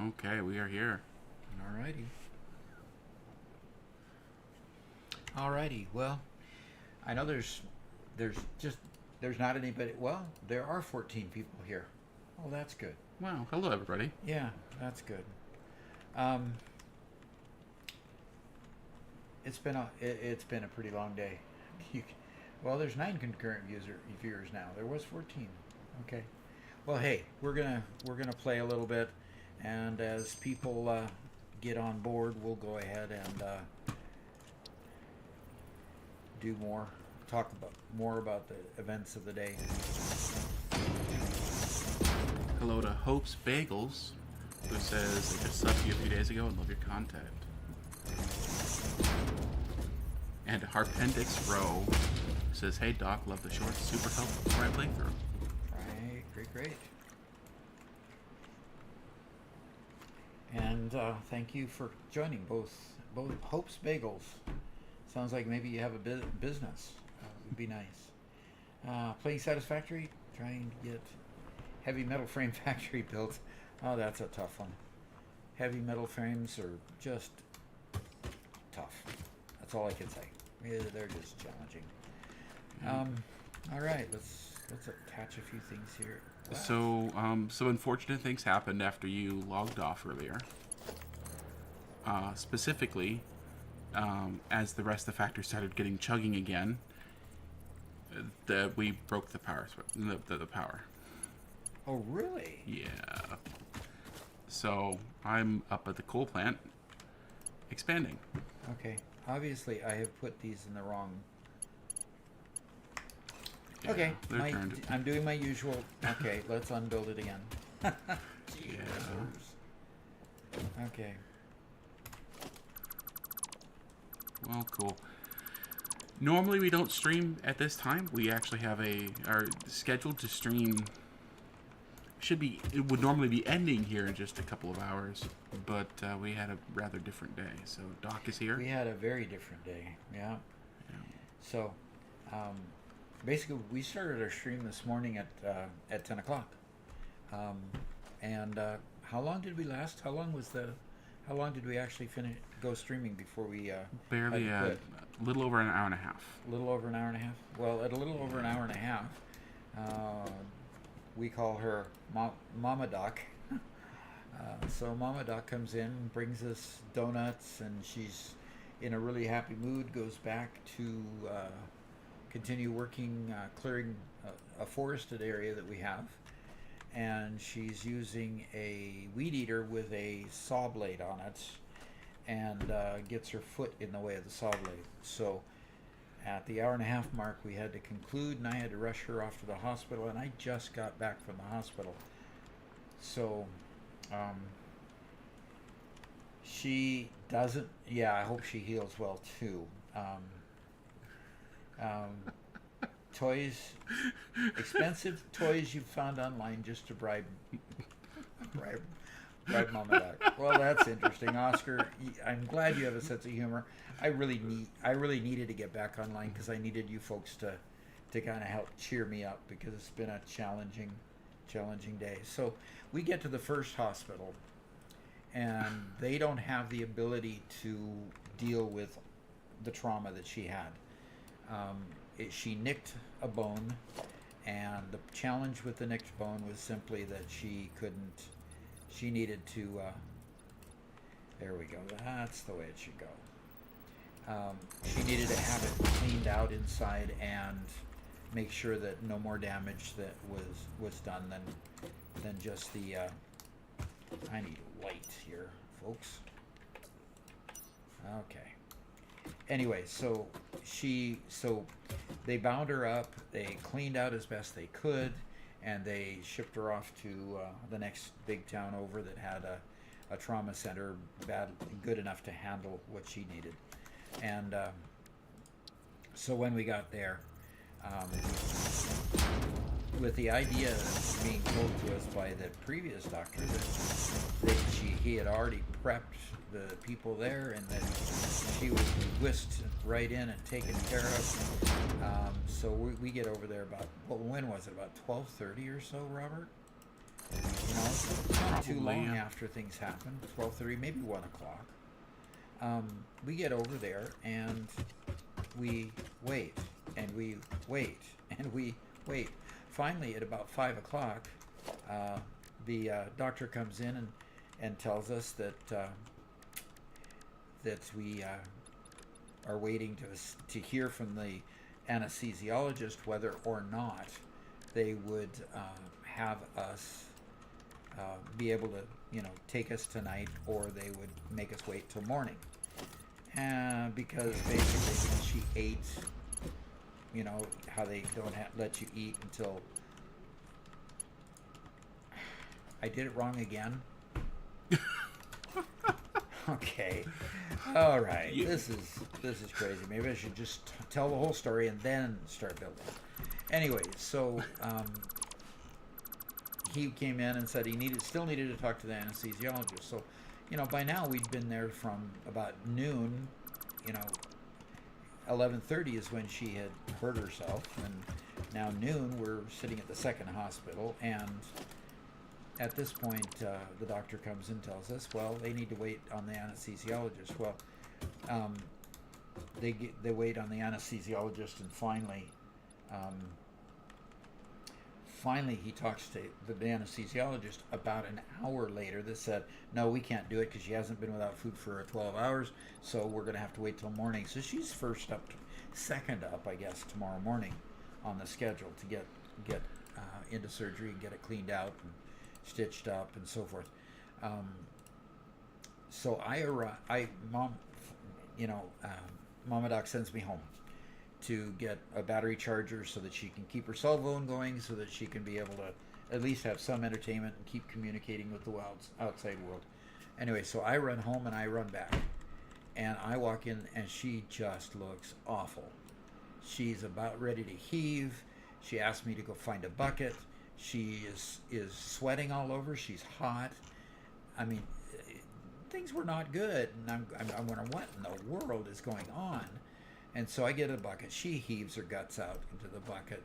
Okay, we are here. Alrighty. Well, I know there's not anybody. Well, there are 14 people here. Oh, that's good. Wow, hello everybody. Yeah, that's good. Um, it's been a pretty long day. You, well, there's 9 concurrent viewers now. There was 14. Okay. Well, hey, we're gonna play a little bit, and as people get on board, we'll go ahead and do talk about more about the events of the day. Hello to Hope's Bagels, who says I just subbed you a few days ago and love your content. And Harpendix Row says, hey Doc, love the shorts, super helpful for my playthrough. Right, great. And thank you for joining both Hope's Bagels. Sounds like maybe you have a business. Would be nice. Playing Satisfactory, trying to get heavy metal frame factory built. Oh, that's a tough one. Heavy metal frames are just tough. That's all I can say. They're just challenging. All right, let's attach a few things here. Wow. So, some unfortunate things happened after you logged off earlier. Specifically, as the rest of the factory started chugging again, we broke the power. The power. Oh, really? Yeah. So I'm up at the coal plant, expanding. Okay. Obviously, I have put these in the wrong. Yeah, okay. I'm doing my usual. Okay, let's unbuild it again. Yeah. Okay. Well, cool. Normally we don't stream at this time. We actually have our scheduled to stream it would normally be ending here in just a couple of hours, but we had a rather different day. So Doc is here. We had a very different day. Yeah. So, basically, we started our stream this morning at 10 o'clock. And how long did we last? How long did we actually go streaming before we barely a little over an hour and a half. A little over an hour and a half. Well, at a little over an hour and a half, we call her Mama Doc. So Mama Doc comes in, brings us donuts, and she's in a really happy mood. Goes back to continue working, clearing a forested area that we have, and she's using a weed eater with a saw blade on it, and gets her foot in the way of the saw blade. So at the hour and a half mark, we had to conclude, and I had to rush her off to the hospital, and I just got back from the hospital. So she doesn't, yeah, I hope she heals well too. Toys, expensive toys you found online just to bribe Mama Doc. Well, that's interesting, Oscar. I'm glad you have a sense of humor. I really needed to get back online because I needed you folks to kind of help cheer me up because it's been a challenging day. So we get to the first hospital, and they don't have the ability to deal with the trauma that she had. She nicked a bone, and the challenge with the nicked bone was simply that she needed to, there we go, that's the way it should go. She needed to have it cleaned out inside and make sure that no more damage that was done than just the, I need light here, folks. Okay. Anyway, so they bound her up, they cleaned out as best they could, and they shipped her off to the next big town over that had a trauma center good enough to handle what she needed. And so when we got there, with the idea being told to us by the previous doctor that he had already prepped the people there and that she was whisked right in and taken care of. So we get over there about, well, when was it? About 12:30 or so, Robert? You know, it's not too Probably, long yeah. after things happen. 12:30, maybe 1 o'clock. We get over there and we wait and we wait and we wait. Finally, at about 5 o'clock, the doctor comes in and tells us that we are waiting to hear from the anesthesiologist whether or not they would have us be able to, take us tonight, or they would make us wait till morning. Because basically, since she ate, how they don't let you eat until. I did it wrong again. Okay. All right. You- This is crazy. Maybe I should just tell the whole story and then start building. Anyway, so he came in and said he still needed to talk to the anesthesiologist. So, by now we'd been there from about noon. 11:30 is when she had hurt herself, and now noon we're sitting at the second hospital, and at this point the doctor comes and tells us, well, they need to wait on the anesthesiologist. Well, they wait on the anesthesiologist, and finally he talks to the anesthesiologist about an hour later that said, no, we can't do it because she hasn't been without food for 12 hours, so we're going to have to wait till morning. So she's second up, I guess, tomorrow morning on the schedule to get into surgery and get it cleaned out and stitched up and so forth. So Mama Doc sends me home to get a battery charger so that she can keep her cell phone going, so that she can be able to at least have some entertainment and keep communicating with the outside world. Anyway, so I run home and I run back. And I walk in and she just looks awful. She's about ready to heave. She asked me to go find a bucket. She is sweating all over. She's hot. I mean, things were not good. And I'm wondering, what in the world is going on? And so I get a bucket. She heaves her guts out into the bucket.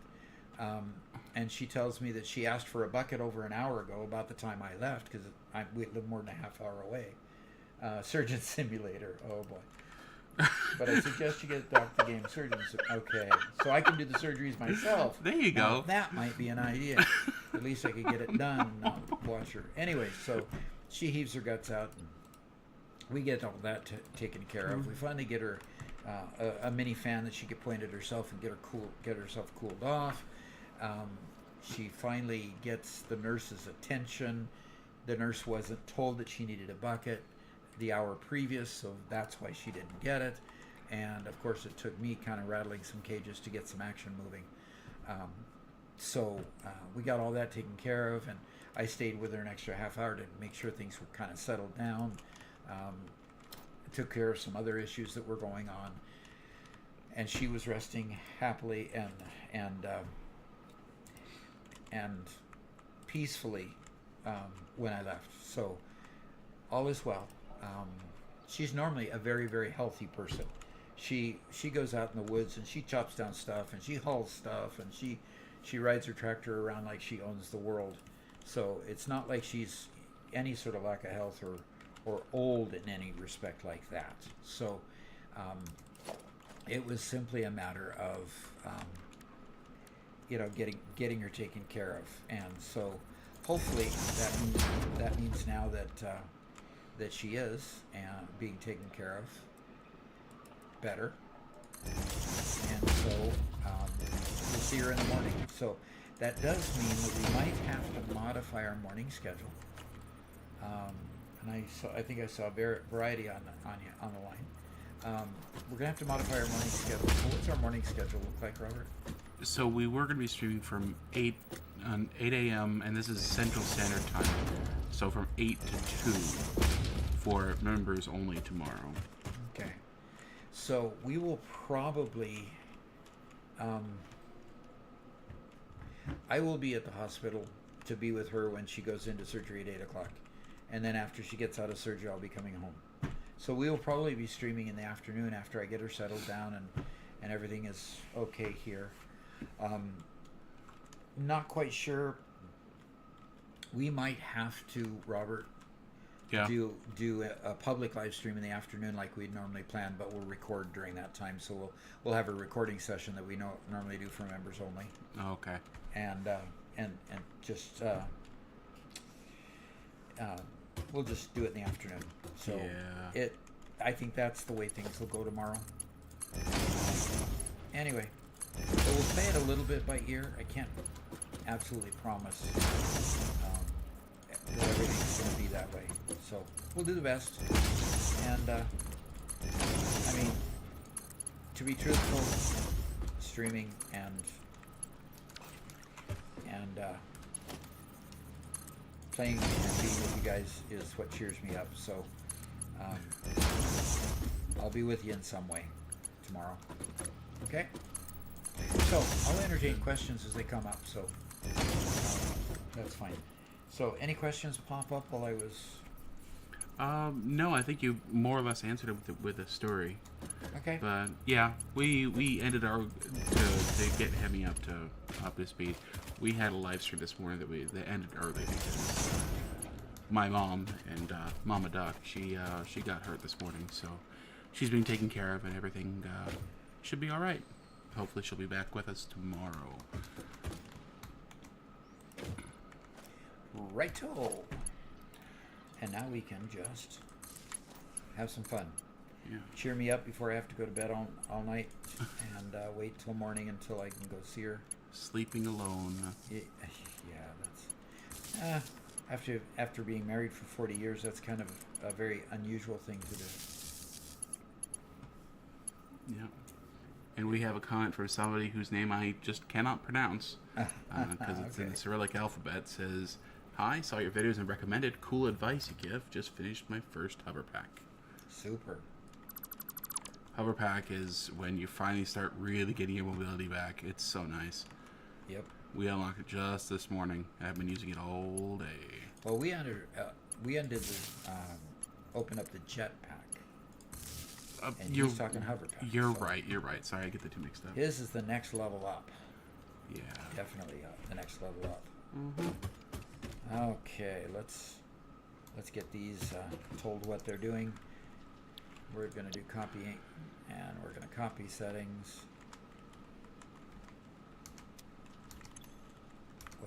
And she tells me that she asked for a bucket over an hour ago, about the time I left, because we live more than a half hour away. Surgeon simulator. Oh, boy. But I suggest you get Dr. Game Surgeon. Okay. So I can do the surgeries myself. There you Now, go. that might be an idea. At least I could get it done and not watch her. Anyway, so she heaves her guts out, and we get all that taken care of. We finally get her a mini fan that she could point at herself and get herself cooled off. She finally gets the nurse's attention. The nurse wasn't told that she needed a bucket the hour previous, so that's why she didn't get it. And of course, it took me kind of rattling some cages to get some action moving. So we got all that taken care of, and I stayed with her an extra half hour to make sure things were kind of settled down. Took care of some other issues that were going on, and she was resting happily and peacefully when I left. So all is well. She's normally a very, very healthy person. She goes out in the woods and she chops down stuff and she hauls stuff and she rides her tractor around like she owns the world. So it's not like she's any sort of lack of health or old in any respect like that. So it was simply a matter of getting her taken care of, and so hopefully that means now that she is being taken care of better, and so we'll see her in the morning. So that does mean that we might have to modify our morning schedule. And I think I saw a variety on the line. We're gonna have to modify our morning schedule. So what's our morning schedule look like, Robert? So we were going to be streaming from 8 a.m. and this is Central Standard Time. So from 8 to 2 for members only tomorrow. Okay. So we will probably. I will be at the hospital to be with her when she goes into surgery at 8 o'clock. And then after she gets out of surgery, I'll be coming home. So we will probably be streaming in the afternoon after I get her settled down and everything is okay here. Not quite sure We might have to, Robert, Yeah. do a public live stream in the afternoon like we'd normally plan, but we'll record during that time. So we'll have a recording session that we normally do for members only, Okay. and just we'll just do it in the afternoon. So Yeah. I think that's the way things will go tomorrow. Anyway, but we'll play it a little bit by ear. I can't absolutely promise that everything's going to be that way. So we'll do the best. And I mean, to be truthful, streaming and playing and being with you guys is what cheers me up. So I'll be with you in some way tomorrow. Okay? So I'll entertain questions as they come up. So that's fine. So any questions pop up while I was... No, I think you more or less answered it with a story. Okay. But yeah, we ended our to get Hemi up to speed. We had a live stream this morning that ended early because my mom and Mama Duck she got hurt this morning, so she's being taken care of and everything should be all right. Hopefully she'll be back with us tomorrow. Righto. And now we can just have some fun. Yeah. Cheer me up before I have to go to bed all night and wait till morning until I can go see her. Sleeping alone. Yeah, that's... after being married for 40 years, that's kind of a very unusual thing to do. Yeah. And we have a comment from somebody whose name I just cannot pronounce because it's in the Cyrillic alphabet. Says, "Hi, saw your videos and recommended. Cool advice you give. Just finished my first hover pack." Super. Hover pack is when you finally start really getting your mobility back. It's so nice. Yep. We unlocked it just this morning. I've been using it all day. Well, we undid the open up the jetpack. And he's talking hover pack. You're right. Sorry, I get the two mixed up. His is the next level up. Yeah. Definitely the next level up. Mm-hmm. Okay, let's get these told what they're doing. We're going to do copy, and we're going to copy settings.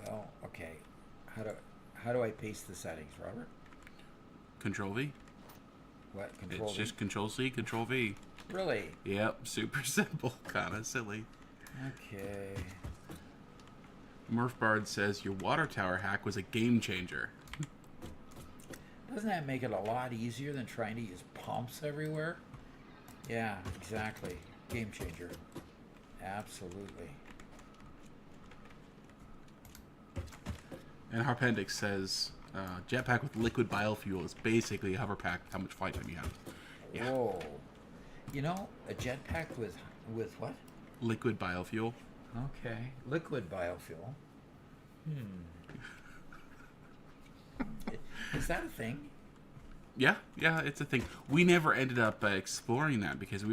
Well, okay. How do I paste the settings, Robert? Control V. What? Control It's V? just Control C, Control V. Really? Yep, super simple. Kind of silly. Okay. Murphbard says your water tower hack was a game changer. Doesn't that make it a lot easier than trying to use pumps everywhere? Yeah, exactly. Game changer. Absolutely. And Harpendix says jetpack with liquid biofuel is basically a hover pack with how much flight time you have. Yeah. Whoa. You know, a jetpack with what? Liquid biofuel. Okay. Liquid biofuel. Is that a thing? Yeah, it's a thing. We never ended up exploring that because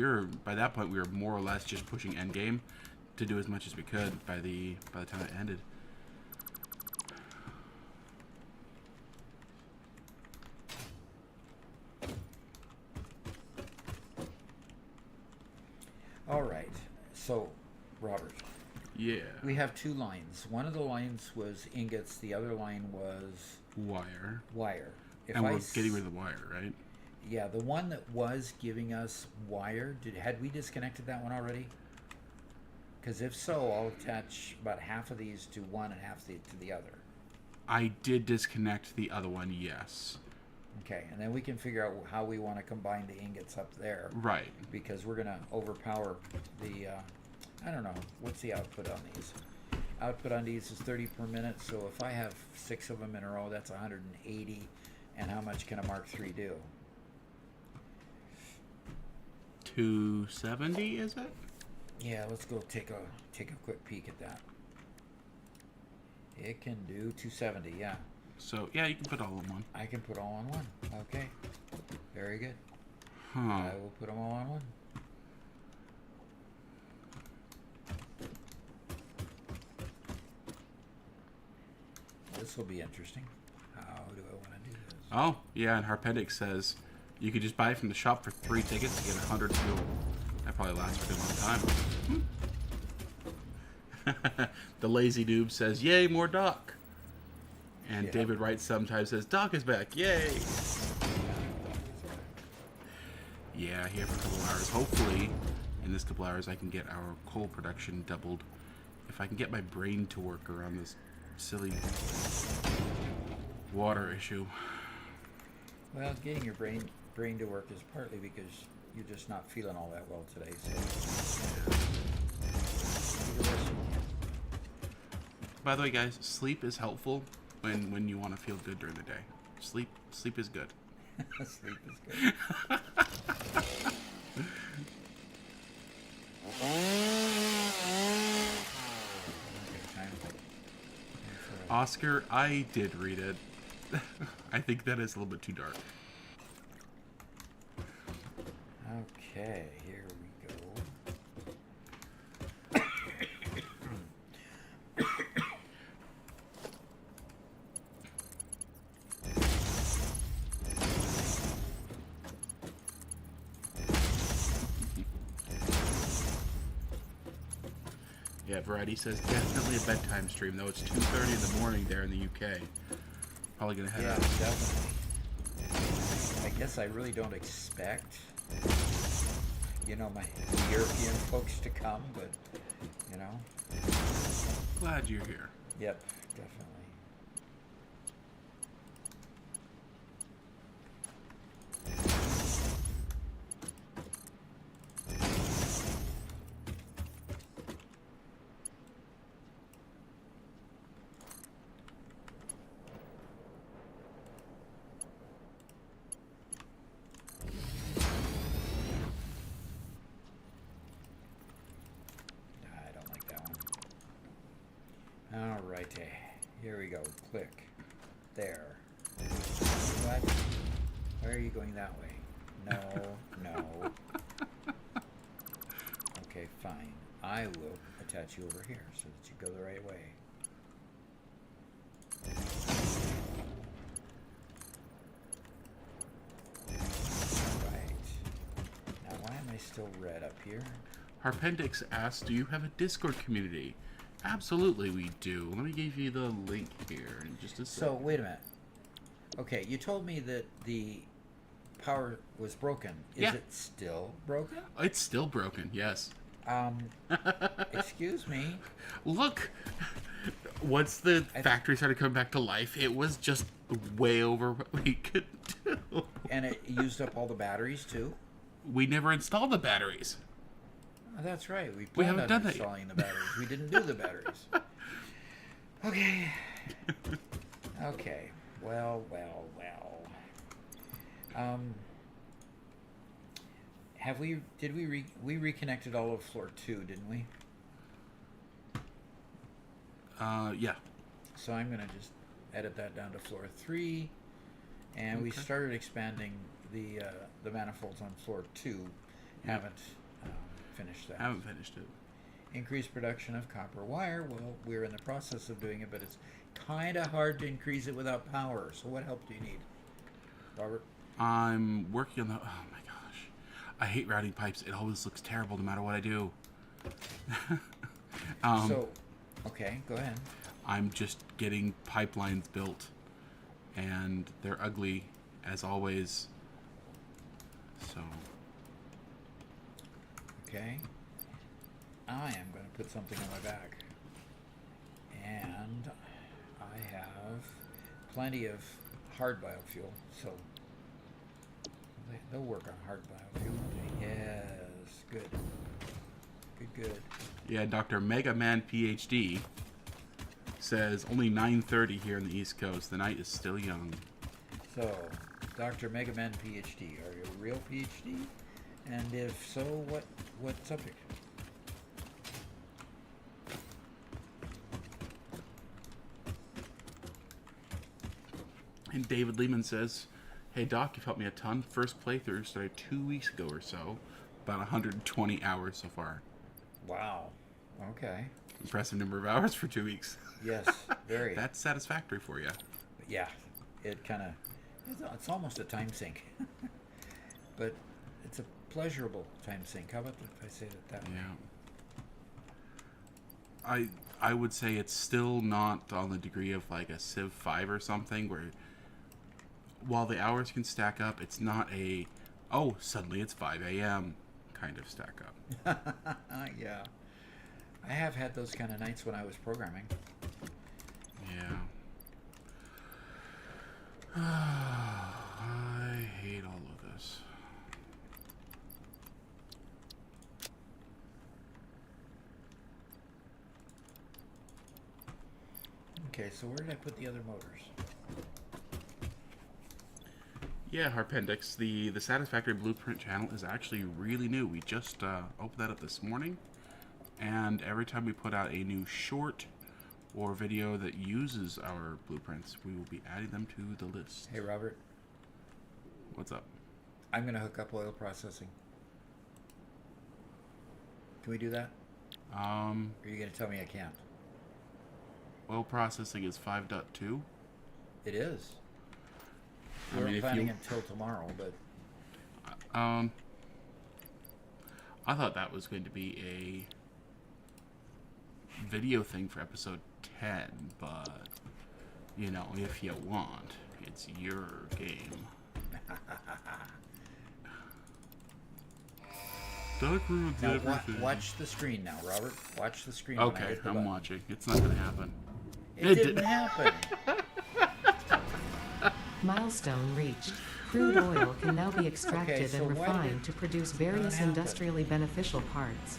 by that point we were more or less just pushing endgame to do as much as we could by the time it ended. All right. So, Robert. Yeah. We have two lines. One of the lines was ingots. The other line was Wire. If And we're getting rid of the wire, right? Yeah, the one that was giving us wire, had we disconnected that one already? Because if so, I'll attach about half of these to one and half to the other. I did disconnect the other one, yes. Okay, and then we can figure out how we want to combine the ingots up there. Right. Because we're going to overpower the, I don't know, what's the output on these? Output on these is 30 per minute, so if I have 6 of them in a row, that's 180. And how much can a Mark III do? 270, is it? Yeah, let's go take a quick peek at that. It can do 270, yeah. So, yeah, you can put all in one. I can put all on one. Okay. Very good. Huh. I will put them all on one. This will be interesting. Oh, yeah, and Harpendix says you could just buy it from the shop for 3 tickets to get 100 fuel. That probably lasts for a good long time. The Lazy Noob says, yay, more Doc. And David Wright sometimes says, Doc is back, yay. Yeah, here for a couple of hours. Hopefully, in this couple of hours, I can get our coal production doubled. If I can get my brain to work around this silly water issue. Well, getting your brain to work is partly because you're just not feeling all that well today. So, by the way, guys, sleep is helpful when you want to feel good during the day. Sleep is good. Sleep is good. Oscar, I did read it. I think that is a little bit too dark. Okay, here we go. Yeah, Variety says definitely a bedtime stream, though it's 2:30 in the morning there in the UK. Probably gonna head out. Definitely. I guess I really don't expect, my European folks to come, but, Glad you're here. Yep, definitely. Alrighty, here we go. Click. There. What? Why are you going that way? No, no. Okay, fine. I will attach you over here so that you go the right way. Alright. Now why am I still red up here? Harpendix asks, do you have a Discord community? Absolutely, we do. Let me give you the link here in just a second. So, wait a minute. Okay, you told me that the power was broken. Is it still broken? It's still broken, yes. Excuse me. Look, once the factory started coming back to life, it was just way over what we could do. And it used up all the batteries, too? We never installed the batteries. Oh, that's right. We haven't done that installing the batteries. We didn't do the batteries. Okay. Okay. Well. We reconnected all of floor 2, didn't we? Yeah. So I'm going to just edit that down to floor 3. And we started expanding the manifolds on floor 2. Haven't finished that. Haven't finished it. Increase production of copper wire. Well, we're in the process of doing it, but it's kind of hard to increase it without power. So what help do you need, Robert? I'm working on the... Oh, my gosh. I hate routing pipes. It always looks terrible no matter what I do. Okay, go ahead. I'm just getting pipelines built, and they're ugly, as always. So... Okay. I am going to put something on my back. And I have plenty of hard biofuel, so they'll work on hard biofuel. Yes, good. Good. Yeah, Dr. Mega Man PhD says only 9:30 here on the East Coast. The night is still young. So, Dr. Mega Man PhD, are you a real PhD? And if so, what subject? And David Lehman says, hey Doc, you've helped me a ton. First playthrough started 2 weeks ago or so. About 120 hours so far. Wow. Okay. Impressive number of hours for 2 weeks. Yes, very. That's satisfactory for you. Yeah, it kind of It's almost a time sink, but it's a pleasurable time sink. How about if I say it that way? Yeah. I would say it's still not on the degree of like a Civ 5 or something, where while the hours can stack up, it's not a, oh, suddenly it's 5 a.m. kind of stack up. Yeah. I have had those kind of nights when I was programming. Yeah. I hate all of this. Okay, so where did I put the other motors? Yeah, Harpendix, the Satisfactory Blueprint channel is actually really new. We just opened that up this morning, and every time we put out a new short or video that uses our blueprints, we will be adding them to the list. Hey, Robert. What's up? I'm going to hook up oil processing. Can we do that? Or are you going to tell me I can't? Oil processing is 5.2. It is. I We mean, weren't if planning you, until tomorrow, but I thought that was going to be a video thing for episode 10, but, you know, if you want, it's your game. Doug ruins now everything. watch the screen now, Robert. Watch the screen. when I Okay, hit the I'm button. watching. It's not going to happen. It didn't happen. Milestone reached. Crude oil can now be extracted Okay, so and why did refined it to produce not various happen? industrially beneficial parts.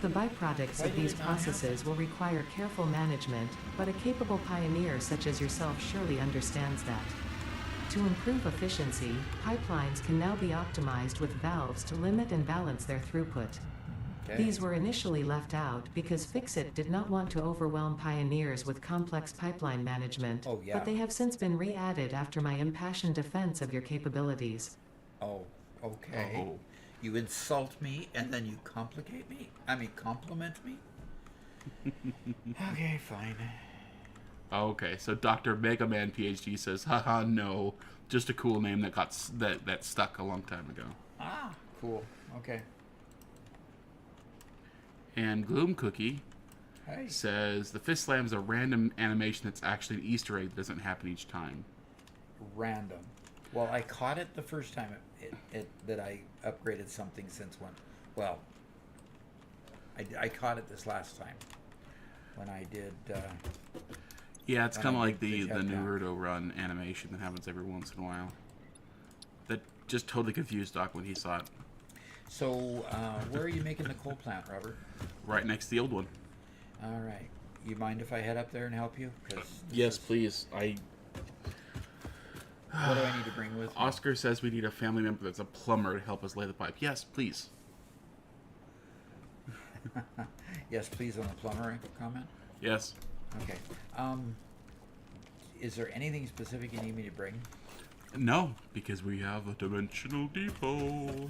The byproducts Why of did these it not processes happen? will require careful management, but a capable pioneer such as yourself surely understands that. To improve efficiency, pipelines can now be optimized with valves to limit and balance their throughput. Okay. These were initially left out because Fixit did not want to overwhelm pioneers with complex pipeline management, Oh, yeah. but they have since been re-added after my impassioned defense of your capabilities. Oh, okay. Oh. You insult me and then you compliment me? Okay, fine. Okay, so Dr. Mega Man PhD says, haha, no, just a cool name that got that stuck a long time ago. Ah, cool. Okay. And Gloom Cookie Hey. says the fist slam is a random animation that's actually an Easter egg that doesn't happen each time. Random. Well, I caught it the first time that I upgraded something since when. Well, I caught it this last time when I did. Yeah, it's When kind of I like did the the Naruto run animation that happens every once in a while. That just totally confused Doc when he saw it. So, where are you making the coal plant, Robert? Right next to the old one. All right. You mind if I head up there and help you? 'Cause this Yes, is- please. What do I need to bring with me? Oscar says we need a family member that's a plumber to help us lay the pipe. Yes, please. Yes, please, on the plumber comment. Yes. Okay. Is there anything specific you need me to bring? No, because we have a dimensional depot.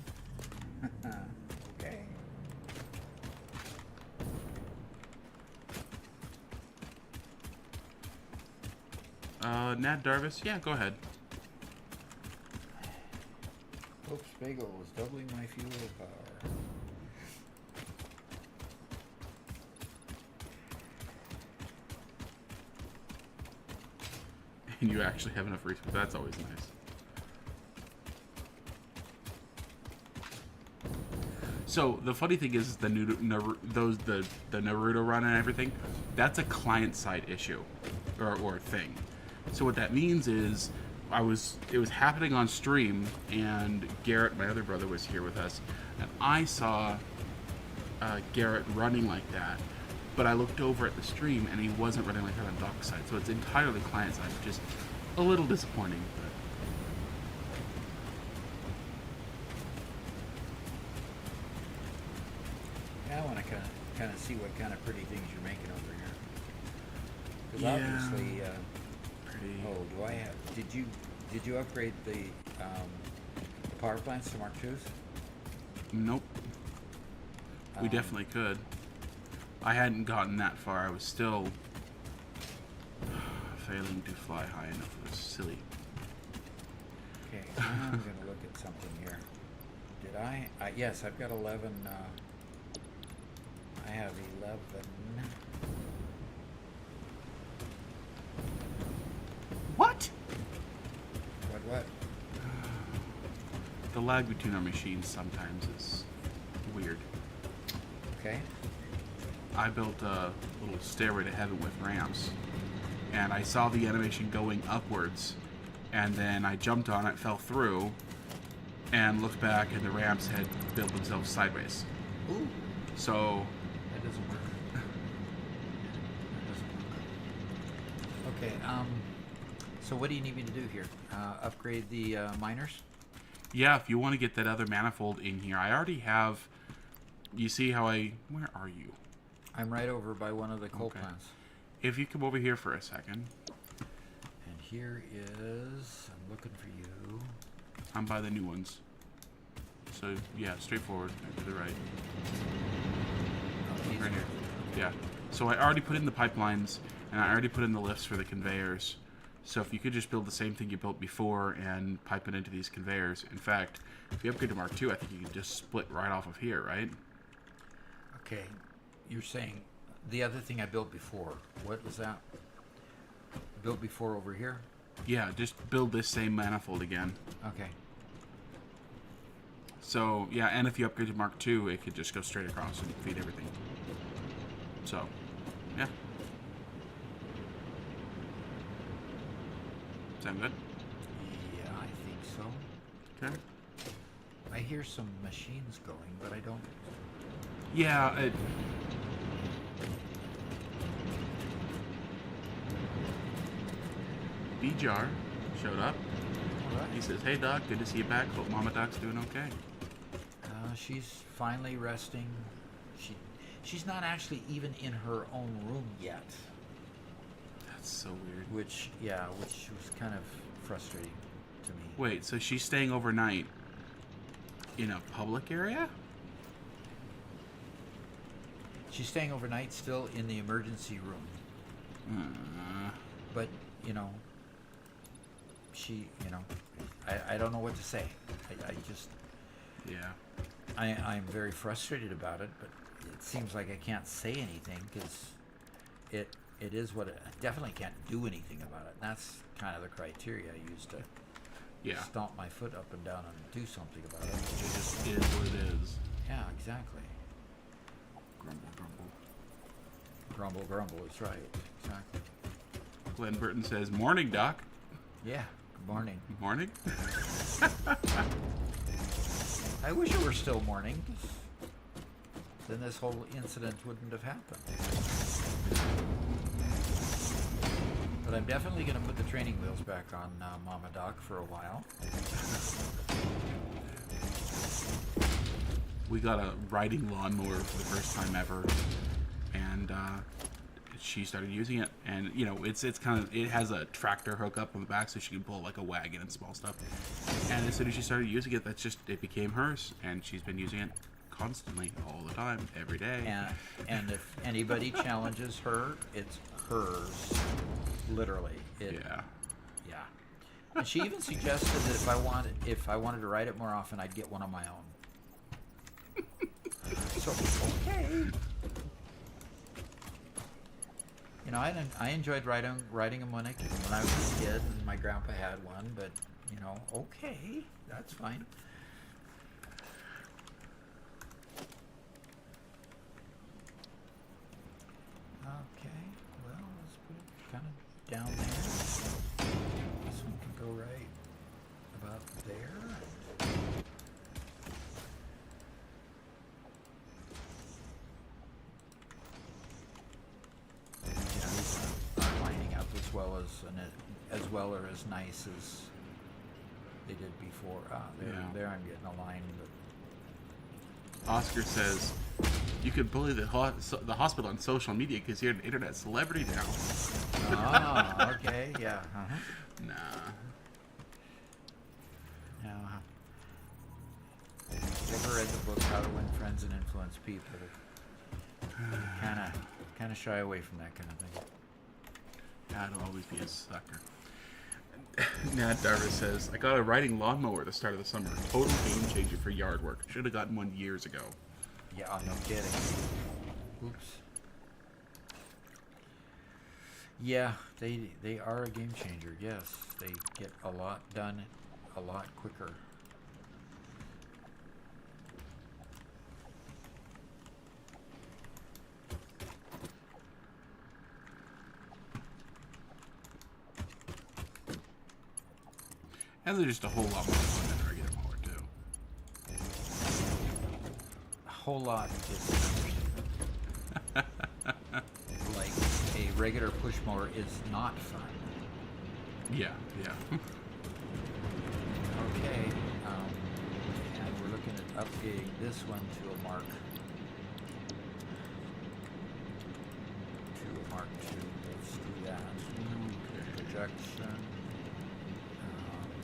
Okay. Nat Darvis, yeah, go ahead. Oops, Bagel is doubling my fuel power. And you actually have enough resources. That's always nice. So the funny thing is the Naruto run and everything, that's a client side issue or thing. So what that means is it was happening on stream, and Garrett, my other brother, was here with us, and I saw Garrett running like that, but I looked over at the stream and he wasn't running like that on Doc's side. So it's entirely client side, which is a little disappointing. Yeah, I want to kind of see what kind of pretty things you're making over here. Because Yeah. obviously, Pretty. oh, do I have? Did you upgrade the power plants to Mark IIs? Nope. We Um, definitely could. I hadn't gotten that far. I was still failing to fly high enough. It was silly. Okay, I'm going to look at something here. Did I? Yes, I've got 11. I have 11. What? What? The lag between our machines sometimes is weird. Okay. I built a little stairway to heaven with ramps, and I saw the animation going upwards, and then I jumped on it, fell through, and looked back, and the ramps had built themselves sideways. Ooh. So That doesn't work. Okay, so what do you need me to do here? Upgrade the miners? yeah, if you want to get that other manifold in here, I already have. You see how where are you? I'm right over by one of the coal Okay. plants. If you come over here for a second, And here is... I'm looking for you. I'm by the new ones. So yeah, straightforward and to the right. Oh, these Right are- here. Yeah. So I already put in the pipelines, and I already put in the lifts for the conveyors. So if you could just build the same thing you built before and pipe it into these conveyors. In fact, if you upgrade to Mark II, I think you can just split right off of here, right? Okay, you're saying the other thing I built before. What was that? Built before over here? Yeah, just build this same manifold again. Okay. So, yeah, and if you upgrade to Mark II, it could just go straight across and feed everything. So, yeah. Sound good? Yeah, I think so. Okay. I hear some machines going, but I don't... Yeah, B-Jar showed up. He says, "Hey, Doc, good to see you back. Hope Mama Doc's doing okay." She's finally resting. She's not actually even in her own room yet, That's so weird. which was kind of frustrating to me. Wait, so she's staying overnight in a public area? She's staying overnight still in the emergency room, but I don't know what to say. I just Yeah. I'm very frustrated about it, but it seems like I can't say anything because it is what I definitely can't do anything about it. And that's kind of the criteria I use to Yeah. stomp my foot up and down and do something about it. It just is what it is. Yeah, exactly. Grumble, grumble. Grumble, grumble is right. Exactly. Glenn Burton says, "Morning, Doc." Yeah. Good morning. Morning? I wish it were still morning, 'cause then this whole incident wouldn't have happened. But I'm definitely going to put the training wheels back on Mama Doc for a while. We got a riding lawnmower for the first time ever, and she started using it. And it's kind of, it has a tractor hookup on the back, so she can pull like a wagon and small stuff. And as soon as she started using it, it became hers, and she's been using it constantly, all the time, every day. And if anybody challenges her, it's hers, literally. Yeah. Yeah. And she even suggested that if I wanted to ride it more often, I'd get one of my own. So okay. I enjoyed riding them when I was a kid, and my grandpa had one. But okay, that's fine. Okay, well, let's put it kind of down there. This one can go right about there. Yeah, these aren't lining up as well or as nice as they did before. There I'm getting a line, but Oscar says, "You could bully the hospital on social media because you're an internet celebrity now." oh, okay, yeah. Uh-huh. Nah. Now, you ever read the book How to Win Friends and Influence People? Kind of shy away from that kind of thing. I'd always be a sucker. Nat Darvis says, I got a riding lawnmower at the start of the summer. Total game changer for yard work. Should have gotten one years ago. Yeah, no kidding. Oops. Yeah, they are a game changer. Yes, they get a lot done, a lot quicker. And they're just a whole lot more fun than a regular mower, too. A whole lot is like a regular push mower is not fun. Yeah, yeah. Okay, and we're looking at updating this one to a Mark 2. Let's do that. Projection.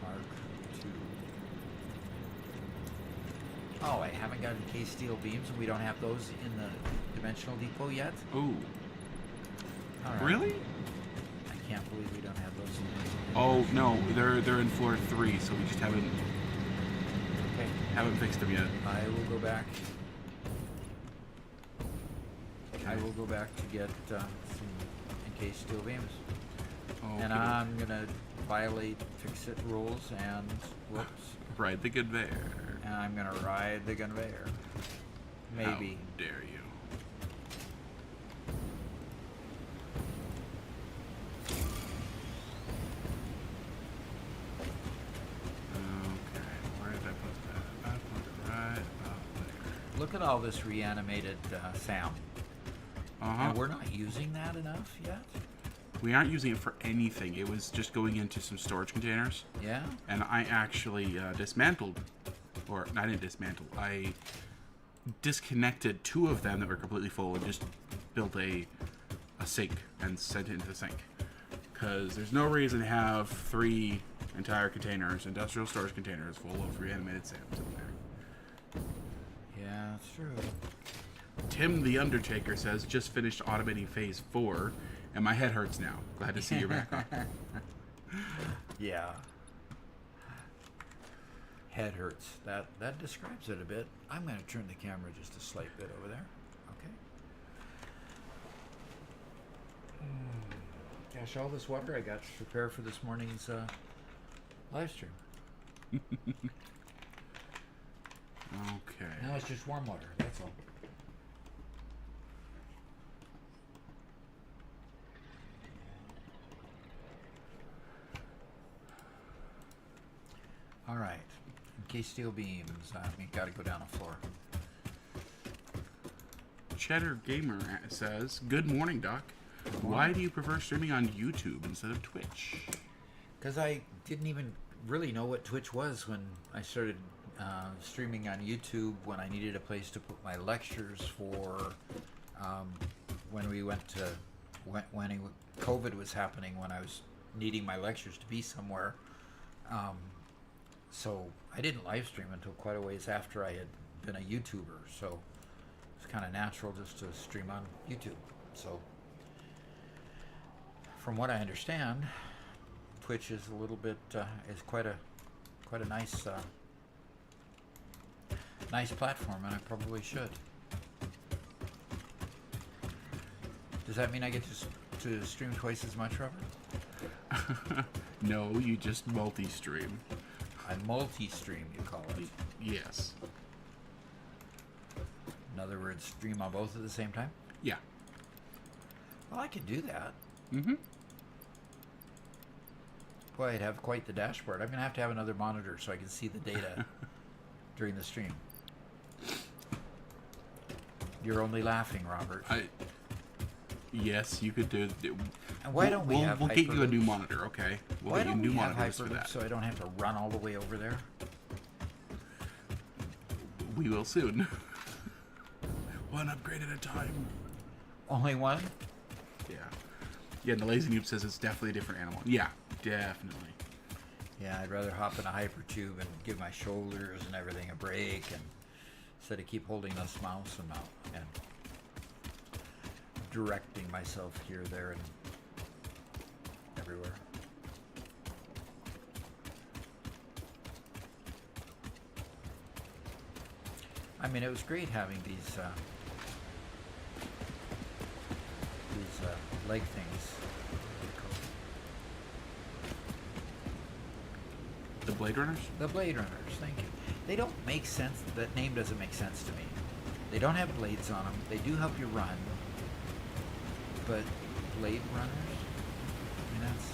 Mark 2. Oh, I haven't gotten case steel beams, and we don't have those in the dimensional depot yet. Ooh. All right. Really? I can't believe we don't have those in the Oh, no. They're in floor 3, so we just haven't Okay. fixed them yet. I will go back. I will go back to get some encased steel beams. Oh, And I'm gonna violate fix-it rules and whoops. Ride the conveyor. And I'm gonna ride the conveyor. Maybe. How dare you. Okay, where did I put that? I put it right about there. Look at all this reanimated sound. Uh-huh. And we're not using that enough yet? We aren't using it for anything. It was just going into some storage containers. Yeah? And I actually dismantled, or I didn't dismantle, I disconnected 2 of them that were completely full and just built a sink and sent it into the sink. Because there's no reason to have 3 entire containers, industrial storage containers, full of reanimated sand in there. Yeah, it's true. Tim the Undertaker says, just finished automating phase 4, and my head hurts now. Glad to see you're back on. Yeah. Head hurts. That describes it a bit. I'm going to turn the camera just a slight bit over there. Okay. Gosh, all this water I got to prepare for this morning's live stream. Okay. Now it's just warm water. That's all. All right. Encased steel beams. Got to go down a floor. Cheddar Gamer says, good morning, Doc. Why do you prefer streaming on YouTube instead of Twitch? Because I didn't even really know what Twitch was when I started streaming on YouTube, when I needed a place to put my lectures for when we went to when COVID was happening, when I was needing my lectures to be somewhere. So I didn't live stream until quite a ways after I had been a YouTuber. So it's kind of natural just to stream on YouTube. So from what I understand, Twitch is a little bit is quite a nice nice platform, and I probably should. Does that mean I get to stream twice as much, Robert? No, you just multi-stream. I multi-stream, you call it. Yes. In other words, stream on both at the same time? Yeah. Well, I could do that. Mm-hmm. Boy, I'd have quite the dashboard. I'm going to have another monitor so I can see the data during the stream. You're only laughing, Robert. Yes, you could do. And why don't we'll get you a new Hyperloops? monitor, okay? We'll Why get you a don't new we have monitor for Hyperloops that. so I don't have to run all the way over there? We will soon. One upgrade at a time. Only one? Yeah. Yeah, and the Lazy Noob says it's definitely a different animal. Yeah, definitely. Yeah, I'd rather hop in a hypertube and give my shoulders and everything a break, and instead of keep holding this mouse and directing myself here, there, and everywhere. I mean, it was great having these leg things. The Blade Runners? The Blade Runners, thank you. They don't make sense. That name doesn't make sense to me. They don't have blades on them. They do help you run. But Blade Runners? I mean, that's...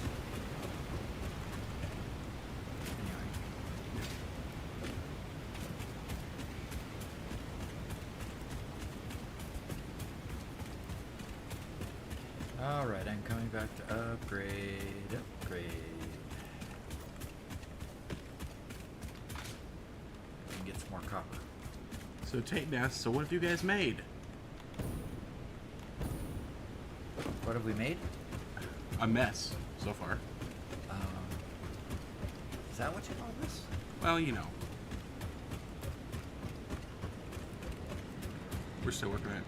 Anyway. Alright, I'm coming back to upgrade. And get some more copper. So Tate asks, so what have you guys made? What have we made? A mess so far. Is that what you call this? Well, you know. We're still working on it.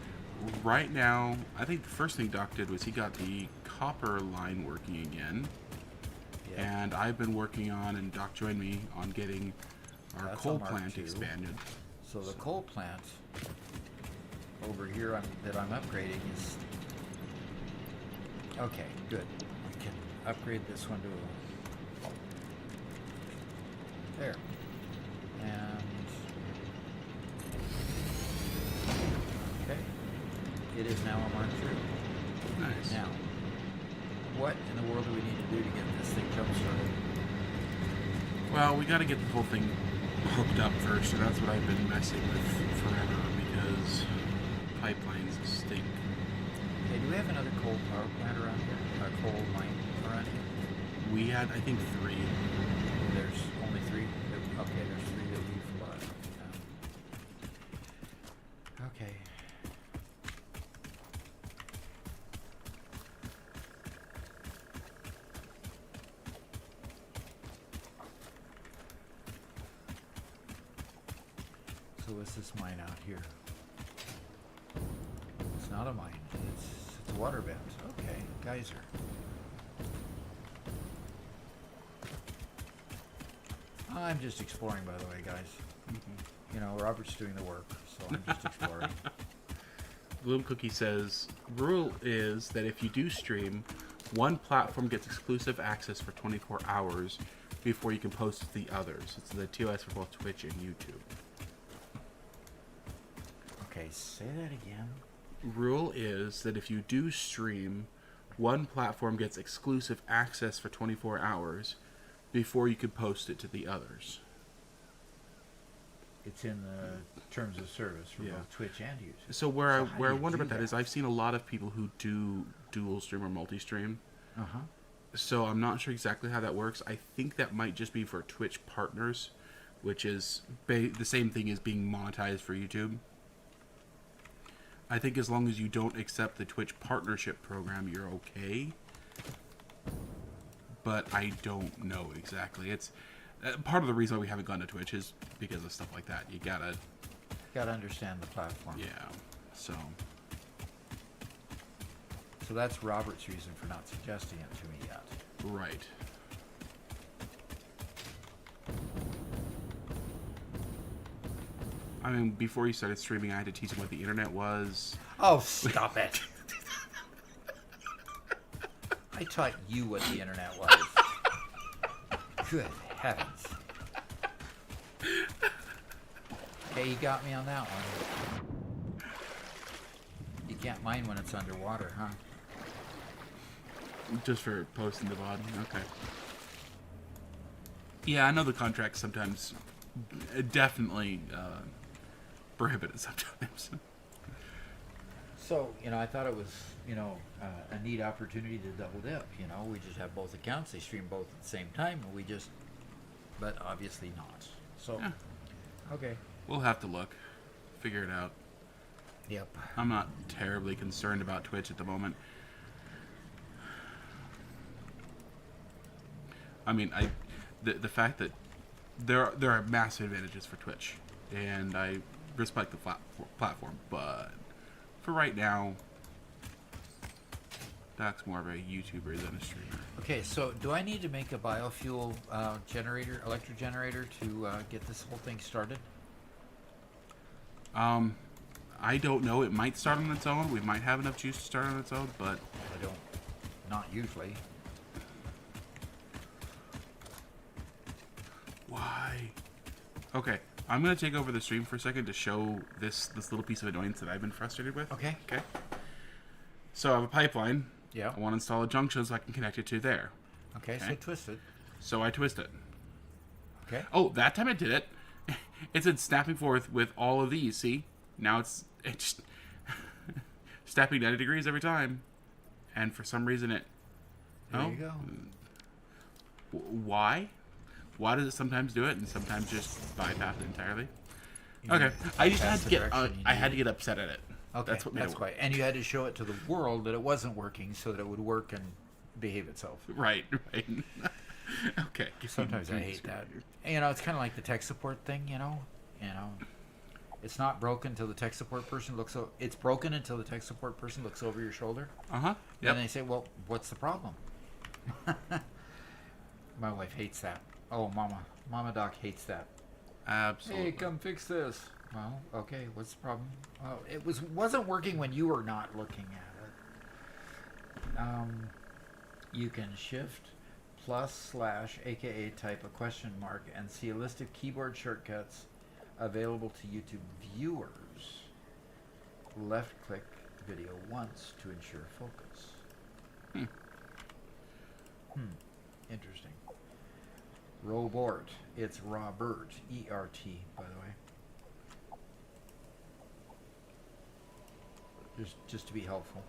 Right now, I think the first thing Doc did was he got the copper line working again. Yeah. And I've been working on, and Doc joined me on getting our That's coal a Mark plant II. expanded. So the coal plant over here that I'm upgrading is... Okay, good. I can upgrade this one to a... There. And... Okay. It is now a Mark III. Nice. Now, what in the world do we need to do to get this thing jump-started? Well, we got to get the whole thing hooked up first, and that's what I've been messing with forever because pipelines stink. Hey, do we have another coal power plant around here? A coal mine around here? We had, I think, 3. There's only 3? Okay, there's 3 that we've okay. So what's this mine out here? It's not a mine. It's a water vent. Okay, geyser. I'm just exploring, by the way, guys. Mm-hmm. You know, Robert's doing the work, so I'm just exploring. Bloom Cookie says, rule is that if you do stream, one platform gets exclusive access for 24 hours before you can post to the others. It's the TOS for both Twitch and YouTube. Okay, say that again. Rule is that if you do stream, one platform gets exclusive access for 24 hours before you can post it to the others. It's in the terms of service for both Twitch and YouTube. So where how do I you wonder do about that is I've seen a lot of people who do dual stream or multi-stream. Uh-huh. So I'm not sure exactly how that works. I think that might just be for Twitch partners, which is the same thing as being monetized for YouTube. I think as long as you don't accept the Twitch partnership program, you're okay. But I don't know exactly. It's part of the reason why we haven't gone to Twitch is because of stuff like that. You gotta understand the platform. Yeah. So that's Robert's reason for not suggesting it to me yet. right. I mean, before he started streaming, I had to teach him what the internet was. Oh, stop it! I taught you what the internet was. Good heavens. Okay, you got me on that one. You can't mine when it's underwater, huh? Just for posting the VOD. Okay. Yeah, I know the contracts sometimes definitely prohibit it sometimes. So, I thought it was, a neat opportunity to double dip. We just have both accounts. They stream both at the same time. But obviously not. So, Yeah. Okay. We'll have to look. Figure it out. Yep. I'm not terribly concerned about Twitch at the moment. I mean, the fact that there are massive advantages for Twitch, and I respect the platform, but for right now, Doc's more of a YouTuber than a streamer. Okay, so do I need to make a biofuel electric generator to get this whole thing started? I don't know. It might start on its own. We might have enough juice to start on its own, but I don't. Not usually. why? Okay, I'm gonna take over the stream for a second to show this little piece of annoyance that I've been frustrated with. Okay. Okay. So I have a pipeline. Yeah. I want to install a junction so I can connect it to there. Okay, so twist it. So I twist it. Okay. Oh, that time it did it. It said snapping forth with all of these. See? Now it's snapping 90 degrees every time. And for some reason it... There you go. Why? Why does it sometimes do it and sometimes just bypass it entirely? You Okay. know, I just that's had to the get... direction you I had need. to get upset at it. Okay, That's what made it work. why. And you had to show it to the world that it wasn't working so that it would work and behave itself. Right, right. Okay. Sometimes I hate that. You know, it's kind of like the tech support thing, you know? It's not broken until the tech support person looks over. It's broken until the tech support person looks over your shoulder. Uh-huh. Yep. And they say, well, what's the problem? My wife hates that. Oh, Mama Doc hates that. Absolutely. Hey, come fix this. Well, okay, what's the problem? Well, it wasn't working when you were not looking at it. You can shift +/ aka type a question mark and see a list of keyboard shortcuts available to YouTube viewers. Left click the video once to ensure focus. Interesting. Robort. It's Robert. E-R-T, by the way. Just to be helpful.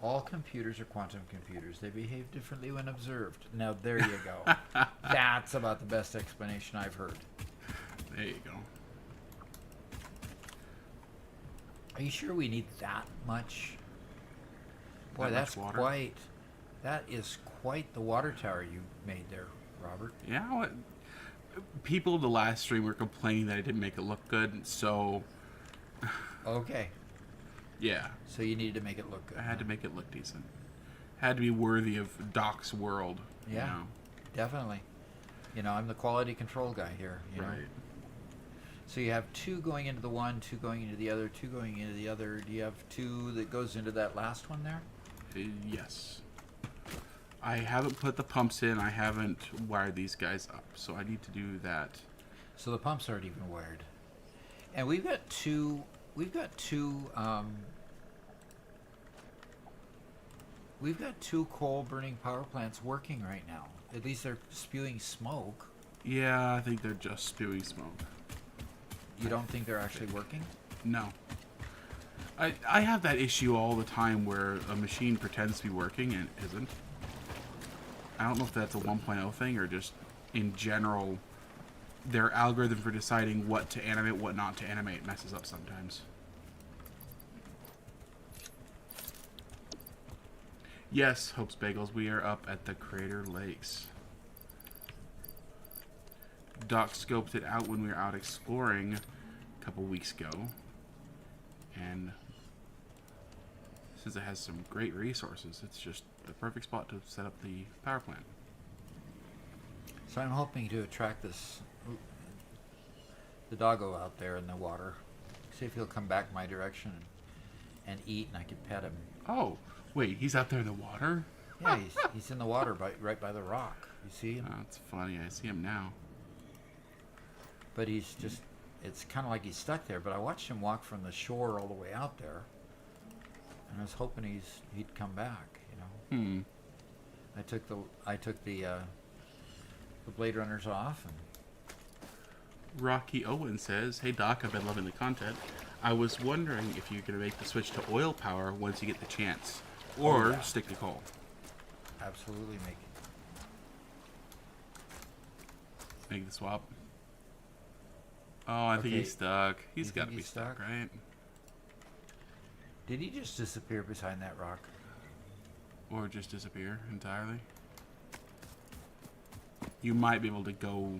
All computers are quantum computers. They behave differently when observed. Now, there you go. That's about the best explanation I've heard. There you go. Are you sure we need that much? Boy, That much that's water? quite... That is quite the water tower you made there, Robert. Yeah, what? People in the last stream were complaining that I didn't make it look good, so Okay. yeah, So you needed to make it look good. I had to make it look decent. Had to be worthy of Doc's world. Yeah. You know? Definitely. You know, I'm the quality control guy here. You know? Right. So you have 2 going into the one, 2 going into the other, 2 going into the other. Do you have 2 that goes into that last one there? Yes. I haven't put the pumps in. I haven't wired these guys up, so I need to do that. So the pumps aren't even wired. And we've got two coal burning power plants working right now. At least they're spewing smoke. Yeah, I think they're just spewing smoke. You don't think they're actually working? No. I have that issue all the time where a machine pretends to be working and it isn't. I don't know if that's a 1.0 thing or just in general their algorithm for deciding what to animate, what not to animate messes up sometimes. Yes, Hope's Bagels, we are up at the Crater Lakes. Doc scoped it out when we were out exploring a couple weeks ago. And since it has some great resources, it's just the perfect spot to set up the power plant. So I'm hoping to attract the doggo out there in the water. See if he'll come back my direction and eat, and I can pet him. Oh, wait, he's out there in the water? Yeah, he's in the water right by the rock. You see him? Oh, that's funny. I see him now. But he's just, it's kind of like he's stuck there. But I watched him walk from the shore all the way out there. And I was hoping he'd come back, you know. I took the Blade Runners off. And Rocky Owen says, "Hey Doc, I've been loving the content. I was wondering if you're going to make the switch to oil power once you get the chance. Or stick to coal." absolutely Make the swap. Oh, I think Okay. he's stuck. He's You got to think be he's stuck, stuck? right? Did he just disappear behind that rock? Or just disappear entirely. You might be able to go...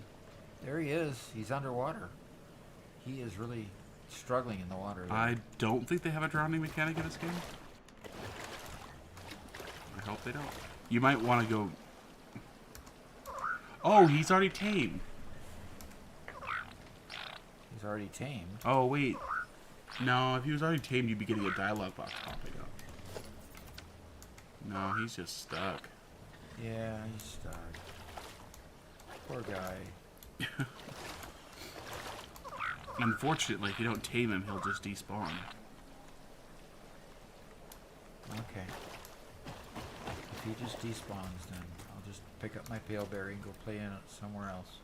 There he is. He's underwater. He is really struggling in the water there. I don't think they have a drowning mechanic in this game. I hope they don't. You might want to go... Oh, he's already tamed. He's already tamed. Oh, wait. No, if he was already tamed, you'd be getting a dialogue box popping up. No, he's just stuck. Yeah, he's stuck. Poor guy. Unfortunately, if you don't tame him, he'll just despawn. Okay. If he just despawns, then I'll just pick up my paleberry and go play in it somewhere else.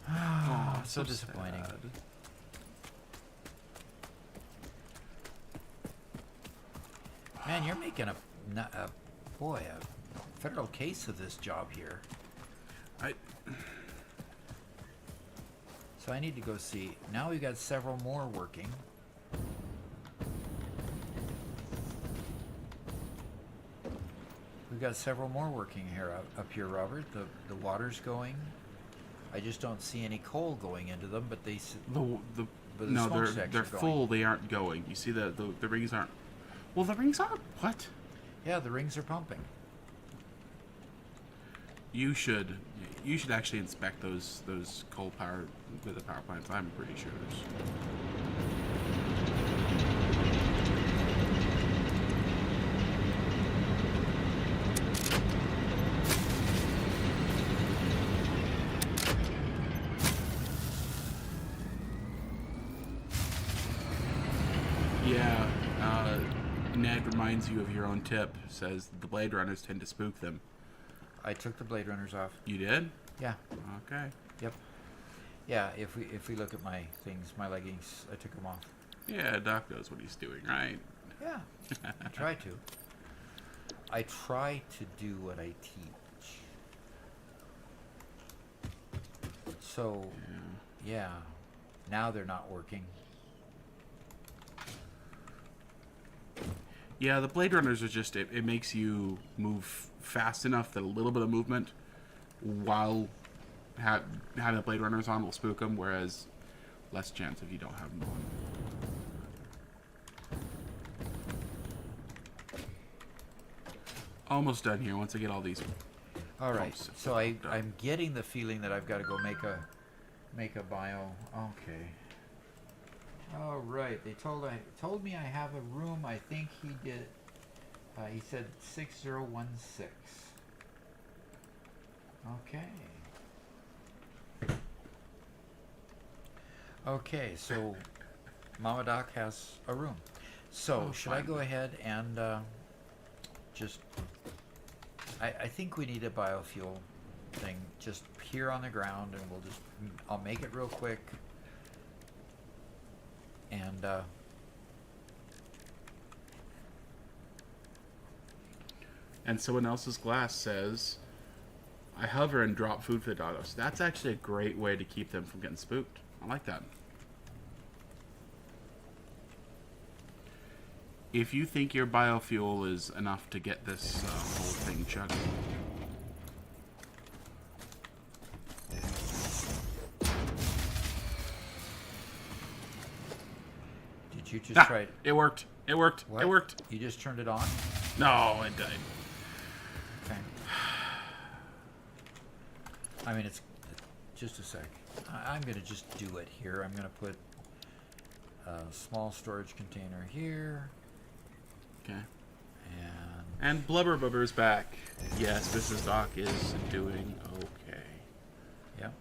Oh, so disappointing. sad. Man, you're making a federal case of this job here. So I need to go see. Now we've got several more working. We've got several more working here up here, Robert. The water's going. I just don't see any coal going into them, but they No, they're full. They aren't going. You see the rings aren't. Well, the rings aren't. What? Yeah, the rings are pumping. You should actually inspect those coal power with the power plants. I'm pretty sure there's. Yeah, Ned reminds you of your own tip. Says the Blade Runners tend to spook them. I took the Blade Runners off. You did? Yeah. Okay. Yep. Yeah. If we look at my things, my leggings, I took them off. Yeah, Doc knows what he's doing, right? Yeah. I try to. I try to do what I teach. So, yeah. Now they're not working. Yeah, the Blade Runners are just, it makes you move fast enough that a little bit of movement while having the Blade Runners on will spook them, whereas less chance if you don't have them on. Almost done here once I get all these. All right. pumps So done. I'm getting the feeling that I've got to go make a bio. Okay. All right. They told me I have a room. I think he did. He said 6016. Okay. Okay. So Mama Doc has a room. So should I go ahead and just? I think we need a biofuel thing just here on the ground, and I'll make it real quick. And someone else's glass says, I hover and drop food for the doggos. That's actually a great way to keep them from getting spooked. I like that. If you think your biofuel is enough to get this whole thing chugging. Did you just try it? It worked. It worked. What? It worked. You just turned it on? No, it died. Okay. I mean, it's just a sec. I'm going to just do it here. I'm going to put a small storage container here. Okay. And And Blubber Bubber's back. Yes, Mrs. Doc is doing okay. yep.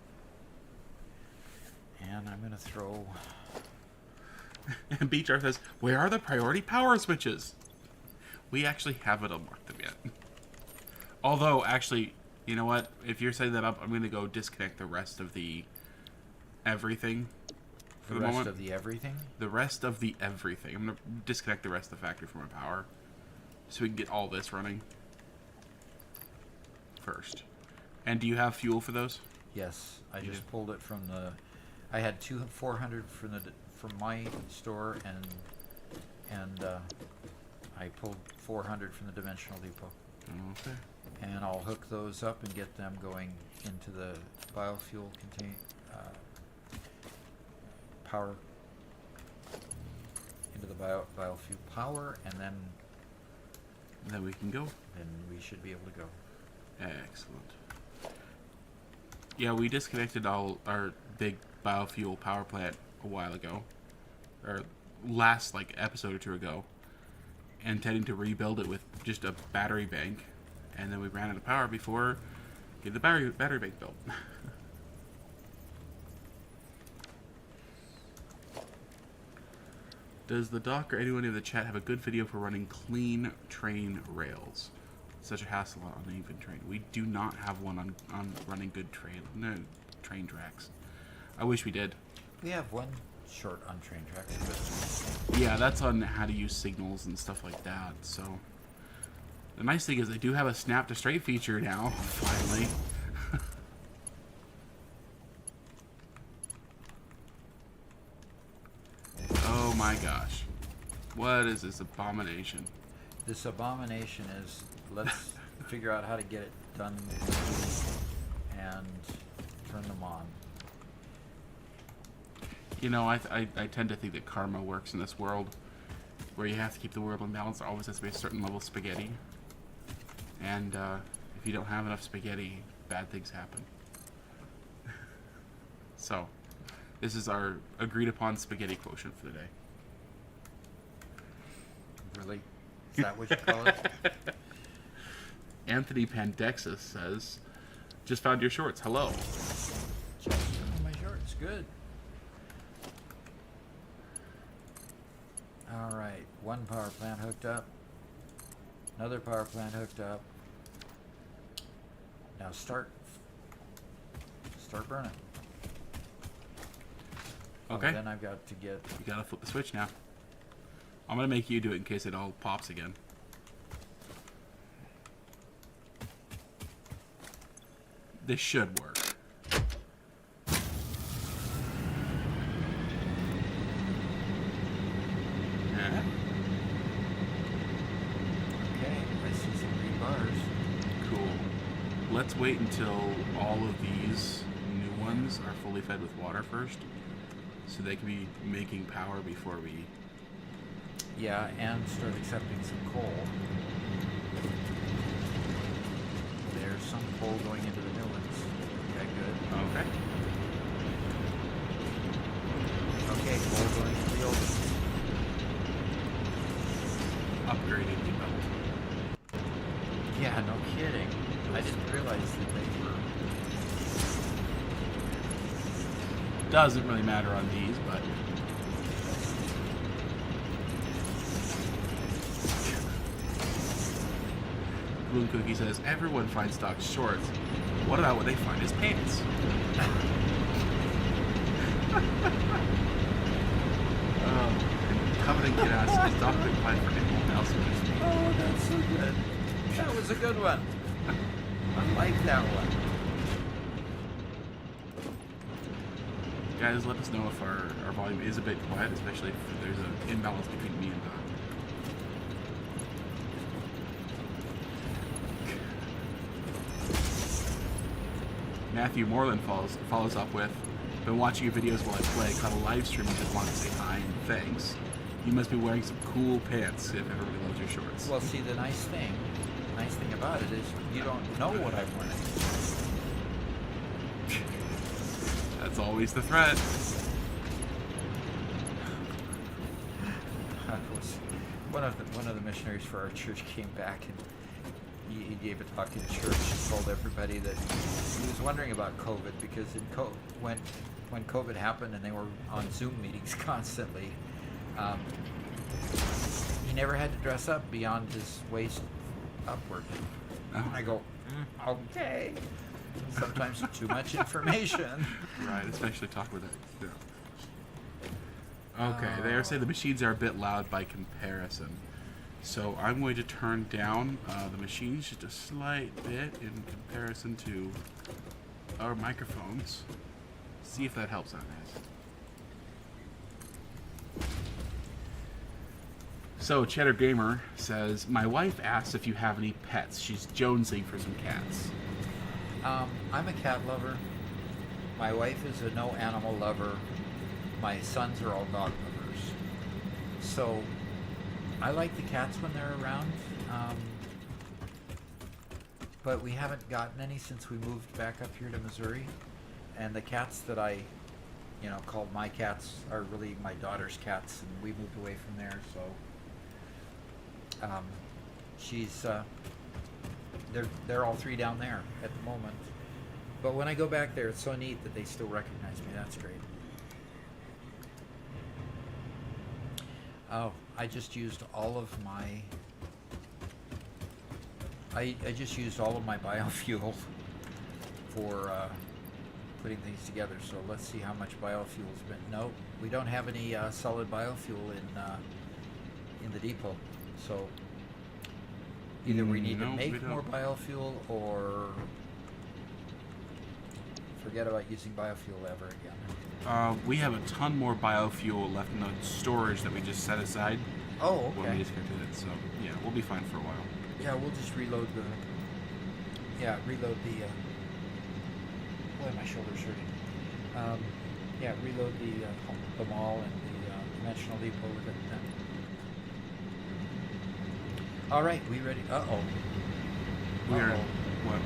And I'm going to throw... And Beachar says, where are the priority power switches? We actually haven't unlocked them yet. Although, actually, you know what? If you're setting that up, I'm going to go disconnect the rest of the everything for the rest moment. of the everything? The rest of the everything. I'm going to disconnect the rest of the factory from our power so we can get all this running first. And do you have fuel for those? Yes. I You just do? pulled it from the... I had 400 from my store, and I pulled 400 from the Dimensional Depot. Okay. And I'll hook those up and get them going into the biofuel power, into the biofuel power, and then Then we can go. we should be able to go. Excellent. Yeah, we disconnected all our big biofuel power plant a while ago. or last like episode or two ago, intending to rebuild it with just a battery bank, and then we ran out of power before getting the battery bank built. Does the doc or anyone in the chat have a good video for running clean train rails? Such a hassle on uneven train. We do not have one on running good train tracks. I wish we did. We have one short on train tracks, but Yeah, that's on how to use signals and stuff like that. So the nice thing is I do have a snap to straight feature now, finally. Oh my gosh. What is this abomination? this abomination is, let's figure out how to get it done and turn them on. You know, I tend to think that karma works in this world, where you have to keep the world in balance. There always has to be a certain level of spaghetti. And if you don't have enough spaghetti, bad things happen. So, this is our agreed upon spaghetti quotient for the day. Really? Is that what you call it? Anthony Pandexis says, just found your shorts. Hello. Just found my shorts. Good. All right. One power plant hooked up. Another power plant hooked up. Now start burning. Okay. Oh, then I've got to get... You gotta flip the switch now. I'm gonna make you do it in case it all pops again. This should work. Yeah. Okay, I see some green bars. Cool. Let's wait until all of these new ones are fully fed with water first, so they can be making power before we... Yeah, and start accepting some coal. There's some coal going into the new ones. Okay, good. Okay. Okay, coal going into the old ones. Upgrading the belt. Yeah, no kidding. I didn't realize that they were... Doesn't really matter on these, but... Bloom Cookie says, everyone finds Doc's shorts. What about what they find his pants? Covenant Kid asks, is Doc been applied for anyone else in this meeting? Oh, that's so good. That was a good one. I like that one. Guys, let us know if our volume is a bit quiet, especially if there's an imbalance between me and Doc. Matthew Moreland follows up with, been watching your videos while I play, caught a live stream and just wanted to say hi and thanks. You must be wearing some cool pants if everybody loves your shorts. Well, see, the nice thing about it is you don't know what I'm wearing. That's always the threat. One of the missionaries for our church came back and he gave a talk in church and told everybody that he was wondering about COVID because when COVID happened and they were on Zoom meetings constantly, he never had to dress up beyond his waist upward. Oh. I go, okay. Sometimes too much information. Right, especially talk with it. Yeah. Okay, they are saying the machines are a bit loud by comparison. So I'm going to turn down the machines just a slight bit in comparison to our microphones. See if that helps out, guys. So Cheddar Gamer says, my wife asks if you have any pets. She's jonesing for some cats. I'm a cat lover. My wife is a no animal lover. My sons are all dog lovers. So I like the cats when they're around. But we haven't gotten any since we moved back up here to Missouri. And the cats that I called My Cats, are really my daughter's cats, and we moved away from there. So she's they're all three down there at the moment. But when I go back there, it's so neat that they still recognize me. That's great. Oh, I just used all of my. I just used all of my biofuel for putting things together. So let's see how much biofuel's been. No, we don't have any solid biofuel in the depot. So either we need to make more biofuel or forget about using biofuel ever again. We have a ton more biofuel left in the storage that we just set aside. Oh, okay. When we disconnected it, so yeah, we'll be fine for a while. Yeah, we'll just reload the. Boy, my shoulder's hurting. Reload the mall and the dimensional depot with it then. All right, we ready? Uh-oh. We are what?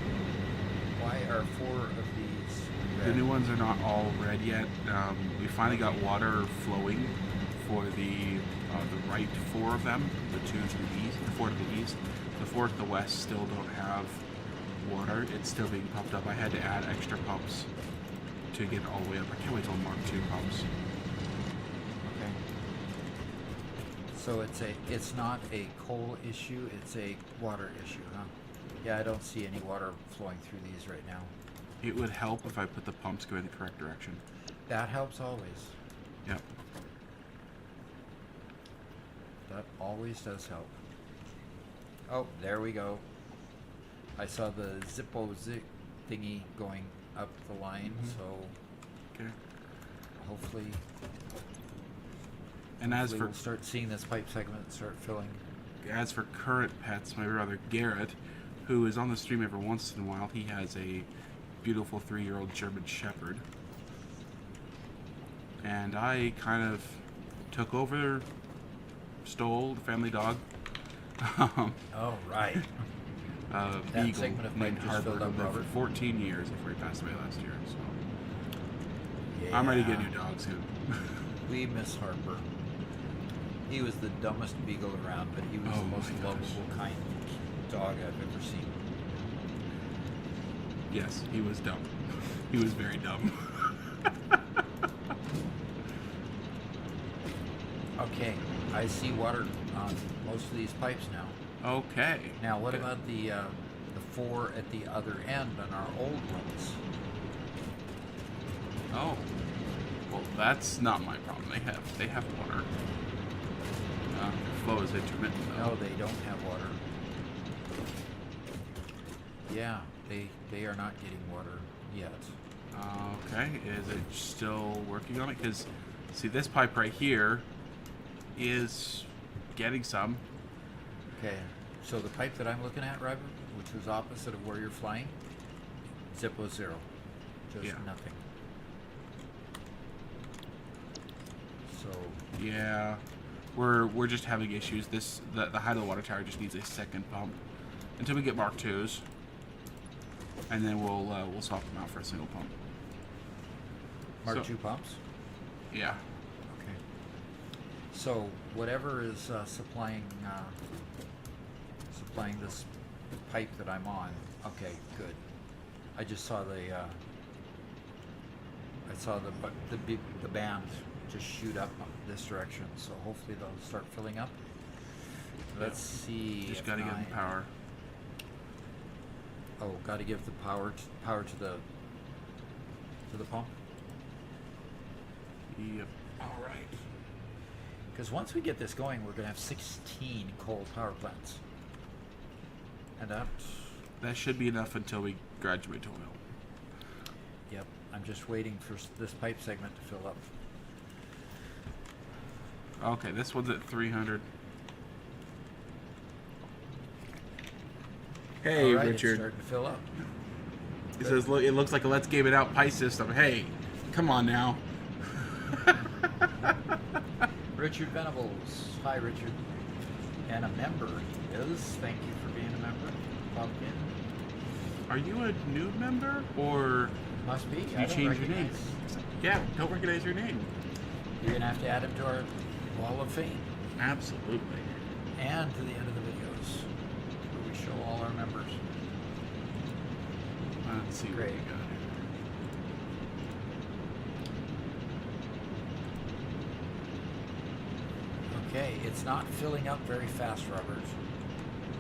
Why are 4 of these red? The new ones are not all red yet. We finally got water flowing for the right 4 of them. The 2 to the east, the 4 to the east. The 4 to the west still don't have water. It's still being pumped up. I had to add extra pumps to get it all the way up. I can't wait till Mark II pumps. Okay. So it's not a coal issue, it's a water issue, huh? Yeah, I don't see any water flowing through these right now. It would help if I put the pumps going in the correct direction. That helps always. Yep. That always does help. Oh, there we go. I saw the Zippo Zip thingy going up the line, so Okay. hopefully Hopefully we'll start seeing this pipe segment start filling. As for current pets, my brother Garrett, who is on the stream every once in a while, he has a beautiful 3-year-old German Shepherd. And I kind of took over, stole the family dog. Oh, right. That Beagle segment of named pipe just Harper, filled up, who lived for Robert. 14 years before he passed away last year. So Yeah. I'm ready to get a new dog soon. We miss Harper. He was the dumbest beagle around, but he was Oh the most my gosh. lovable, kind dog I've ever seen. Yes, he was dumb. He was very dumb. Okay, I see water on most of these pipes now. Okay. Now, what Okay. about the 4 at the other end on our old ones? Oh. Well, that's not my problem. They have water. Flow is intermittent though. No, they don't have water. Yeah, they are not getting water yet. Okay, is it still working on it? Because, see, this pipe right here is getting some. Okay, so the pipe that I'm looking at, Robert, which was opposite of where you're flying, Zippo 0. Just Yeah. nothing. So, Yeah, we're just having issues. The height of the water tower just needs a second pump until we get Mark IIs, and then we'll swap them out for a single pump. Mark So- II pumps? Yeah. Okay. So, whatever is supplying this pipe that I'm on, okay, good. I just saw the band just shoot up this direction, so hopefully they'll start filling up. Let's see. Just if gotta get I- the power. Oh, gotta give the power to the pump. Yep. All right. Because once we get this going, we're gonna have 16 coal power plants, and That should be enough until we graduate to oil. yep. I'm just waiting for this pipe segment to fill up. Okay, this one's at 300. Hey, All right, Richard. it's starting to fill up. He says, "Look, it looks like a Let's Game It Out pipe system." Hey, come on now. Richard Venables. Hi, Richard. And a member he is. Thank you for being a member. Pop in. Are you a new member or Must be. You I don't change your name. recognize- Yeah, don't recognize your name. You're going to have to add him to our Wall of Fame. Absolutely. And to the end of the videos, where we show all our members. Let's see Great. what we got here. Okay, it's not filling up very fast, Robert.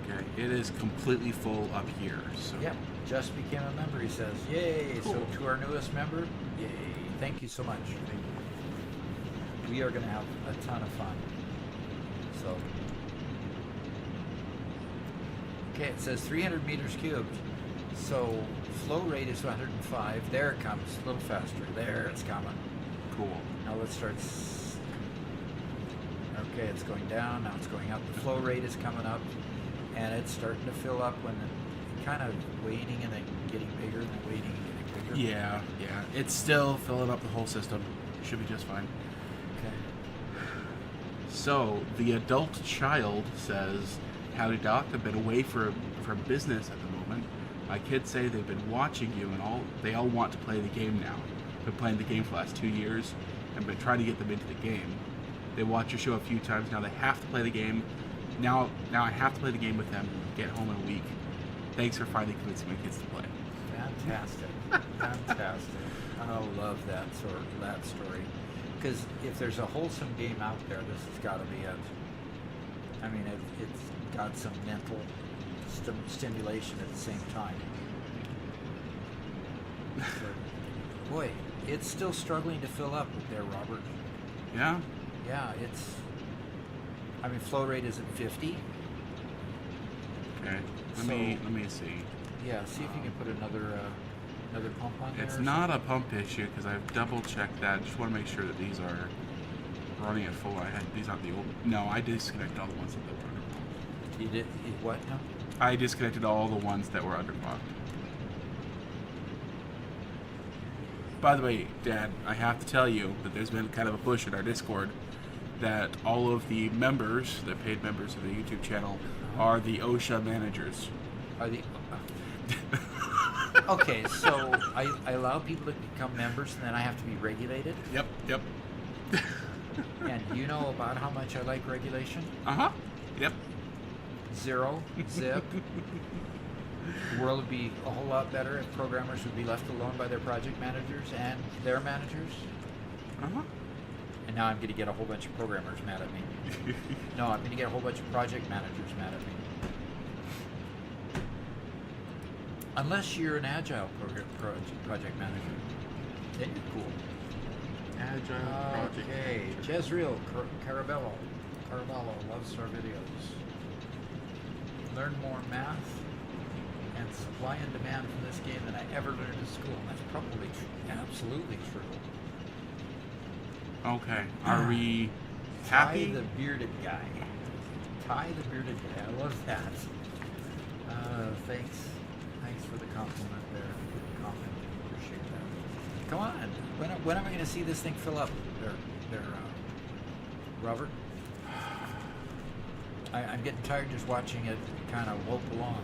Okay, it is completely full up here. So Yep, just became a member, he says. Yay! Cool. So to our newest member, yay. Thank you so much. We are going to have a ton of fun. So, okay, it says 300 meters cubed. So flow rate is 105. There it comes, a little faster. There it's coming. Cool. Now let's start. Okay, it's going down. Now it's going up. The flow rate is coming up, and it's starting to fill up when it kind of waning and then getting bigger, and then waning and getting bigger. Yeah, yeah. It's still filling up the whole system. Should be just fine. Okay. So the adult child says, "Howdy, Doc. I've been away from business at the moment. My kids say they've been watching you, and they all want to play the game now. Been playing the game for the last 2 years, and been trying to get them into the game. They watch your show a few times. Now they have to play the game. Now I have to play the game with them. Get home in a week. Thanks for finally convincing my kids to play." Fantastic. Fantastic. I love that story. Because if there's a wholesome game out there, this has got to be it. I mean, it's got some mental stimulation at the same time. So, boy, it's still struggling to fill up there, Robert. Yeah. Yeah, I mean, flow rate is at 50. Okay. Let So- me see. Yeah, see if you can put another pump on there. It's or not a pump issue because I've double checked that. Just want to make sure that these are running at full. These aren't the old. No, I disconnected all the ones that were underclocked. something. You did what now? I disconnected all the ones that were underclocked. By the way, Dad, I have to tell you that there's been kind of a push in our Discord that all of the members, the paid members of the YouTube channel, are the OSHA managers. Are the okay? So I allow people to become members, and then I have to be regulated. Yep. And you know about how much I like regulation? Uh-huh. Yep. Zero, zip. The world would be a whole lot better if programmers would be left alone by their project managers and their managers. Uh-huh. And now I'm going to get a whole bunch of programmers mad at me. No, I'm going to get a whole bunch of project managers mad at me. Unless you're an agile project manager, then you're cool. Agile project. Okay, Jezreel Caraballo loves our videos. Learn more math and supply and demand from this game than I ever learned in school. And that's probably absolutely true. Okay. Are we Ty happy? the bearded guy. Ty the bearded guy. I love that. Thanks for the compliment there. Comment. Appreciate that. Come on. When am I going to see this thing fill up? There, Robert. I'm getting tired just watching it kind of lope along.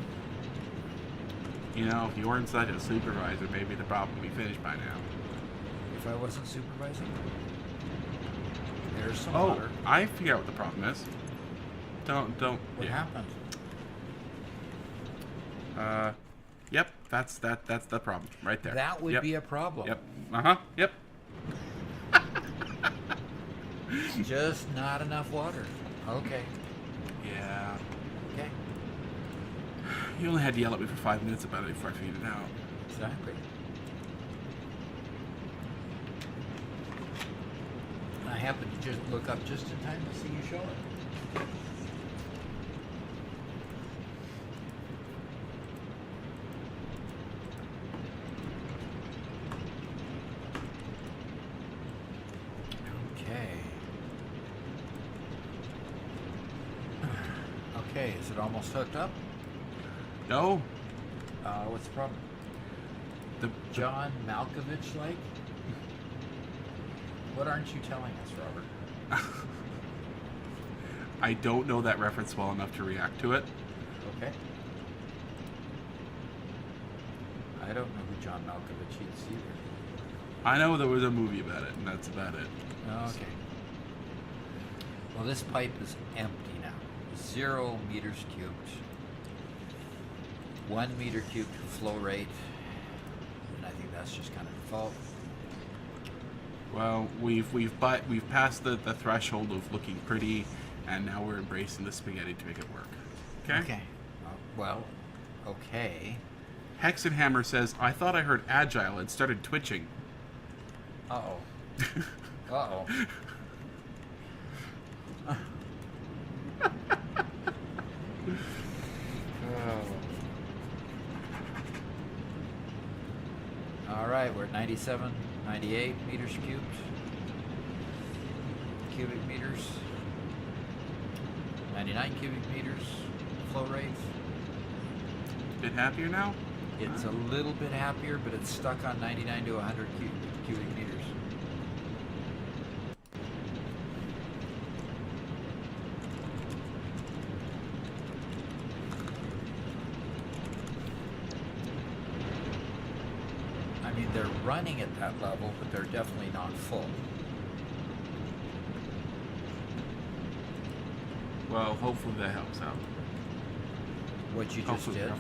You know, if you weren't such a supervisor, maybe the problem would be finished by now. If I wasn't supervising, there's some Oh, water. I figure out what the problem is. Don't. What happened? Yep. That's the problem right there. That would Yep. be a problem. Yep. Uh-huh. Yep. Just not enough water. Okay. Yeah. Okay. You only had to yell at me for 5 minutes about it before I figured it out. Exactly. I happened to just look up just in time to see you show it. Okay. Okay, is it almost hooked up? No. What's the problem? The John Malkovich like? What aren't you telling us, Robert? I don't know that reference well enough to react to it. Okay. I don't know who John Malkovich is either. I know there was a movie about it, and that's about it. Oh, okay. Well, this pipe is empty now. 0 meters cubed. 1 meter cubed flow rate. And I think that's just kind of default. Well, we've passed the threshold of looking pretty, and now we're embracing the spaghetti to make it work. Okay? Okay. Well, okay. Hexenhammer says, I thought I heard agile and started twitching. Uh-oh. Uh-oh. All right, we're at 97, 98 meters cubed. Cubic meters. 99 cubic meters flow rate. Bit happier now? It's a little bit happier, but it's stuck on 99 to 100 cubic meters. I mean, they're running at that level, but they're definitely not full. Well, hopefully that helps out. What you just Hopefully, did.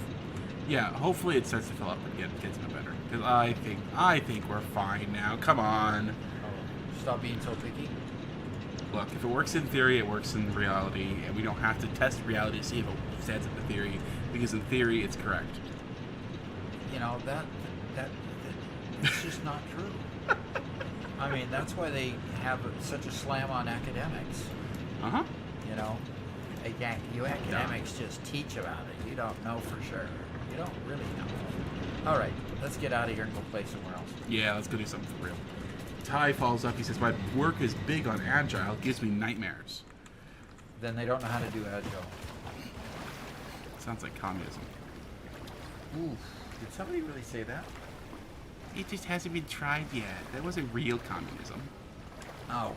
yeah, hopefully it starts to fill up and gets me better. Because I think we're fine now. Come on. Oh, stop being so picky. Look, if it works in theory, it works in reality, and we don't have to test reality to see if it stands up to theory, because in theory, it's correct. You know, that's just not true. I mean, that's why they have such a slam on academics. Uh-huh. You know, you academics just teach about it. You don't know for sure. You don't really know. All right, let's get out of here and go play somewhere else. Yeah, let's go do something for real. Ty follows up. He says, my work is big on agile. It gives me nightmares. Then they don't know how to do agile. Sounds like communism. Ooh, did somebody really say that? It just hasn't been tried yet. That wasn't real communism. Oh.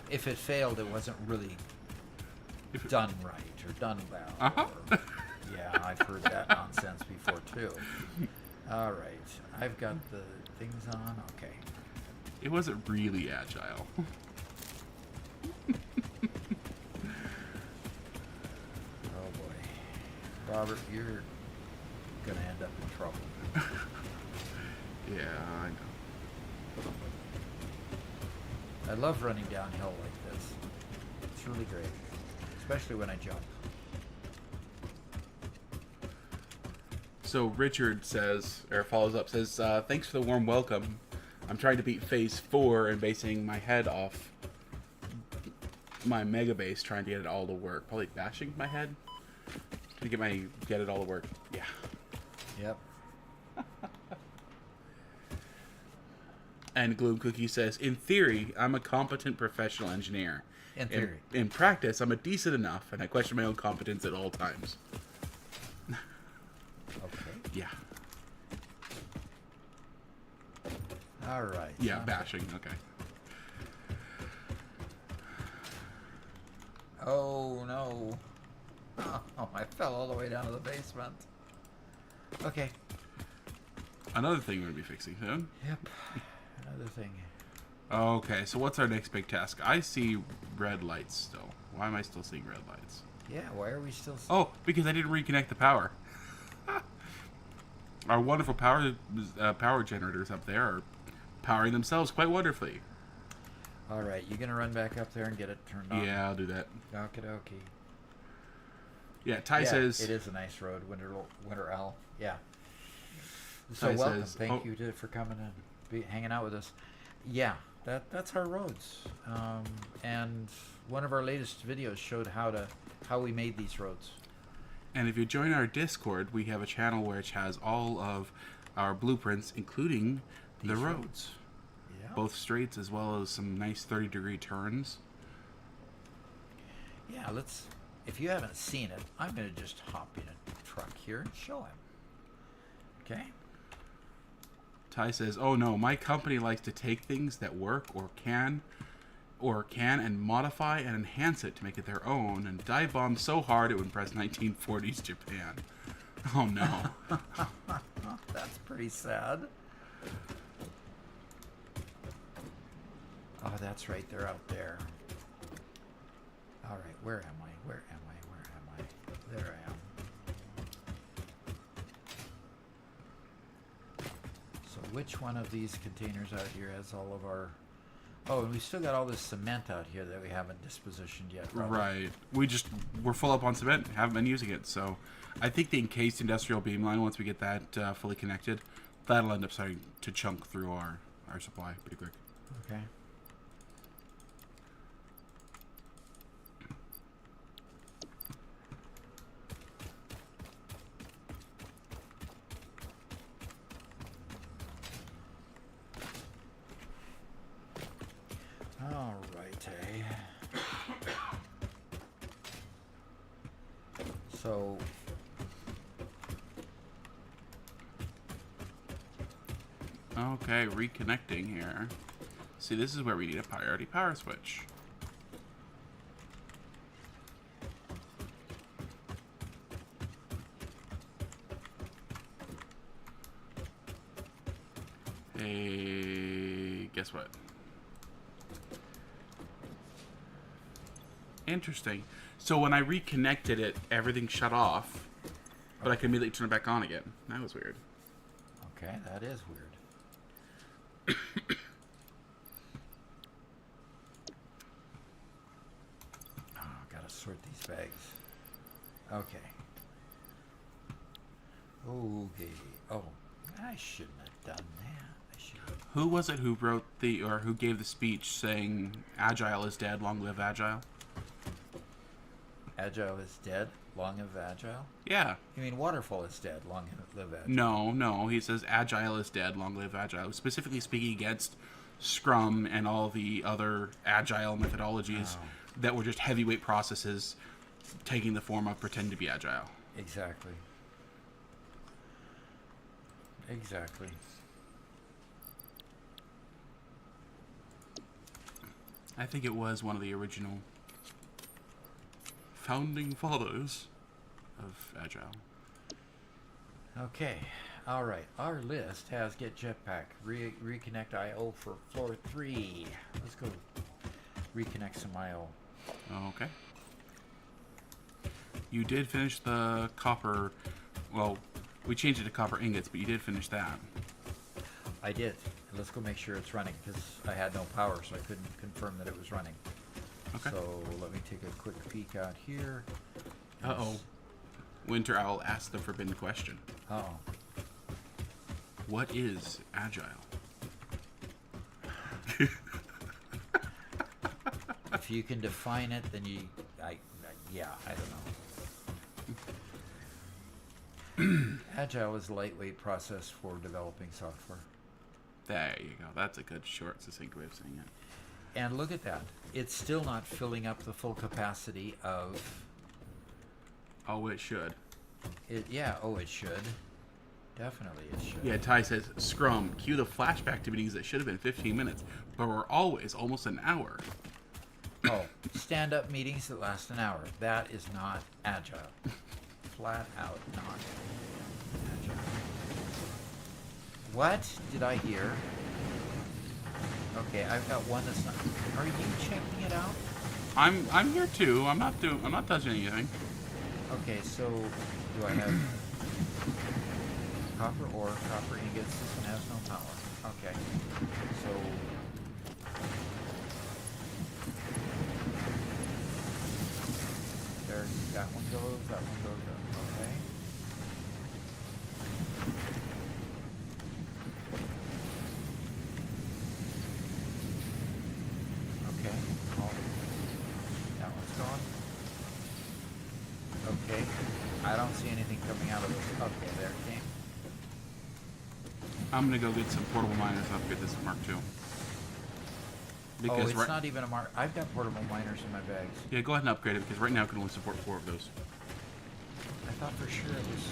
If it failed, it wasn't really done right or done well. Uh-huh. Or, yeah, I've heard that nonsense before too. All right, I've got the things on. Okay. It wasn't really agile. Oh boy, Robert, you're gonna end up in trouble. Yeah, I know. I love running downhill like this. It's really great, especially when I jump. So Richard says, or follows up, says, thanks for the warm welcome. I'm trying to beat phase 4 and basing my head off my mega base, trying to get it all to work. Probably bashing my head to get it all to work. Yeah. Yep. And Gloom Cookie says, in theory, I'm a competent professional engineer. In theory. In practice, I'm a decent enough, and I question my own competence at all times. Okay. Yeah. All right. Yeah, bashing. Okay. Oh no. Oh, I fell all the way down to the basement. Okay. Another thing we're going to be fixing soon. Yep. Another thing. Okay, so what's our next big task? I see red lights still. Why am I still seeing red lights? Yeah, why are we still... Oh, because I didn't reconnect the power. Our wonderful power generators up there are powering themselves quite wonderfully. All right, you gonna run back up there and get it turned on? Yeah, I'll do that. Okie dokie. Yeah, Ty says... it is a nice road, Winter Owl. Yeah. So Ty welcome. says, Thank you for coming and hanging out with us. Yeah, that's our roads. And one of our latest videos showed how we made these roads. And if you join our Discord, we have a channel which has all of our blueprints, including the roads. Yeah. Both straights as well as some nice 30-degree turns. Yeah, if you haven't seen it, I'm going to just hop in a truck here and show him. Okay? Ty says, oh no, my company likes to take things that work or can and modify and enhance it to make it their own, and dive bomb so hard it would impress 1940s Japan. Oh no. That's pretty sad. Oh, that's right. They're out there. All right. Where am I? Where am I? Where am I? There I am. So which one of these containers out here has all of our... Oh, and we still got all this cement out here that we haven't dispositioned yet. Robert. Right. We're full up on cement. Haven't been using it. So I think the encased industrial beam line, once we get that fully connected, that'll end up starting to chunk through our supply pretty quick. Okay. All right, So Okay, reconnecting here. See, this is where we need a priority power switch. Hey, guess what? Interesting. So when I reconnected it, everything shut off, but I could immediately turn it back on again. That was weird. okay, that is weird. Oh, gotta sort these bags. Okay. Okay. Oh, I shouldn't have done that. I should have. Who was it who wrote who gave the speech saying "Agile is dead, long live Agile"? Agile is dead. Long live Agile. Yeah. You mean Waterfall is dead. Long live Agile. No. He says Agile is dead, long live Agile. Specifically speaking against Scrum and all the other Agile methodologies that were just heavyweight processes taking the form of pretend to be Agile. Exactly. Exactly. I think it was one of the original founding fathers of Agile. Okay. All right. Our list has get jetpack, reconnect IO for floor 3. Let's go reconnect some IO. Okay. You did finish the copper. Well, we changed it to copper ingots, but you did finish that. I did. Let's go make sure it's running because I had no power, so I couldn't confirm that it was running. Okay. So let me take a quick peek out here. Uh-oh. Winter Owl asked the forbidden question. Uh-oh. What is Agile? If you can define it, then I don't know. Agile is a lightweight process for developing software. There you go. That's a good, short, succinct way of saying it. And look at that. It's still not filling up the full capacity of Oh, it should. it. Yeah, oh, it should. Definitely it should. Yeah, Ty says, Scrum, cue the flashback to meetings that should have been 15 minutes, but were always almost an hour. Oh, stand-up meetings that last an hour. That is not agile. Flat out not agile. What did I hear? Okay, I've got one that's not. Are you checking it out? I'm here too. I'm not touching anything. Okay, so do I have copper ore, copper ingots? This one has no power. Okay, so there, that one goes, that one goes. Okay. Okay. Oh, that one's gone. Okay. I don't see anything coming out of this. Okay, there it came. I'm gonna go get some portable miners and upgrade this Mark II. Oh, it's not even a mark. I've got portable miners in my bags. Yeah, go ahead and upgrade it because right now it can only support 4 of those. I thought for sure it was.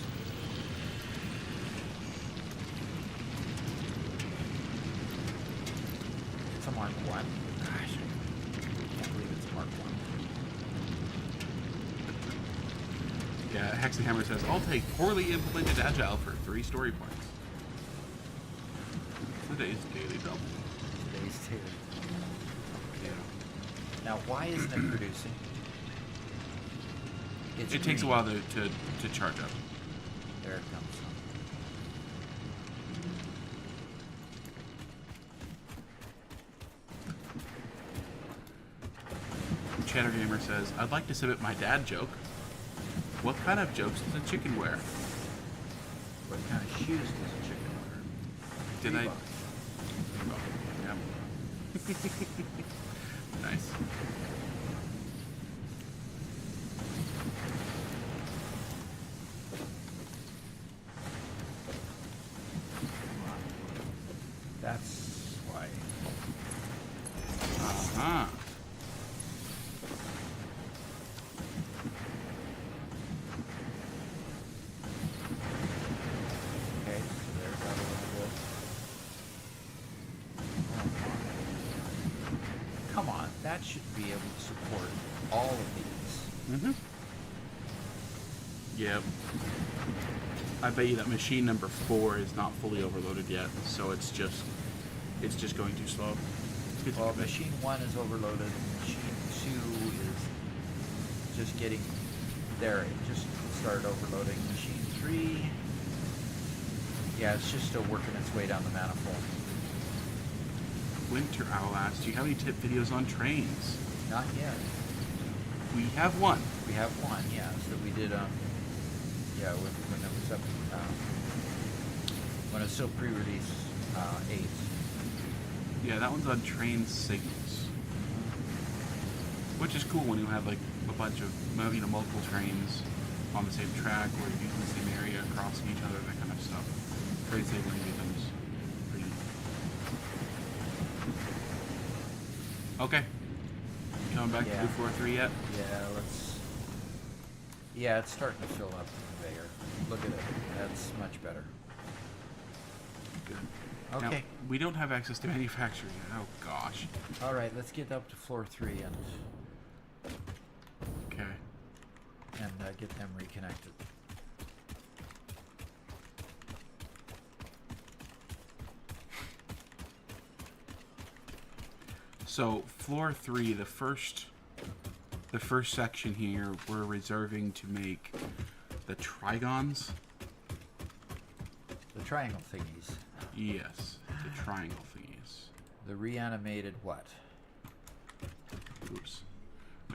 It's a Mark 1. Gosh, I can't believe it's a Mark 1. Yeah, Hexahammer says, I'll take poorly implemented agile for 3 story points. Today's daily double. Today's daily. Yeah. Now, why isn't it producing? It takes a while to charge up. There it comes. Chatter Gamer says, I'd like to submit my dad joke. What kind of jokes does a chicken wear? What kind of shoes does a chicken wear? Did I? Reebok. Oh, yeah. Nice. That's why. Uh-huh. Okay, so there's that a little bit. Come on, that should be able to support all of these. Mm-hmm. Yep. I bet you that machine number 4 is not fully overloaded yet, so it's just going too slow. It's Well, a bit- machine 1 is overloaded. Machine 2 is just getting there. It just started overloading. Machine 3, yeah, it's just still working its way down the manifold. Winter Owl asks, do you have any tip videos on trains? Not yet. We have one. We have one, yeah, that we did. Yeah, when it was up, when it was still pre-release 8. Yeah, that one's on train signals, which is cool when you have like a bunch of multiple trains on the same track or using the same area, crossing each other, that kind of stuff. Train signaling becomes pretty. Okay. Coming back Yeah. to 243 yet? Yeah, yeah, it's starting to fill up the conveyor. Look at it. That's much better. Good. Okay. Now, we don't have access to manufacturing yet. Oh gosh. All right, let's get up to floor 3 and Okay. get them reconnected. So floor 3, the first section here, we're reserving to make the trigons. The triangle thingies. Yes, the triangle thingies. The reanimated what? Oops.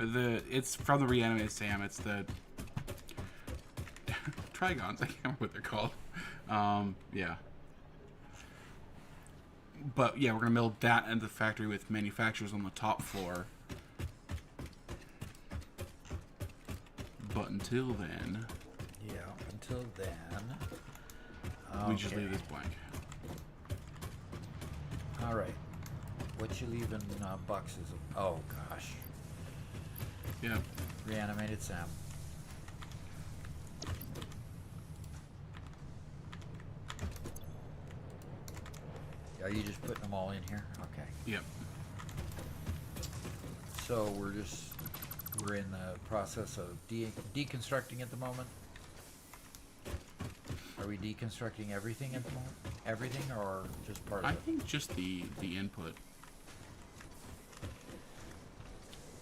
It's from the reanimated Sam. It's the trigons. I can't remember what they're called. Yeah. But yeah, we're gonna build that into the factory with manufacturers on the top floor. But until then, Yeah, until then. we just Okay. leave this blank. All right. What you leave in boxes of? Oh gosh. Yeah. Reanimated Sam. Are you just putting them all in here? Okay. Yep. So we're in the process of deconstructing at the moment. Are we deconstructing everything at the moment? Everything or just part I of it? think just the input.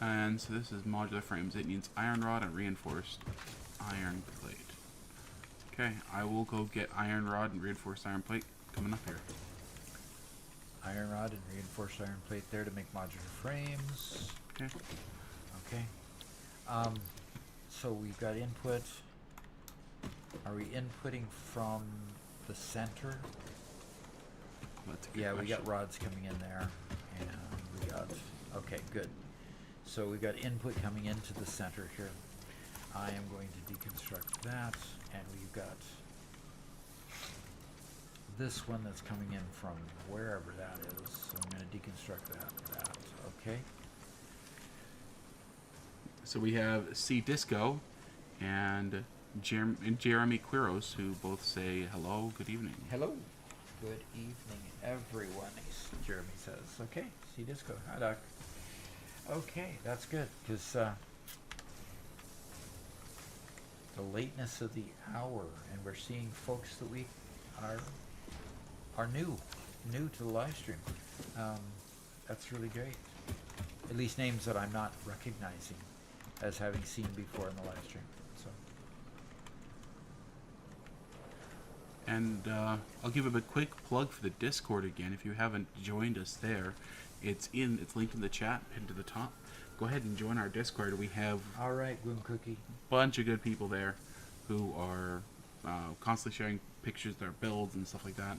And so this is modular frames. It needs iron rod and reinforced iron plate. Okay, I will go get iron rod and reinforced iron plate coming up here. Iron rod and reinforced iron plate there to make modular frames. Okay. Okay. So we've got input. Are we inputting from the center? That's a good Yeah, we got question. rods coming in there, and we got. Okay, good. So we got input coming into the center here. I am going to deconstruct that, and we've got this one that's coming in from wherever that is. So I'm going to deconstruct that. Okay. So we have C Disco and Jeremy Quiros, who both say hello, good evening. Hello. Good evening, everyone. Jeremy says. Okay. See Disco. Hi, Doc. Okay, that's good because the lateness of the hour, and we're seeing folks that we are new to the live stream. That's really great. At least names that I'm not recognizing as having seen before in the live stream. So. And I'll give a quick plug for the Discord again. If you haven't joined us there, it's linked in the chat, pinned to the top. Go ahead and join our Discord. We have All right, Gloom Cookie. bunch of good people there who are constantly sharing pictures of their builds and stuff like that.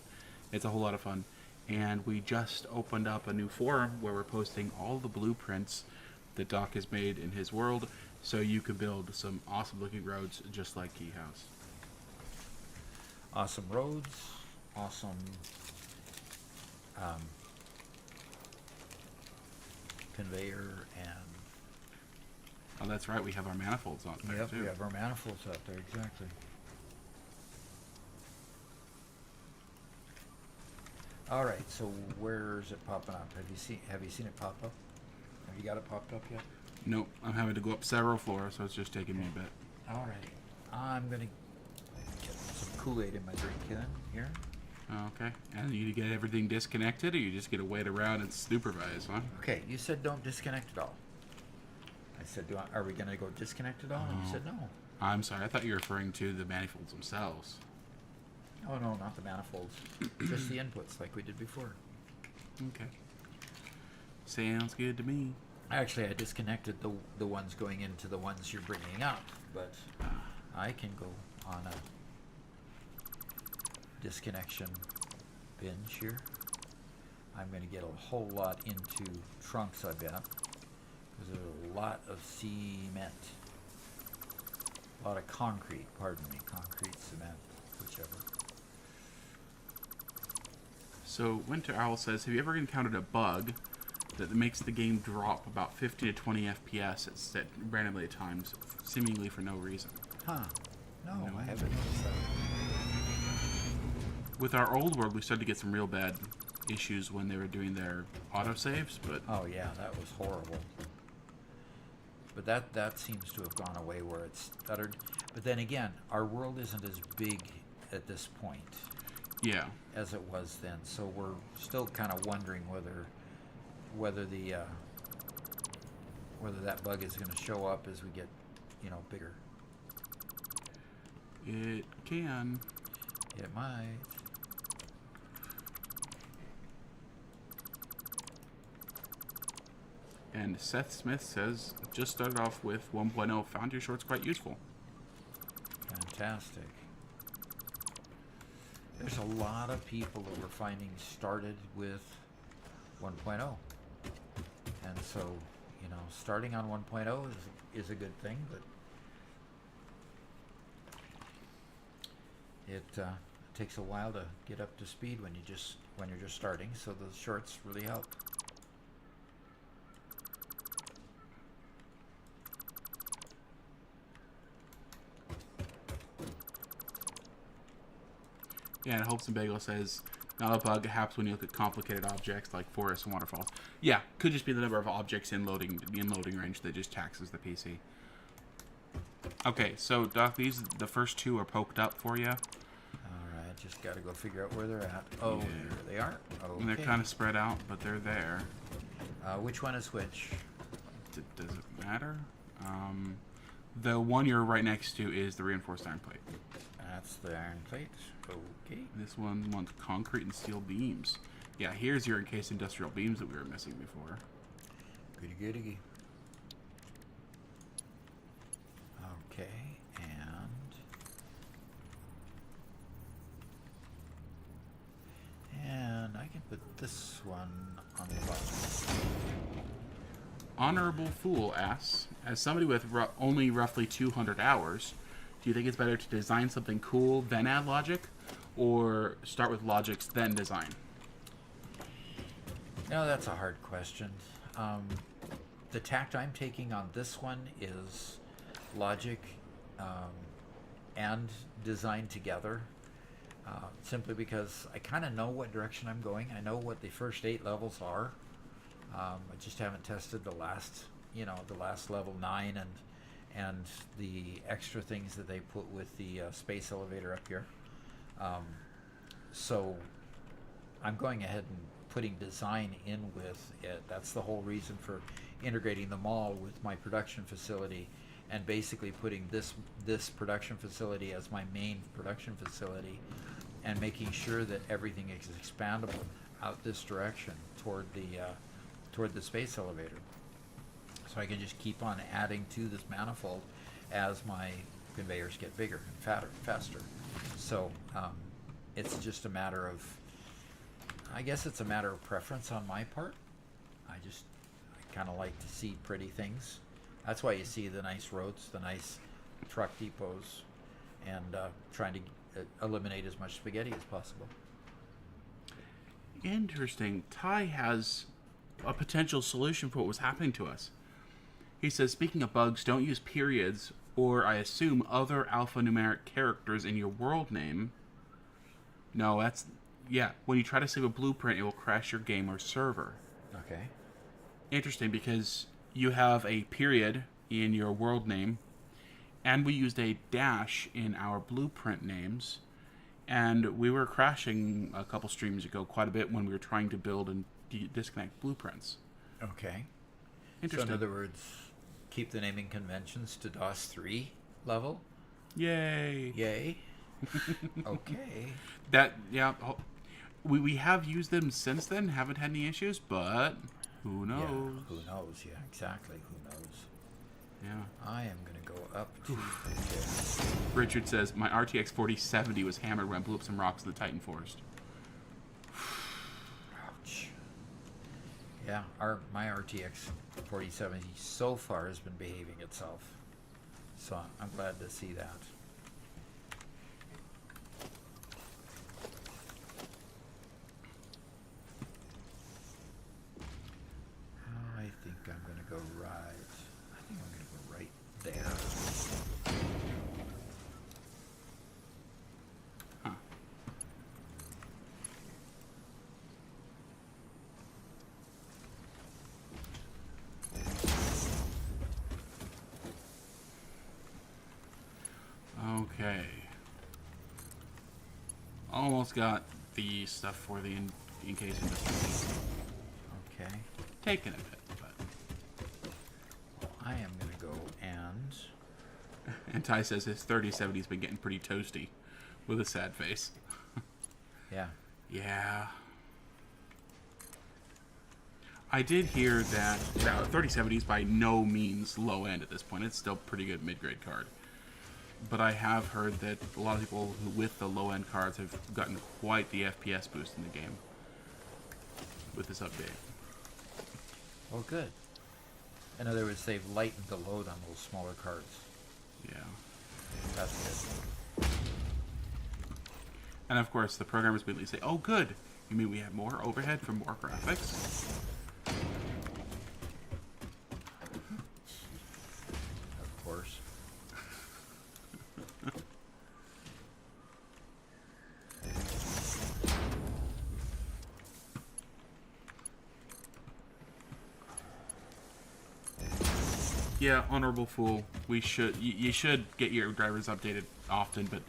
It's a whole lot of fun. And we just opened up a new forum where we're posting all the blueprints that Doc has made in his world, so you can build some awesome looking roads just like Key House. Awesome roads, awesome conveyor, and Oh, that's right, we have our manifolds on there yep, too. we have our manifolds out there, exactly. All right, so where's it popping up? Have you seen it pop up? Have you got it popped up yet? Nope, I'm having to go up several floors, so it's just taking me a bit. All right, I'm gonna get some Kool-Aid in my drink here. Okay, and you get everything disconnected, or you just get to wait around and supervise, huh? Okay, you said don't disconnect it all. I said, are we gonna go disconnect it all? And you said no. I'm sorry, I thought you were referring to the manifolds themselves. Oh no, not the manifolds, just the inputs like we did before. Okay. Sounds good to me. Actually, I disconnected the ones going into the ones you're bringing up, but I can go on a disconnection binge here. I'm going to get a whole lot into trunks, I bet, because there's a lot of cement, a lot of concrete, concrete, cement, whichever. So, Winter Owl says, have you ever encountered a bug that makes the game drop about 50 to 20 FPS at set randomly at times, seemingly for no reason? Huh. No, I haven't noticed that. With our old world, we started to get some real bad issues when they were doing their autosaves, but... Oh yeah, that was horrible. But that seems to have gone away where it's stuttered. But then again, our world isn't as big at this point Yeah. as it was then, so we're still kind of wondering whether that bug is going to show up as we get, bigger. It can. It might. And Seth Smith says, just started off with 1.0, found your shorts quite useful. Fantastic. There's a lot of people that we're finding started with 1.0. And so, starting on 1.0 is a good thing, but it takes a while to get up to speed when you're just starting, so those shorts really help. Yeah, and Hopes and Bagel says, not a bug, perhaps when you look at complicated objects like forests and waterfalls. Yeah, could just be the number of objects in loading range that just taxes the PC. Okay, so Doc, the first two are poked up for you. Alright, just gotta go figure out where they're at. Oh, Yeah. here they are. Okay. And they're kind of spread out, but they're there. Which one is which? Does it matter? The one you're right next to is the reinforced iron plate. That's the iron plate. Okay. This one wants concrete and steel beams. Yeah, here's your encased industrial beams that we were missing before. Goody goody. Okay, and I can put this one on the bottom. Honorable Fool asks, as somebody with only roughly 200 hours, do you think it's better to design something cool, then add logic, or start with logics, then design? No, that's a hard question. The tact I'm taking on this one is logic and design together, simply because I kind of know what direction I'm going. I know what the first 8 levels are. I just haven't tested the last level 9 and the extra things that they put with the space elevator up here. So I'm going ahead and putting design in with it. That's the whole reason for integrating the mall with my production facility, and basically putting this production facility as my main production facility, and making sure that everything is expandable out this direction toward the space elevator. So I can just keep on adding to this manifold as my conveyors get bigger and fatter, faster. So it's just a matter of, I guess it's a matter of preference on my part. I kind of like to see pretty things. That's why you see the nice roads, the nice truck depots, and trying to eliminate as much spaghetti as possible. Interesting. Ty has a potential solution for what was happening to us. He says, speaking of bugs, don't use periods or, I assume, other alphanumeric characters in your world name. No, that's... Yeah, when you try to save a blueprint, it will crash your game or server. Okay. Interesting, because you have a period in your world name, and we used a dash in our blueprint names, and we were crashing a couple streams ago quite a bit when we were trying to build and disconnect blueprints. Okay. Interesting. So in other words, keep the naming conventions to DOS 3 level? Yay. Yay. Okay. We have used them since then, haven't had any issues, but who knows? Yeah, who knows? Yeah, exactly. Who knows? Yeah. I am going to go up to... Richard says, my RTX 4070 was hammered when I blew up some rocks in the Titan Forest. Ouch. Yeah, my RTX 4070 so far has been behaving itself. So I'm glad to see that. I think I'm going to go right. I think I'm going to go right there. Huh. Okay. Almost got the stuff for the encasing. Okay. Taking a bit, but... I am going to go and... And Ty says his 3070's been getting pretty toasty, with a sad face. Yeah. Yeah. I did hear that 3070 is by no means low end at this point. It's still pretty good mid-grade card. But I have heard that a lot of people with the low end cards have gotten quite the FPS boost in the game with this update. Oh, good. In other words, they've lightened the load on those smaller cards. Yeah. That's good. And of course, the programmers immediately say, "Oh, good. You mean we have more overhead for more graphics?" Of course. Yeah, honorable fool. We should. You should get your drivers updated often, but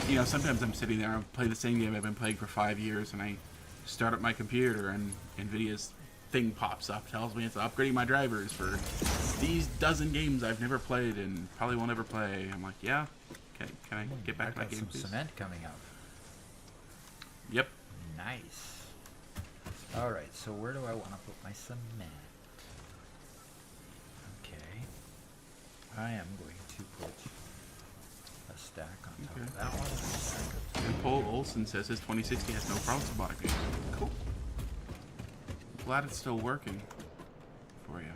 you know, sometimes I'm sitting there, I play the same game I've been playing for 5 years, and I start up my computer, and NVIDIA's thing pops up, tells me it's upgrading my drivers for these dozen games I've never played and probably won't ever play. I'm like, yeah, can I get back I've to my got game, some please? cement coming up. Yep. Nice. All right, so where do I want to put my cement? Okay. I am going to put a stack on top of that one. And a stack on top. And Paul Olson says his 2060 has no problems with body games. Cool. Glad it's still working for you.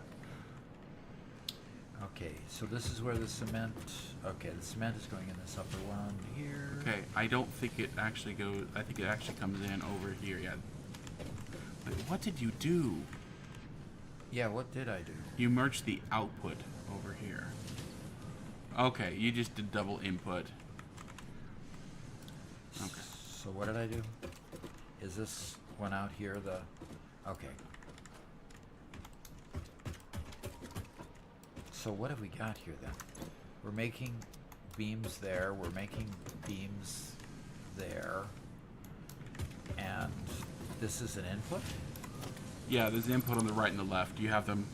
Okay, so this is where the cement... Okay, the cement is going in this upper one here. Okay, I don't think it actually goes... I think it actually comes in over here. Yeah. Wait, what did you do? Yeah, what did I do? You merged the output over here. Okay, you just did double input. Okay. So what did I do? Is this one out here the... Okay. So what have we got here then? We're making beams there. We're making beams there. And this is an input? Yeah, there's an input on the right and the left. You have them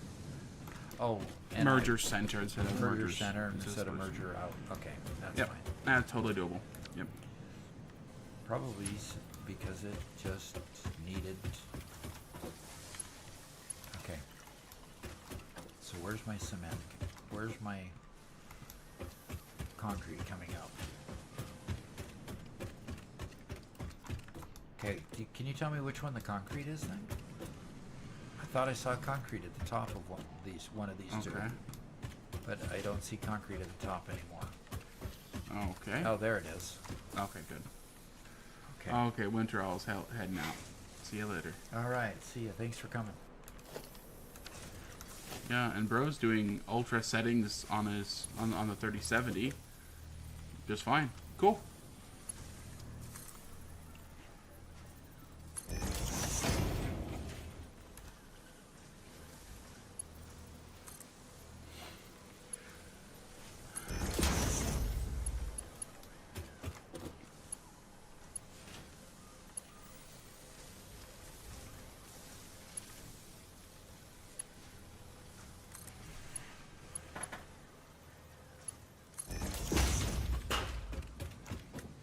Oh, and merger center instead of merger mergers. center instead of merger out. Okay, that's Yep, fine. that's totally doable. Yep. Probably because it just needed. Okay. So where's my cement? Where's my concrete coming out? Okay, can you tell me which one the concrete is then? I thought I saw concrete at the top of one of these two. Okay. But I don't see concrete at the top anymore. Okay. Oh, there it is. Okay, good. Okay. Okay, Winter Owl's heading out. See you later. All right. See ya. Thanks for coming. Yeah, and Bro's doing ultra settings on his on the 3070. Just fine. Cool.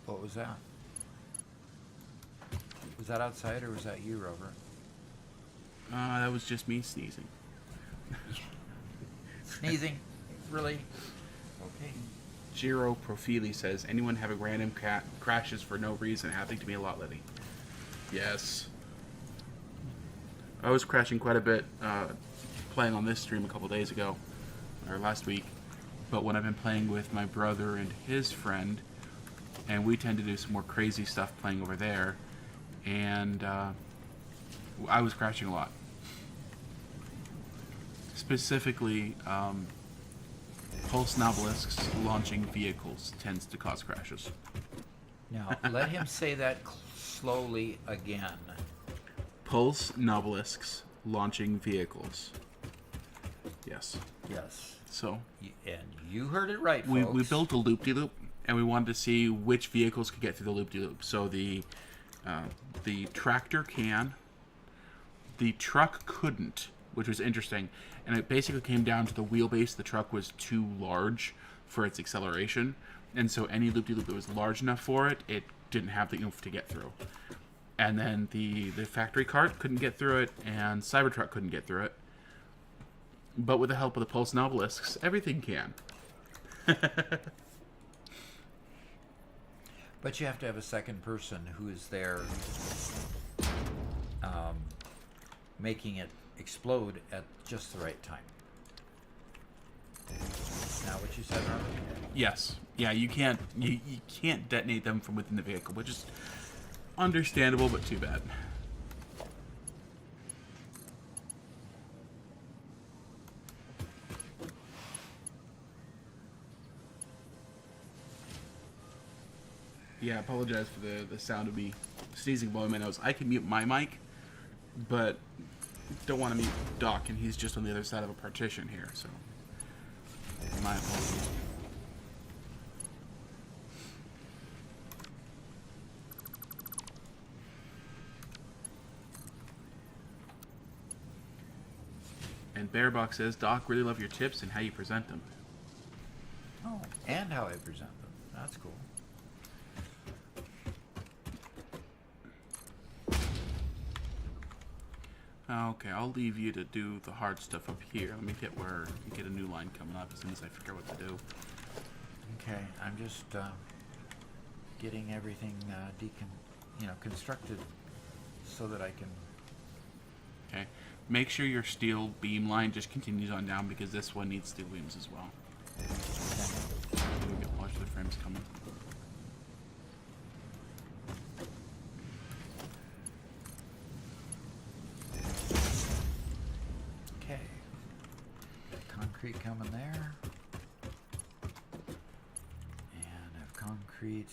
What was that? Was that outside or was that you, Rover? That was just me sneezing. Sneezing? Really? Okay. Giro Profili says, anyone having random crashes for no reason happening to me a lot lately? Yes. I was crashing quite a bit playing on this stream a couple days ago, or last week. But when I've been playing with my brother and his friend, and we tend to do some more crazy stuff playing over there, and I was crashing a lot. Specifically, pulse nobelisks launching vehicles tends to cause crashes. Now, let him say that slowly again. Pulse nobelisks launching vehicles. Yes. Yes. So And you heard it right, we folks. built a loop-de-loop, and we wanted to see which vehicles could get through the loop-de-loop. So the tractor can, the truck couldn't, which was interesting. And it basically came down to the wheelbase of the truck was too large for its acceleration. And so any loop-de-loop that was large enough for it, it didn't have the oomph to get through. And then the factory cart couldn't get through it, and Cybertruck couldn't get through it. But with the help of the pulse nobelisks, everything can. But you have to have a second person who is there making it explode at just the right time. Now, what you said, Robert? Yes. Yeah, you can't detonate them from within the vehicle, which is understandable, but too bad. Yeah, I apologize for the sound of me sneezing blowing my nose. I can mute my mic, but don't want to mute Doc, and he's just on the other side of a partition here, so my apologies. And Bearbox says, Doc, really love your tips and how you present them. Oh, and how I present them. That's cool. Okay, I'll leave you to do the hard stuff up here. Let me get a new line coming up as soon as I figure out what to do. Okay, I'm just getting everything constructed so that I can. Okay, make sure your steel beam line just continues on down because this one needs steel beams as well. Okay. Watch the frames coming. Okay. Concrete coming there. And I have concrete.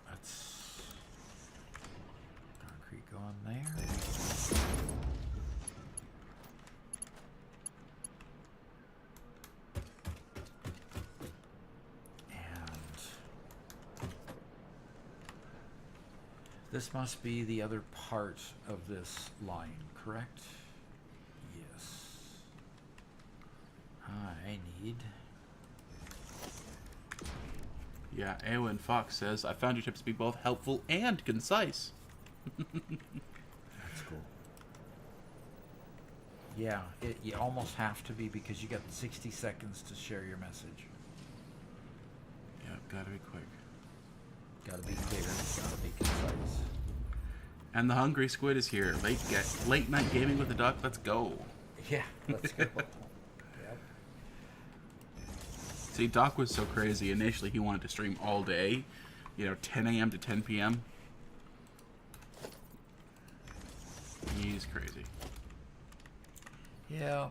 That's concrete going there. This must be the other part of this line, correct? Yes. I need... Yeah, Eowyn Fox says, I found your tips to be both helpful and concise. That's cool. Yeah, you almost have to be because you got 60 seconds to share your message. Yeah, gotta be quick. Gotta be clear, gotta be concise. And the Hungry Squid is here. Late night gaming with the duck. Let's go. Yeah, let's go. Yep. See, Doc was so crazy. Initially, he wanted to stream all day, 10 a.m. to 10 p.m. He's crazy. Yeah.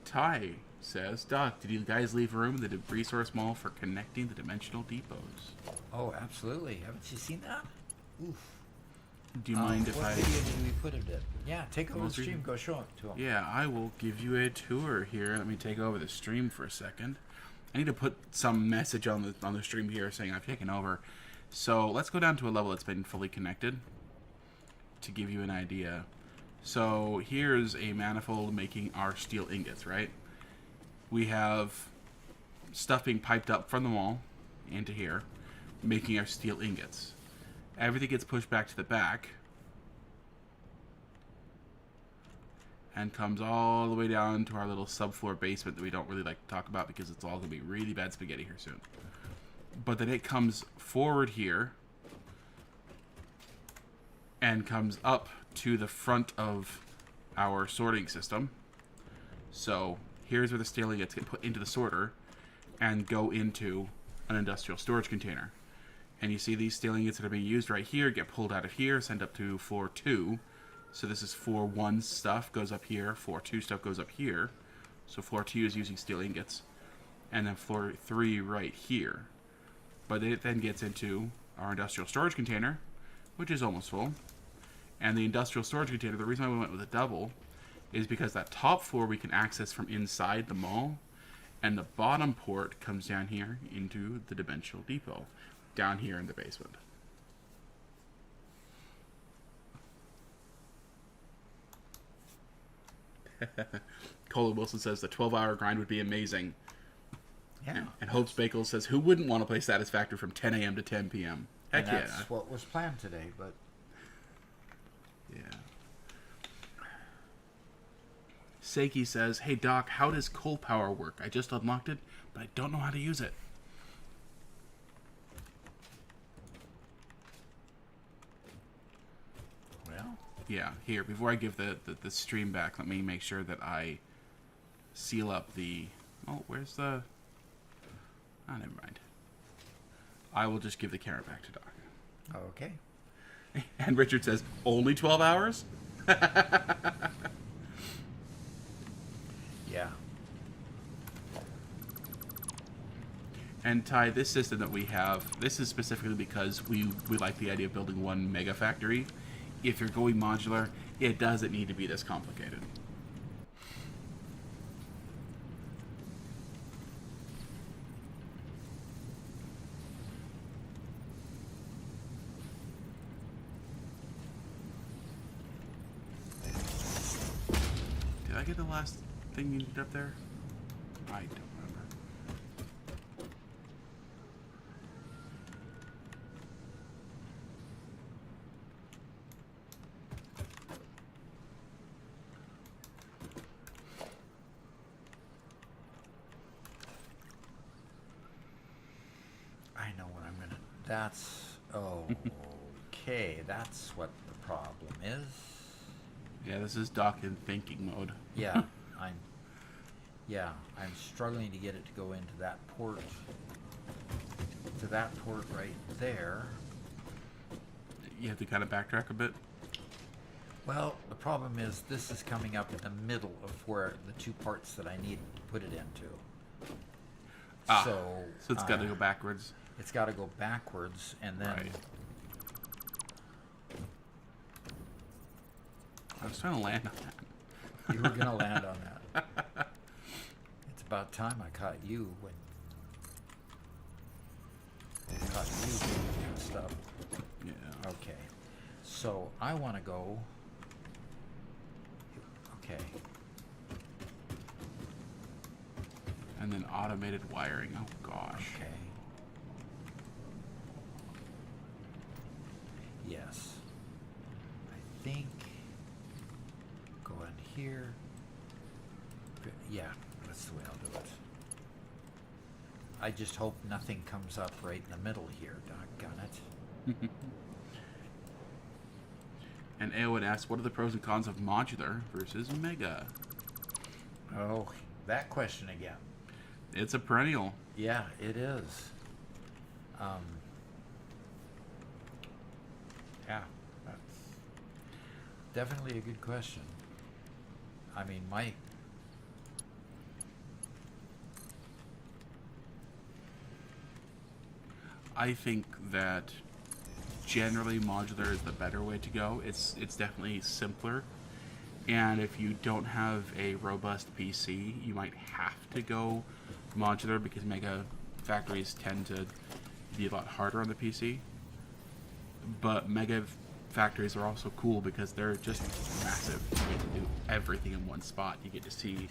Ty says, Doc, did you guys leave room in the resource mall for connecting the dimensional depots? Oh, absolutely. Haven't you seen that? Oof. Do you mind if what I... video did we put it in? Yeah, take over the Most stream. recent- Go show it to them. Yeah, I will give you a tour here. Let me take over the stream for a second. I need to put some message on the stream here saying I've taken over. So let's go down to a level that's been fully connected to give you an idea. So here's a manifold making our steel ingots, right? We have stuff being piped up from the wall into here, making our steel ingots. Everything gets pushed back to the back and comes all the way down to our little subfloor basement that we don't really like to talk about because it's all going to be really bad spaghetti here soon. But then it comes forward here and comes up to the front of our sorting system. So here's where the steel ingots get put into the sorter and go into an industrial storage container. And you see these steel ingots that are being used right here get pulled out of here, sent up to floor 2. So this is floor 1 stuff goes up here, floor 2 stuff goes up here. So floor 2 is using steel ingots. And then floor 3 right here. But it then gets into our industrial storage container, which is almost full. And the industrial storage container, the reason why we went with a double is because that top floor we can access from inside the mall, and the bottom port comes down here into the dimensional depot, down here in the basement. Colin Wilson says the 12-hour grind would be amazing. Yeah. And Hope's Bagel says, who wouldn't want to play Satisfactory from 10 a.m. to 10 p.m.? Heck And that's yeah. what was planned today, but... Yeah. Seiki says, hey Doc, how does coal power work? I just unlocked it, but I don't know how to use it. Well... Yeah, here, before I give the stream back, let me make sure that I seal up the... Oh, where's the... Oh, never mind. I will just give the camera back to Doc. Okay. And Richard says, only 12 hours? Yeah. And Ty, this system that we have, this is specifically because we like the idea of building one mega factory. If you're going modular, it doesn't need to be this complicated. Did I get the last thing you did up there? I don't remember. I know what I'm gonna... That's... Oh, okay. That's what the problem is. Yeah, this is Doc in thinking mode. Yeah, I'm struggling to get it to go into that port. To that port right there. You have to kind of backtrack a bit. Well, the problem is this is coming up in the middle of where the two parts that I need to put it into. So it's got to go backwards. It's got to go backwards, and then... Right. I was trying to land on that. You were going to land on that. It's about time I caught you when... Caught you doing that stuff. Yeah. Okay. So, I want to go... Okay. And then automated wiring. Oh, gosh. Okay. Yes. I think... Go in here. Yeah, that's the way I'll do it. I just hope nothing comes up right in the middle here, doggone it. And Aowen asks, what are the pros and cons of modular versus mega? Oh, that question again. It's a perennial. Yeah, it is. Yeah, that's definitely a good question. I mean, I think that generally modular is the better way to go. It's definitely simpler. And if you don't have a robust PC, you might have to go modular because mega factories tend to be a lot harder on the PC. But mega factories are also cool because they're just massive. You get to do everything in one spot. You get to see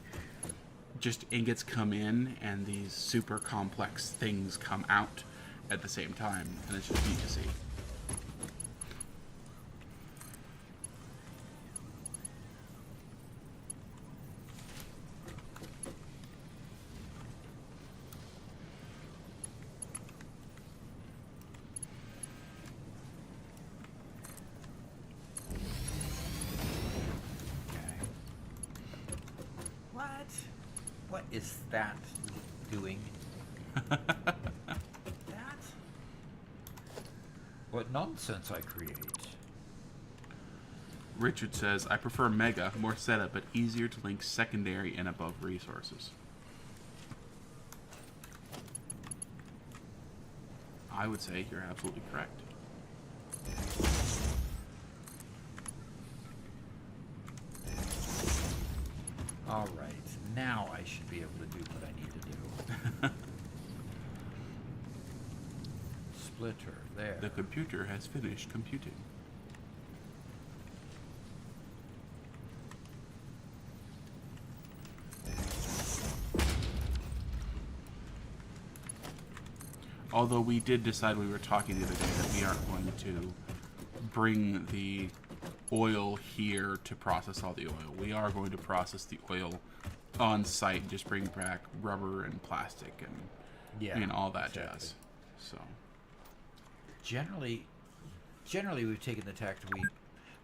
just ingots come in and these super complex things come out at the same time, and it's just neat to see. What is that doing? That? What nonsense I create. Richard says, I prefer mega, more setup, but easier to link secondary and above resources. I would say you're absolutely correct. All right, now I should be able to do what I need to do. Splitter, there. The computer has finished computing. Although we did decide, we were talking the other day, that we aren't going to bring the oil here to process all the oil. We are going to process the oil on site and just bring back rubber and plastic and all that exactly. jazz. So Generally we've taken the tact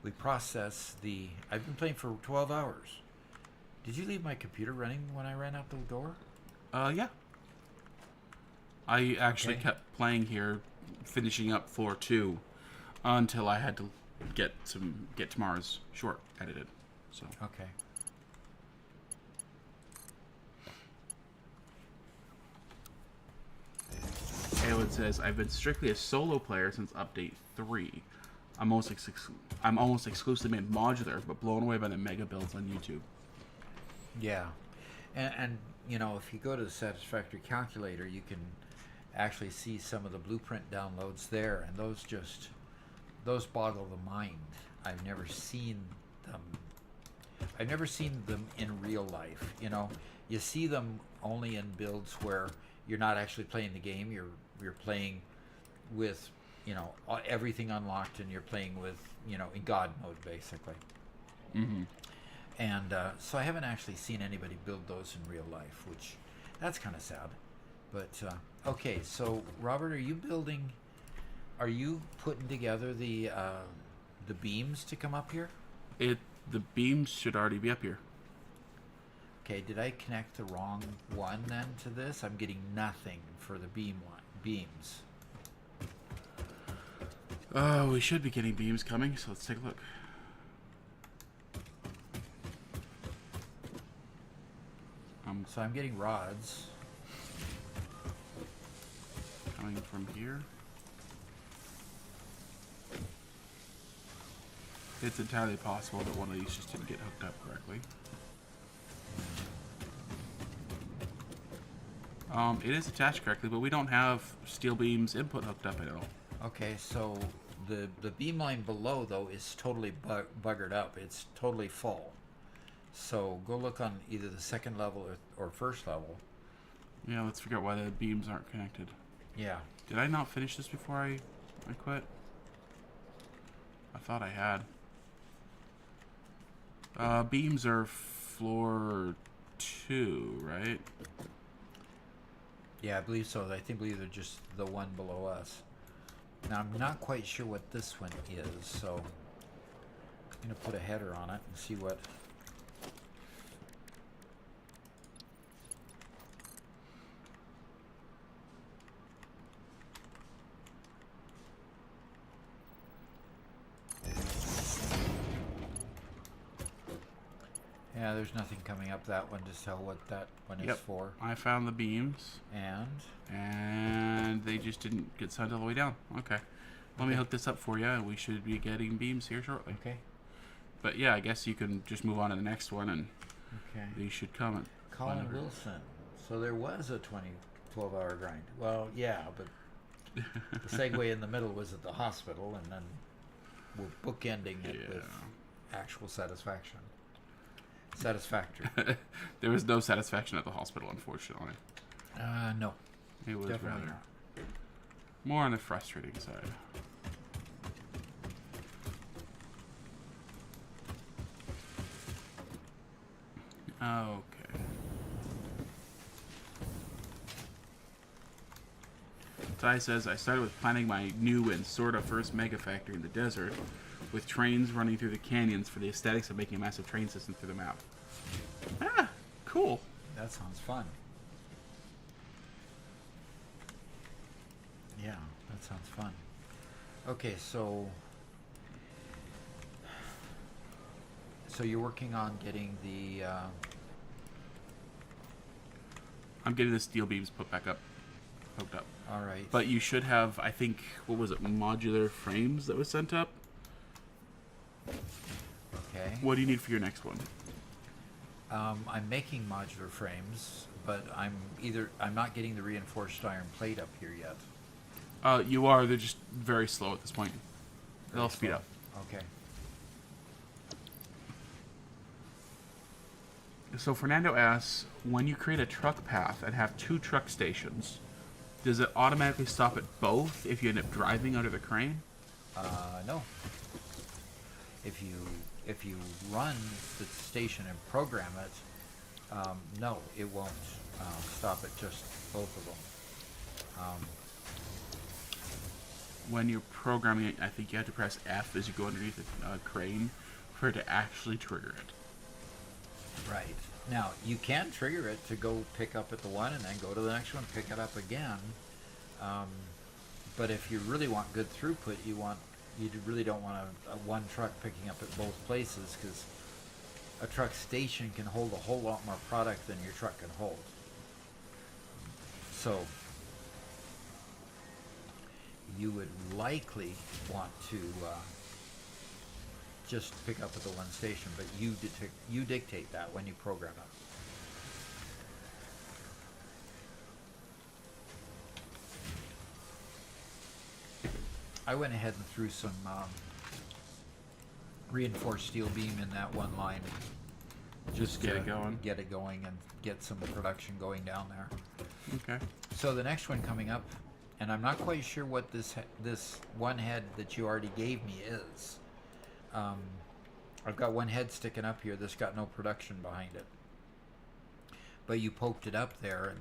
we process the... I've been playing for 12 hours. Did you leave my computer running when I ran out the door? yeah. I actually Okay. kept playing here, finishing up floor 2, until I had to get tomorrow's short edited. So Okay. Aylin says, I've been strictly a solo player since update 3. I'm almost exclusively made modular, but blown away by the mega builds on YouTube. Yeah. And you know, if you go to the Satisfactory calculator, you can actually see some of the blueprint downloads there, and those boggle the mind. I've never seen them in real life. You know, you see them only in builds where you're not actually playing the game. You're playing with, you know, everything unlocked, and you're playing with, you know, in God mode basically. Mm-hmm. And so I haven't actually seen anybody build those in real life, which that's kind of sad. But okay, so Robert, are you putting together the beams to come up here? The beams should already be up here. Okay, did I connect the wrong one then to this? I'm getting nothing for the beams. Oh, we should be getting beams coming, so let's take a look. So I'm getting rods. Coming from here. It's entirely possible that one of these just didn't get hooked up correctly. It is attached correctly, but we don't have steel beams input hooked up at all. Okay, so the beam line below, though, is totally buggered up. It's totally full. So go look on either the second level or first level. Yeah, let's figure out why the beams aren't connected. Yeah. Did I not finish this before I quit? I thought I had. Beams are floor 2, right? Yeah, I believe so. I believe they're just the one below us. Now, I'm not quite sure what this one is, so I'm going to put a header on it and see what... Yeah, there's nothing coming up that one to tell what that one is for. I found the beams. And they just didn't get sent all the way down. Okay. Let me hook this up for you, and we should be getting beams here shortly. Okay. But yeah, I guess you can just move on to the next one, and these should come. Colin Wilson. So there was a 12-hour grind. Well, yeah, but the segue in the middle was at the hospital, and then we're bookending it with actual satisfaction. Satisfactory. There was no satisfaction at the hospital, unfortunately. No. It was Definitely rather not. more on the frustrating side. Okay. Ty says, I started with planning my new and sort of first mega factory in the desert, with trains running through the canyons for the aesthetics of making a massive train system through the map. Ah, cool. That sounds fun. Yeah, that sounds fun. Okay, so you're working on getting the I'm getting the steel beams put back up, hooked up. all right. But you should have, I think, what was it, modular frames that was sent up? Okay. What do you need for your next one? I'm making modular frames, but I'm not getting the reinforced iron plate up here yet. You are. They're just very slow at this point. They'll speed up. Okay. So Fernando asks, when you create a truck path and have 2 truck stations, does it automatically stop at both if you end up driving under the crane? No. If you run the station and program it, no, it won't stop at just both of them. When you're programming it, I think you have to press F as you go underneath the crane for it to actually trigger it. Right. Now, you can trigger it to go pick up at the one and then go to the next one, pick it up again. But if you really want good throughput, you really don't want a one truck picking up at both places, because a truck station can hold a whole lot more product than your truck can hold. So you would likely want to just pick up at the one station, but you dictate that when you program it. I went ahead and threw some reinforced steel beam in that one line, Just get it going. Get it going and get some production going down there. Okay. So the next one coming up, and I'm not quite sure what this one head that you already gave me is. I've got one head sticking up here that's got no production behind it. But you poked it up there, and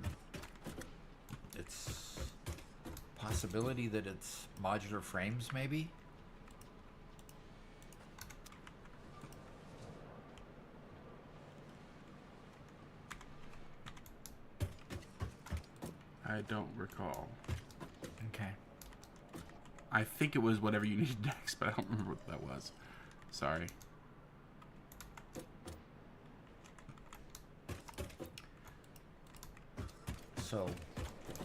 it's possibility that it's modular frames, maybe? I don't recall. Okay. I think it was whatever you needed next, but I don't remember what that was. Sorry. So,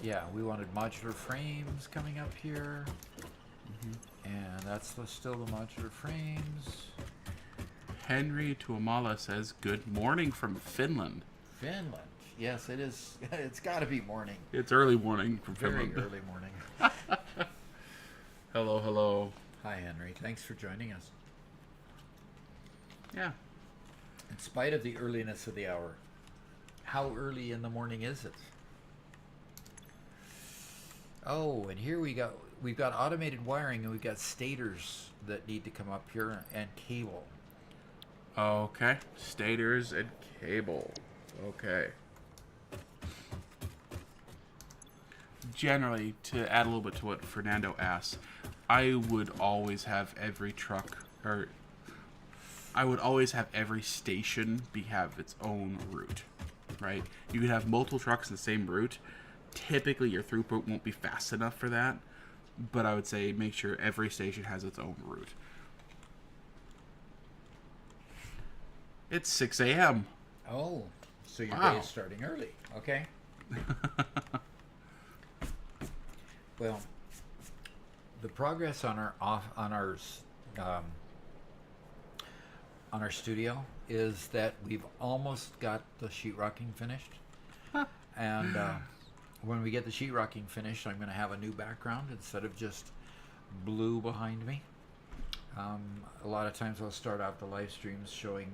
yeah, we wanted modular frames coming up here. And that's still the modular frames. Henry Tuomala says, good morning from Finland. Finland. Yes, it is. It's got to be morning. It's early morning from Very Finland. early morning. Hello, hello. Hi, Henry. Thanks for joining us. Yeah. In spite of the earliness of the hour, how early in the morning is it? Oh, and here we've got automated wiring, and we've got stators that need to come up here, and cable. Okay. Stators and cable. Okay. Generally, to add a little bit to what Fernando asked, I would always have every truck, or I would always have every station have its own route, right? You could have multiple trucks in the same route. Typically, your throughput won't be fast enough for that, but I would say make sure every station has its own route. It's 6 a.m. Oh, so your Wow. day is starting early. Okay. Well, the progress on our studio is that we've almost got the sheetrocking finished, and when we get the sheetrocking finished, I'm going to have a new background instead of just blue behind me. A lot of times I'll start out the live streams showing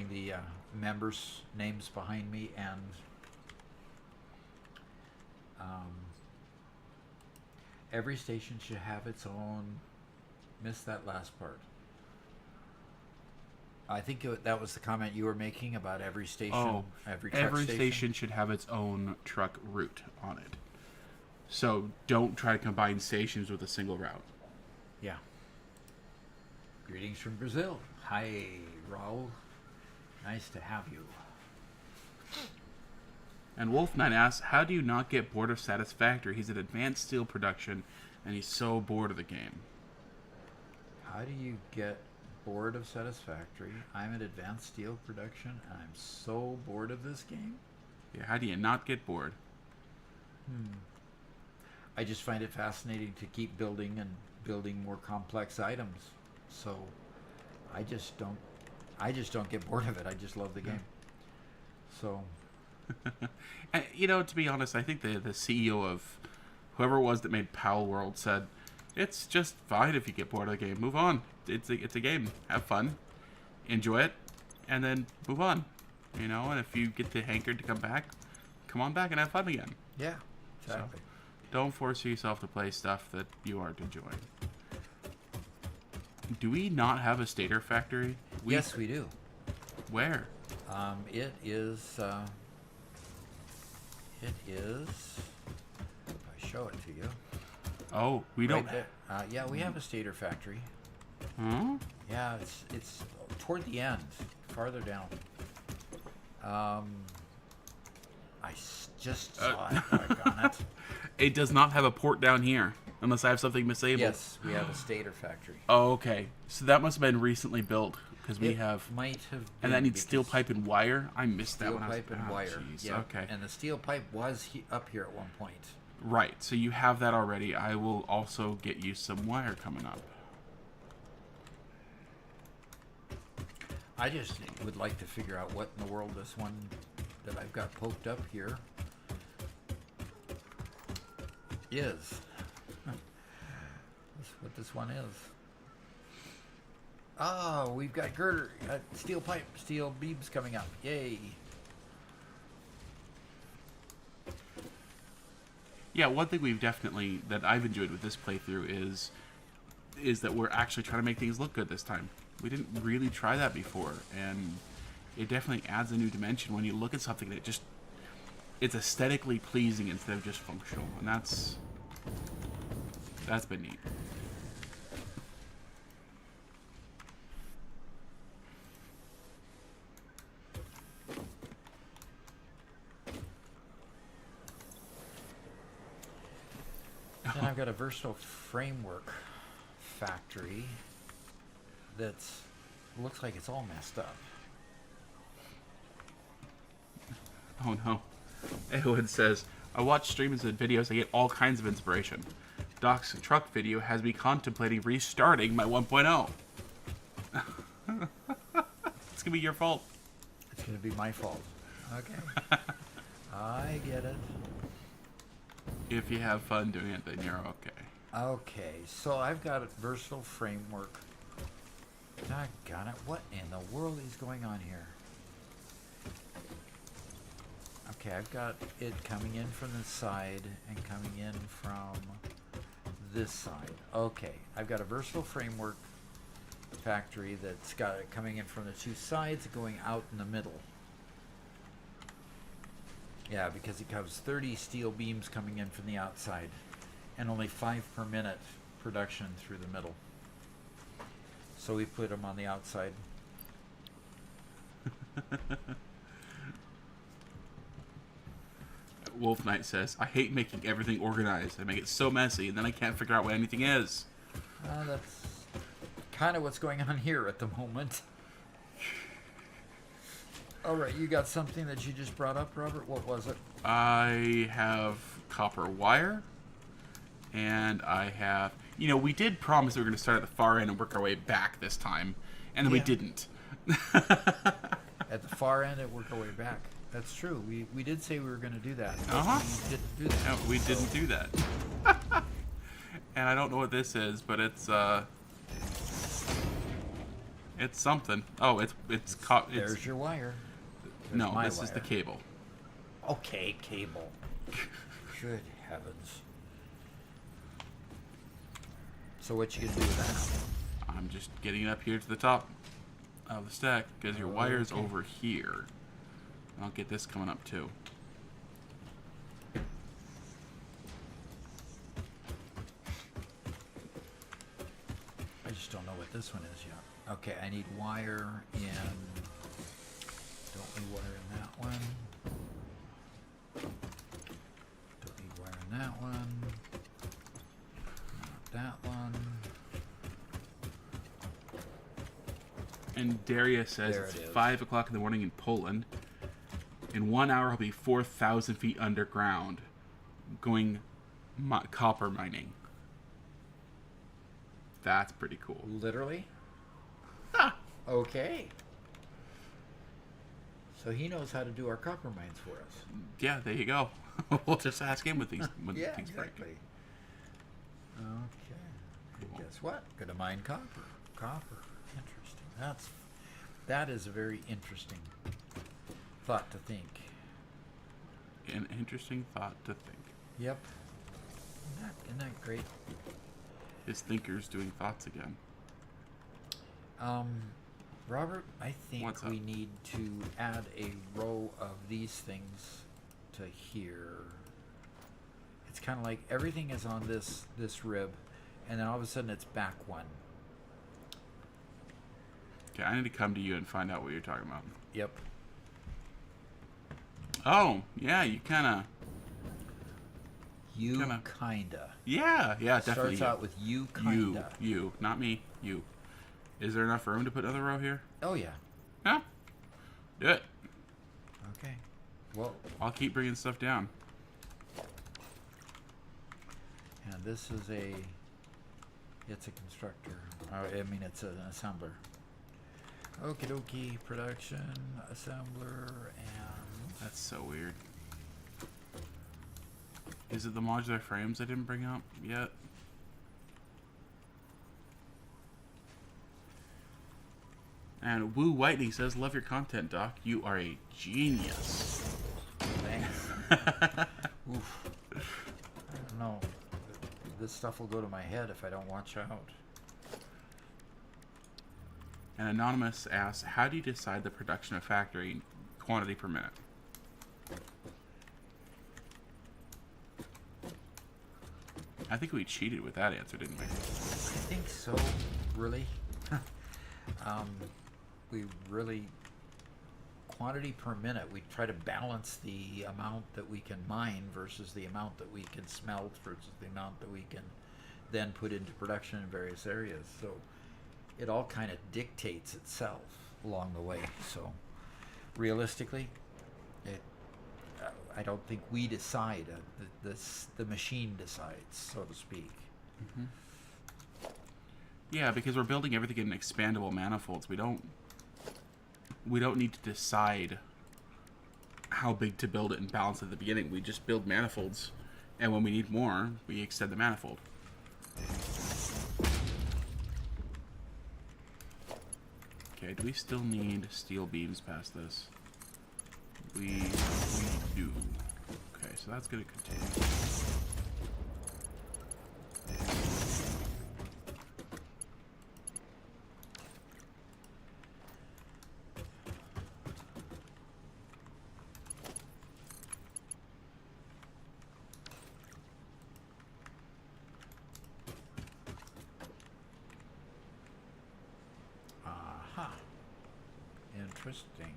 the members' names behind me, and every station should have its own. Missed that last part. I think that was the comment you were making about every station. Oh, every truck every station should have its own truck route on it. So don't try to combine stations with a single route. Yeah. Greetings from Brazil. Hi, Raul. Nice to have you. And Wolf9 asks, how do you not get bored of Satisfactory? He's an advanced steel production, and he's so bored of the game. How do you get bored of Satisfactory? I'm at Advanced Steel Production, and I'm so bored of this game. Yeah, how do you not get bored? I just find it fascinating to keep building and building more complex items. So I just don't get bored of it. I just love the game. So And, to be honest, I think the CEO of whoever it was that made Pal World said, it's just fine if you get bored of the game. Move on. It's a game. Have fun. Enjoy it. And then move on. And if you get the hankered to come back, come on back and have fun again. yeah, exactly. So, don't force yourself to play stuff that you aren't enjoying. Do we not have a stator factory? Yes, we do. Where? It is. If I show it to you. Oh, we Right don't. there. Yeah, we have a stator factory. Huh? Yeah, it's toward the end, farther down. Just saw it. Doggone it. It does not have a port down here, unless I have something misabled. Yes, we have a stator factory. Oh, okay. So that must have been recently built, because we It have... might have been, And that needs steel because pipe and wire? I missed that steel when I was... pipe and oh, wire. jeez. Yeah. Okay. And the steel pipe was up here at one point. Right, so you have that already. I will also get you some wire coming up. I just would like to figure out what in the world this one that I've got poked up here is. That's what this one is. Oh, we've got girder, steel pipe, steel beams coming up. Yay. Yeah, one thing that I've enjoyed with this playthrough is that we're actually trying to make things look good this time. We didn't really try that before, and it definitely adds a new dimension when you look at something that it's aesthetically pleasing instead of just functional, and that's been neat. Then I've got a versatile framework factory that looks like it's all messed up. Oh no. Eowyn says, I watch streams and videos, I get all kinds of inspiration. Doc's truck video has me contemplating restarting my 1.0. It's gonna be your fault. It's going to be my fault. Okay. I get it. If you have fun doing it, then you're okay. Okay, so I've got a versatile framework. Doggone it. What in the world is going on here? Okay, I've got it coming in from the side and coming in from this side. Okay, I've got a versatile framework factory that's got it coming in from the two sides, going out in the middle. Yeah, because it covers 30 steel beams coming in from the outside and only 5 per minute production through the middle. So we put them on the outside. Wolf Knight says, I hate making everything organized. I make it so messy, and then I can't figure out what anything is. That's kind of what's going on here at the moment. All right, you got something that you just brought up, Robert? What was it? I have copper wire, and I have... You know, we did promise we were going to start at the far end and work our way back this time, and then we didn't. At the far end and work our way back. That's true. We did say we were going to do that. Uh-huh. We didn't do that. No, we didn't do that. And I don't know what this is, but it's something. Oh, it's There's your wire. There's no, my this wire. is the cable. Okay, cable. Good heavens. So what you gonna do with that? I'm just getting it up here to the top of the stack because your wire's Okay. over here. I'll get this coming up too. I just don't know what this one is yet. Okay, I need wire in. Don't need wire in that one. Don't need wire in that one. Not that one. And Darius says There it's it is. 5 o'clock in the morning in Poland. In 1 hour, he'll be 4,000 feet underground, going copper mining. That's pretty cool. Literally? Ah, Okay. So he knows how to do our copper mines for us. yeah, there you go. We'll just ask him when things when Yeah, things exactly. break. Okay. And Cool. guess what? Gonna mine copper. Copper. Interesting. That is a very interesting thought to think. An interesting thought to think. Yep. Isn't that great? His thinker's doing thoughts again. Robert, I think What's up? we need to add a row of these things to here. It's kind of like everything is on this rib, and then all of a sudden it's back one. Okay, I need to come to you and find out what you're talking about. Yep. Oh, yeah, you kind of... You Kinda. kinda. Yeah, definitely. Starts out with you kinda. You, not me, you. Is there enough room to put another row here? Oh yeah. Yeah. Do it. Okay. Well, I'll keep bringing stuff down. and this is it's a constructor. I mean, it's an assembler. Okie dokie, production, assembler, and That's so weird. Is it the modular frames I didn't bring up yet? And Woo Whitney says, love your content, Doc. You are a genius. thanks. Oof. I don't know. This stuff will go to my head if I don't watch out. And Anonymous asks, how do you decide the production of factory quantity per minute? I think we cheated with that answer, didn't we? I think so. Really? We really quantity per minute. We try to balance the amount that we can mine versus the amount that we can smelt versus the amount that we can then put into production in various areas. So it all kind of dictates itself along the way. So realistically, I don't think we decide. The machine decides, so to speak. Yeah, because we're building everything in expandable manifolds. We don't need to decide how big to build it and balance at the beginning. We just build manifolds, and when we need more, we extend the manifold. Okay, do we still need steel beams past this? We do. Okay, so that's going to continue. Aha. Interesting.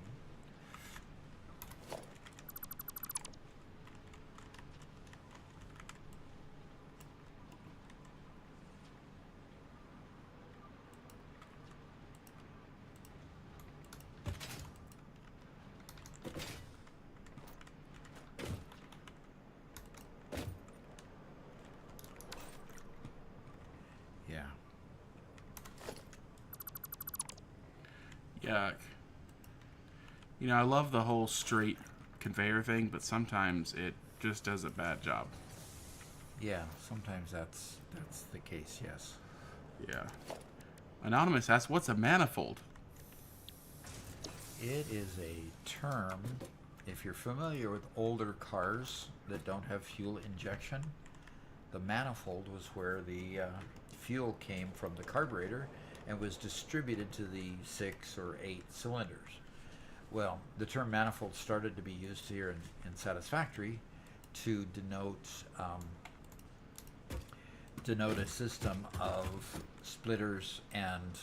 Yeah. Yuck. You know, I love the whole straight conveyor thing, but sometimes it just does a bad job. Yeah, sometimes that's the case, yes. Yeah. Anonymous asks, what's a manifold? It is a term, if you're familiar with older cars that don't have fuel injection, the manifold was where the fuel came from the carburetor and was distributed to the 6 or 8 cylinders. Well, the term manifold started to be used here in Satisfactory to denote a system of splitters and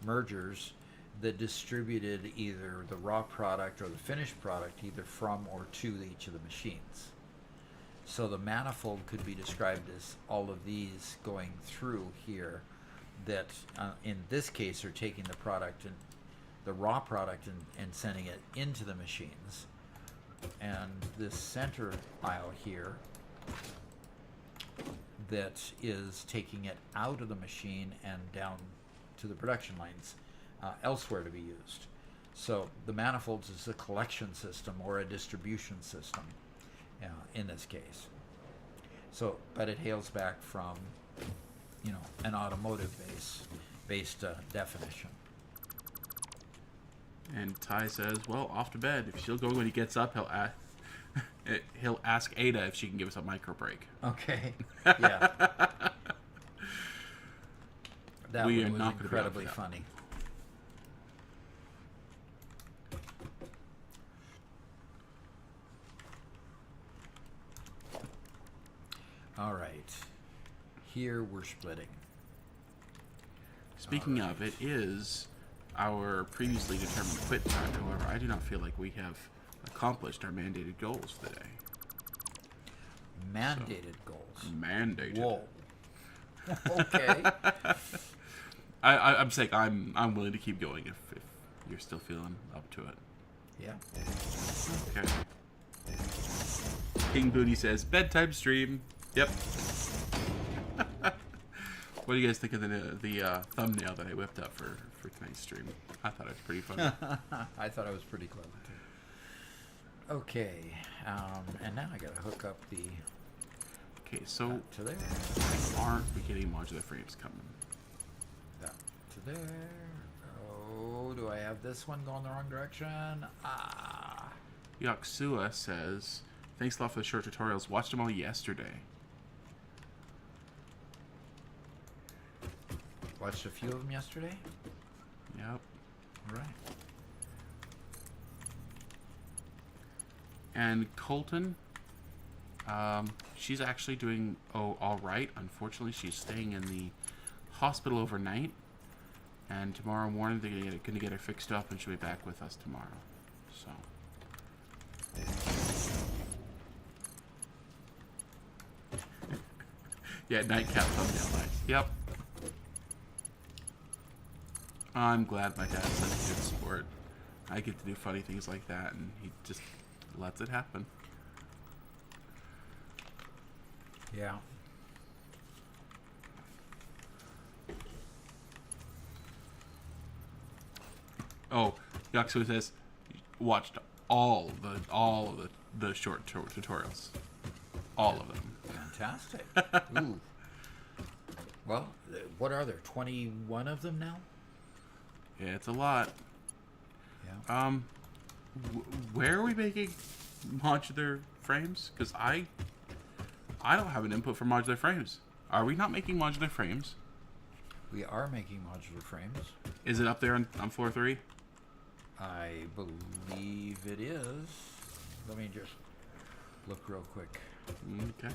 mergers that distributed either the raw product or the finished product either from or to each of the machines. So the manifold could be described as all of these going through here that in this case are taking the product and the raw product and sending it into the machines. And this center aisle here that is taking it out of the machine and down to the production lines elsewhere to be used. So the manifolds is a collection system or a distribution system in this case. So, but it hails back from, you know, an automotive based definition. And Ty says, well, off to bed. If she'll go when he gets up, he'll ask Ada if she can give us a micro break. Okay. Yeah. That We one are was not gonna be incredibly up for that. funny. All right. Here we're splitting. Speaking of, it is our previously determined quit time. However, I do not feel like we have accomplished our mandated goals today. Mandated goals. Mandated. Whoa. Okay. I'm saying I'm willing to keep going if you're still feeling up to it. Yeah. Okay. King Booty says, bedtime stream. Yep. What do you guys think of the thumbnail that I whipped up for tonight's stream? I thought it was pretty funny. I thought it was pretty clever too. Okay. And now I gotta hook up the Okay, so to there. aren't we getting modular frames coming? That to there. Oh, do I have this one going the wrong direction? Ah. Yaksua says, thanks a lot for the short tutorials. Watched them all yesterday. Watched a few of them yesterday. Yep. All right. And Colton, she's actually doing all right. Unfortunately, she's staying in the hospital overnight, and tomorrow morning they're going to get her fixed up, and she'll be back with us tomorrow. So. Yeah, nightcap thumbnail, nice. Yep. I'm glad my dad's such a good sport. I get to do funny things like that, and he just lets it happen. Yeah. Oh, Yaksu says watched all of the short tutorials, all of them. Fantastic. Ooh. Well, what are there? 21 of them now? Yeah, it's a lot. Yeah. Where are we making modular frames? Because I don't have an input for modular frames. Are we not making modular frames? We are making modular frames. Is it up there on floor 3? I believe it is. Let me just look real quick. Okay.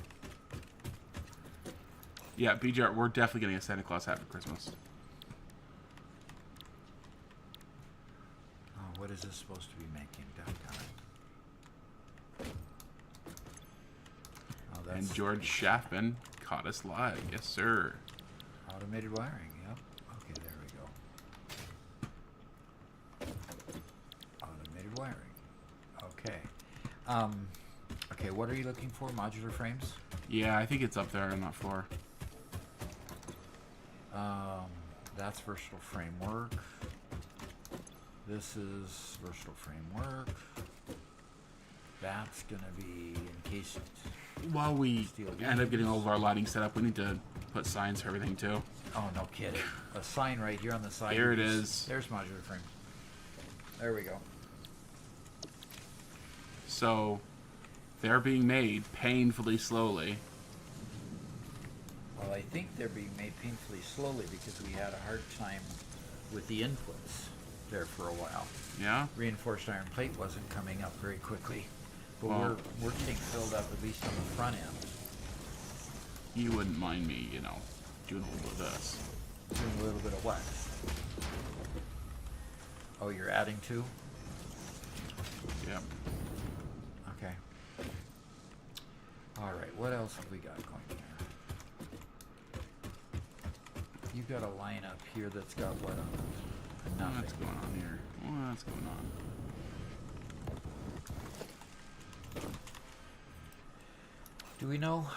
Yeah, BJR, we're definitely getting a Santa Claus hat for Christmas. Oh, what is this supposed to be making? Doggone it. Oh, that's And George Schaffman caught us live. Yes, sir. automated wiring. Yep. Okay, there we go. Automated wiring. Okay. Okay, what are you looking for? Modular frames? Yeah, I think it's up there on that floor. That's versatile framework. This is versatile framework. That's gonna be encased. While we Steel end up getting beams. all of our lighting set up, we need to put signs for everything too. Oh, no kidding. A sign right here on the side. There it is. There's modular frames. There we go. So they're being made painfully slowly. Well, I think they're being made painfully slowly because we had a hard time with the inputs there for a while. Yeah? Reinforced iron plate wasn't coming up very quickly, but Well- we're getting filled up at least on the front end. You wouldn't mind me, doing a little bit of this. Doing a little bit of what? Oh, you're adding to? Yeah. Okay. All right. What else have we got going here? You've got a line up here that's got what on it? Nothing. What's going on here? What's going on? Do we know?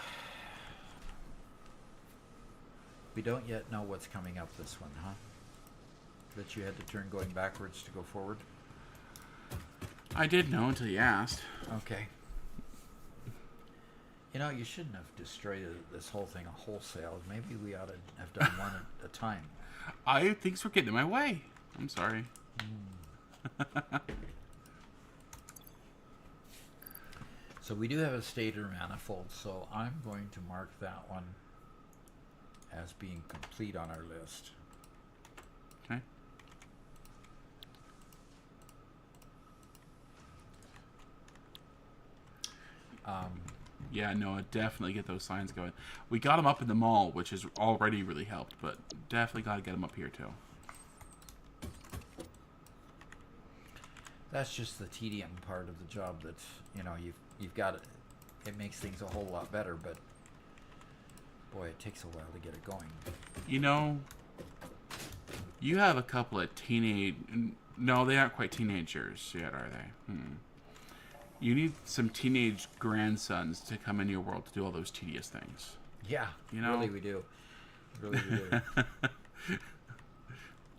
We don't yet know what's coming up this one, huh? That you had to turn going backwards to go forward? I did know until you asked. Okay. You know, you shouldn't have destroyed this whole thing wholesale. Maybe we ought to have done one at a time. Things were getting in my way. I'm sorry. So we do have a stator manifold, so I'm going to mark that one as being complete on our list. Okay. Yeah, no, definitely get those signs going. We got them up in the mall, which has already really helped, but definitely got to get them up here too. That's just the tedium part of the job that, you've got it. It makes things a whole lot better, but boy, it takes a while to get it going. You have a couple of no, they aren't quite teenagers yet, are they? You need some teenage grandsons to come in your world to do all those tedious things. Yeah, really we do. Really we do.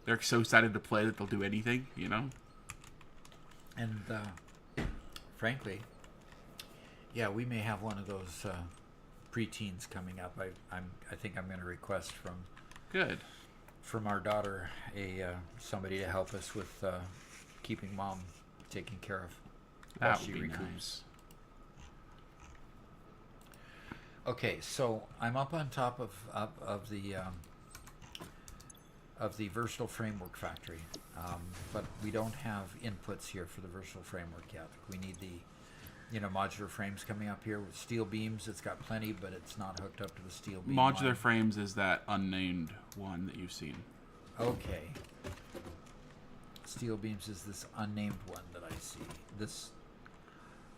They're so excited to play that they'll do anything, And frankly, yeah, we may have one of those preteens coming up. I think I'm going to request Good. from our daughter somebody to help us with keeping mom taken care of. while That she would be recoups. nice. Okay, so I'm up on top of the versatile framework factory, but we don't have inputs here for the versatile framework yet. We need the modular frames coming up here with steel beams. It's got plenty, but it's not hooked up to the steel beam Modular line. frames is that unnamed one that you've seen. Okay. Steel beams is this unnamed one that I see. This.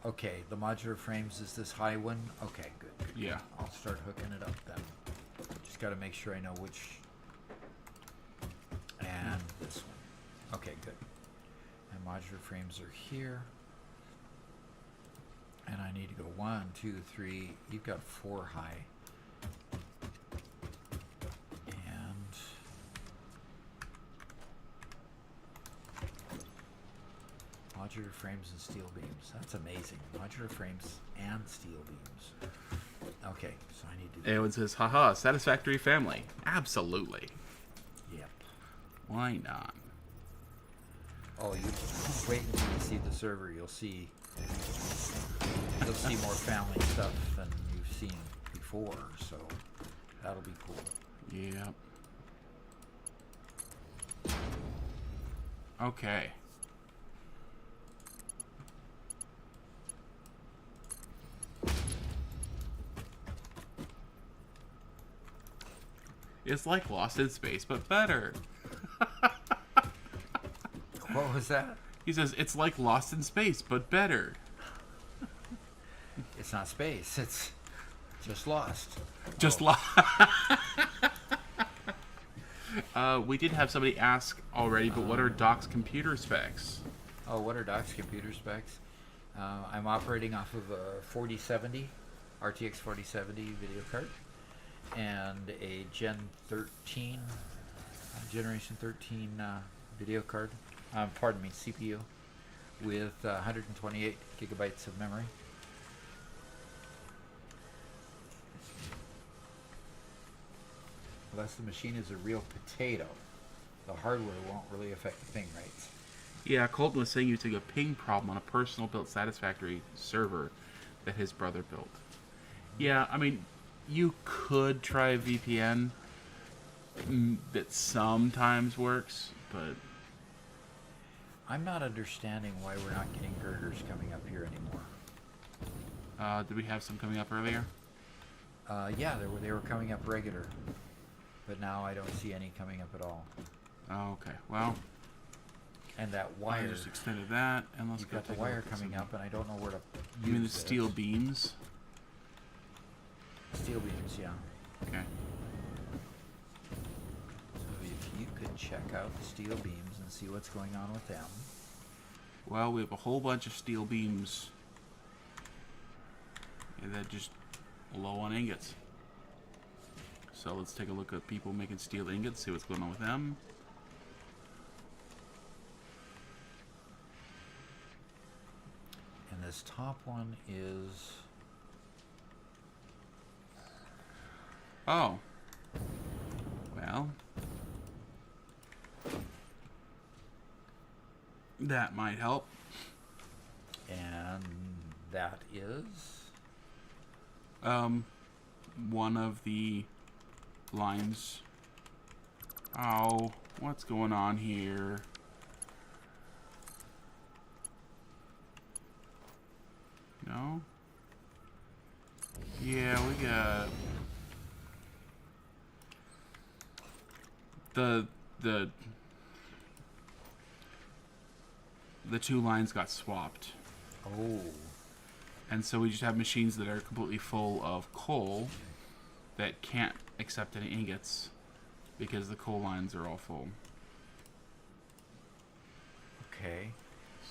Okay, the modular frames is this high one. Okay, good. Yeah. I'll start hooking it up then. Just got to make sure I know which. And this one. Okay, good. And modular frames are here. And I need to go 1, 2, 3. You've got 4 high. And Modular frames and steel beams. That's amazing. Modular frames and steel beams. Okay, so I need to... Anyone says, haha, Satisfactory family. Absolutely. Yep. Why not? Oh, you wait until you see the server. You'll see more family stuff than you've seen before, so that'll be cool. Yep. Okay. It's like Lost in Space, but better. What was that? He says, it's like Lost in Space, but better. It's not space. It's just lost. Just we did have somebody ask already, but what are Doc's computer specs? Oh, what are Doc's computer specs? I'm operating off of a 4070, RTX 4070 video card, and a Generation 13 video card. Pardon me, CPU, with 128 gigabytes of memory. Unless the machine is a real potato, the hardware won't really affect the ping rates. Yeah, Colton was saying he was having a ping problem on a personal built Satisfactory server that his brother built. Yeah, I mean, you could try a VPN that sometimes works, but... I'm not understanding why we're not getting girders coming up here anymore. Did we have some coming up earlier? Yeah, they were coming up regular. But now I don't see any coming up at all. Oh, okay. Well, and that I wire. just extended that, and let's You've go got the take a wire look at coming some- up, and I don't know where to You mean the use steel this. beams? Steel beams, yeah. Okay. So if you could check out the steel beams and see what's going on with them. Well, we have a whole bunch of steel beams. And they're just low on ingots. So let's take a look at people making steel ingots, see what's going on with them. And this top one is... Oh. Well. That might help. And that is... One of the lines. Oh, what's going on here? No? Yeah, we got the two lines got swapped. Oh. And so we just have machines that are completely full of coal that can't accept any ingots because the coal lines are all full. Okay.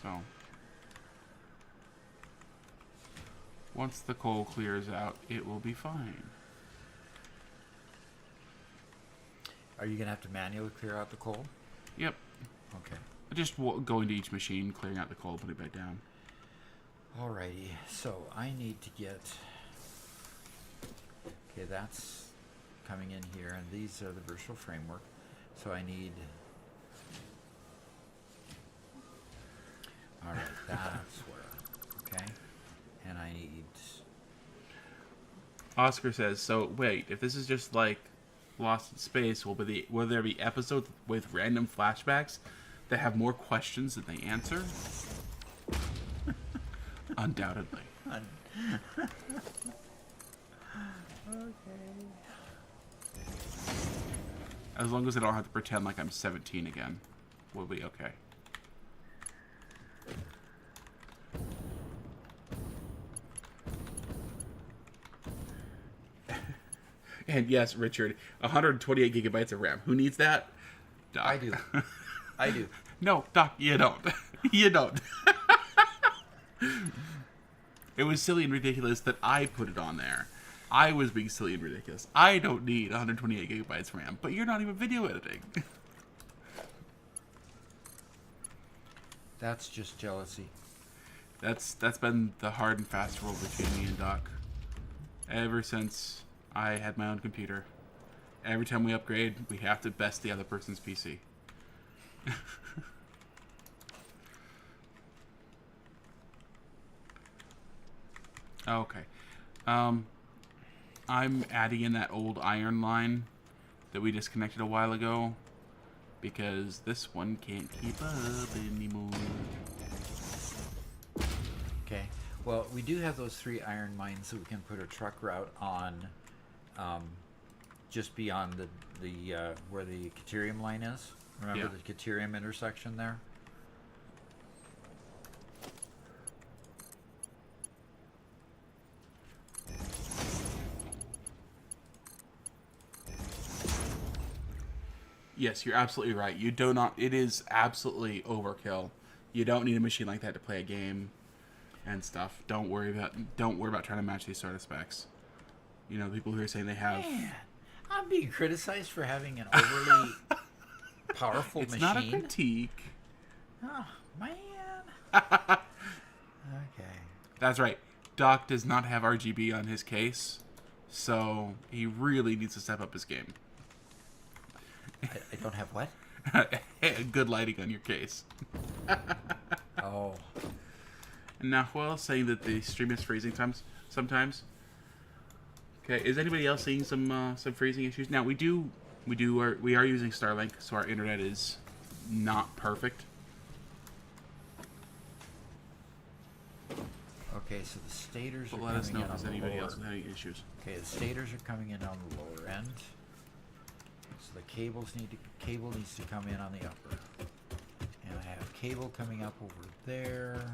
So once the coal clears out, it will be fine. Are you going to have to manually clear out the coal? Yep. Okay. Just going to each machine, clearing out the coal, put it back down. Alrighty, so I need to get... Okay, that's coming in here, and these are the virtual framework. So I need... Alright, that's where... Okay. And I need... Oscar says, so wait, if this is just like Lost in Space, will there be episodes with random flashbacks that have more questions than they answer? Undoubtedly. Okay. As long as I don't have to pretend like I'm 17 again, we'll be okay. And yes, Richard, 128 gigabytes of RAM. Who needs that? Doc. I do. I do. No, Doc, you don't. You don't. It was silly and ridiculous that I put it on there. I was being silly and ridiculous. I don't need 128 gigabytes RAM, but you're not even video editing. That's just jealousy. That's been the hard and fast rule between me and Doc ever since I had my own computer. Every time we upgrade, we have to best the other person's PC. Okay. I'm adding in that old iron line that we disconnected a while ago because this one can't keep up anymore. Okay. Well, we do have those 3 iron mines that we can put a truck route on, just beyond the where the Caterium line is. Remember the Caterium intersection there? Yes, you're absolutely right. You do not. It is absolutely overkill. You don't need a machine like that to play a game and stuff. Don't worry about trying to match these sort of specs. You know, people who are saying they have. Man, I'm being criticized for having an overly powerful It's machine. not a critique. Oh man. Okay. That's right. Doc does not have RGB on his case, so he really needs to step up his game. I don't have what? Good lighting on your case. Oh. And Nahuel saying that the stream is freezing sometimes. Okay, is anybody else seeing some freezing issues? Now we are using Starlink, so our internet is not perfect. Okay, so the stators But are let us coming know in if there's on the anybody lower. else with any issues. Okay, the stators are coming in on the lower end. So the cable needs to come in on the upper. And I have cable coming up over there.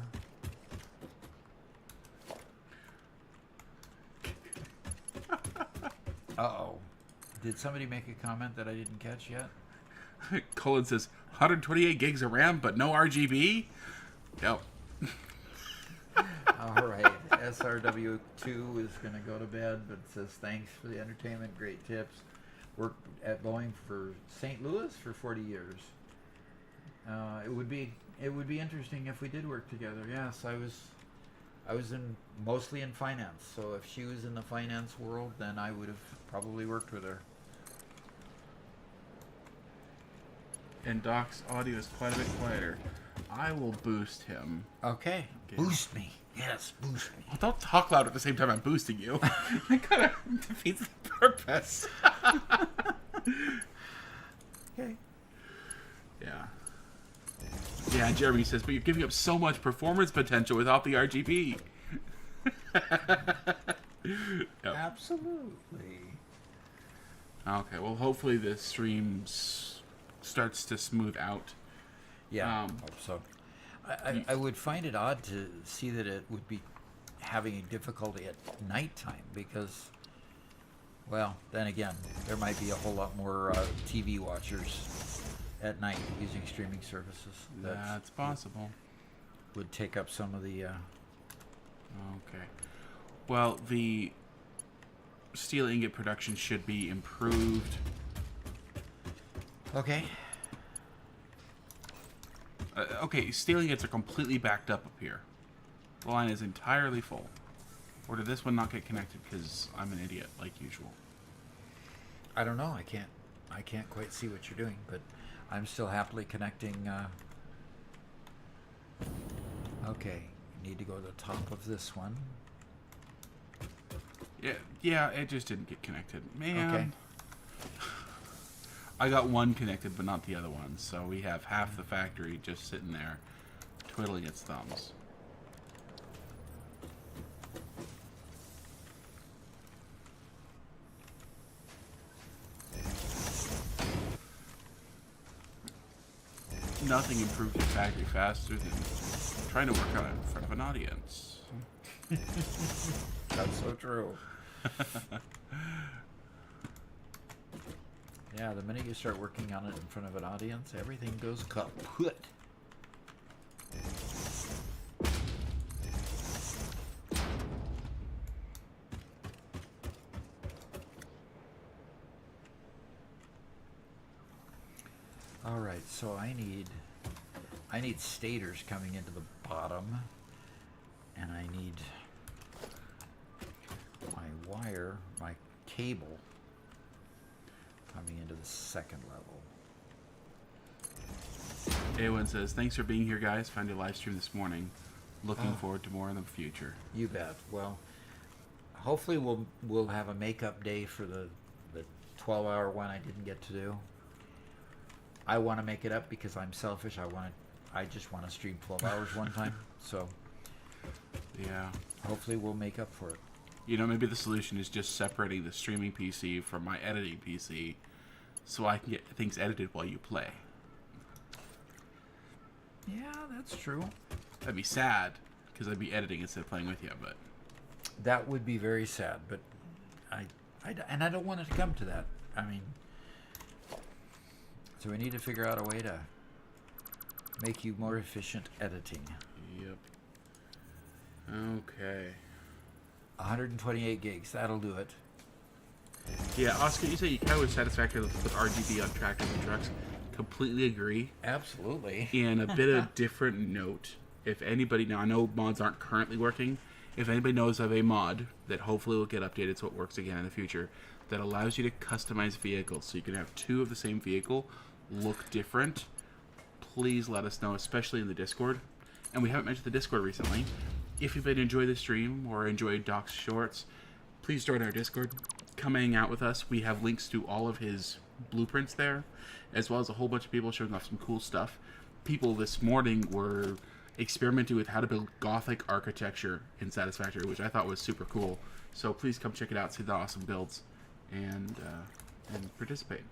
Uh-oh. Did somebody make a comment that I didn't catch yet? Colin says 128 gigs of RAM, but no RGB. Yep. All right. SRW2 is going to go to bed, but says thanks for the entertainment, great tips. Worked at Boeing for St. Louis for 40 years. It would be interesting if we did work together. Yes, I was mostly in finance. So if she was in the finance world, then I would have probably worked with her. And Doc's audio is quite a bit quieter. I will boost him. Okay. Boost me. Yes, boost me. Well, don't talk loud at the same time I'm boosting you. That kind of defeats the purpose. Okay. Yeah. Yeah, Jeremy says, but you're giving up so much performance potential without the RGB. Yep. Absolutely. Okay, well, hopefully the stream starts to smooth out. Yeah, hope so. I would find it odd to see that it would be having a difficulty at nighttime because, well, then again, there might be a whole lot more TV watchers at night using streaming services. That's possible. Would take up some of the... Okay. Well, the steel ingot production should be improved. Okay. Okay, steel ingots are completely backed up here. The line is entirely full. Or did this one not get connected because I'm an idiot, like usual? I don't know. I can't quite see what you're doing, but I'm still happily connecting. Okay, need to go to the top of this one. Yeah, it just didn't get connected. Man. Okay. I got one connected, but not the other one. So we have half the factory just sitting there, twiddling its thumbs. Nothing improves your factory faster than trying to work on it in front of an audience. That's so true. Yeah, the minute you start working on it in front of an audience, everything goes kaput. All right, so I I need stators coming into the bottom, and I need my wire, my cable coming into the second level. A1 says, thanks for being here, guys. Found your live stream this morning. Looking forward to more in the future. You bet. Well, hopefully we'll have a makeup day for the 12-hour one I didn't get to do. I want to make it up because I'm selfish. I just want to stream 12 hours one time. So Yeah. hopefully we'll make up for it. You know, maybe the solution is just separating the streaming PC from my editing PC so I can get things edited while you play. Yeah, that's true. That'd be sad, because I'd be editing instead of playing with you, but... That would be very sad, but I don't want it to come to that. I mean, so we need to figure out a way to make you more efficient editing. Yep. Okay. 128 gigs, that'll do it. Yeah, Oscar, you say you kind of was satisfactory with RGB on tractors and trucks. Completely agree. Absolutely. And a bit of different note. If anybody, now I know mods aren't currently working, if anybody knows of a mod that hopefully will get updated so it works again in the future, that allows you to customize vehicles so you can have two of the same vehicle look different, please let us know, especially in the Discord. And we haven't mentioned the Discord recently. If you've been enjoying the stream or enjoyed Doc's shorts, please join our Discord. Come hang out with us. We have links to all of his blueprints there, as well as a whole bunch of people showing off some cool stuff. People this morning were experimenting with how to build Gothic architecture in Satisfactory, which I thought was super cool. So please come check it out, see the awesome builds, and participate.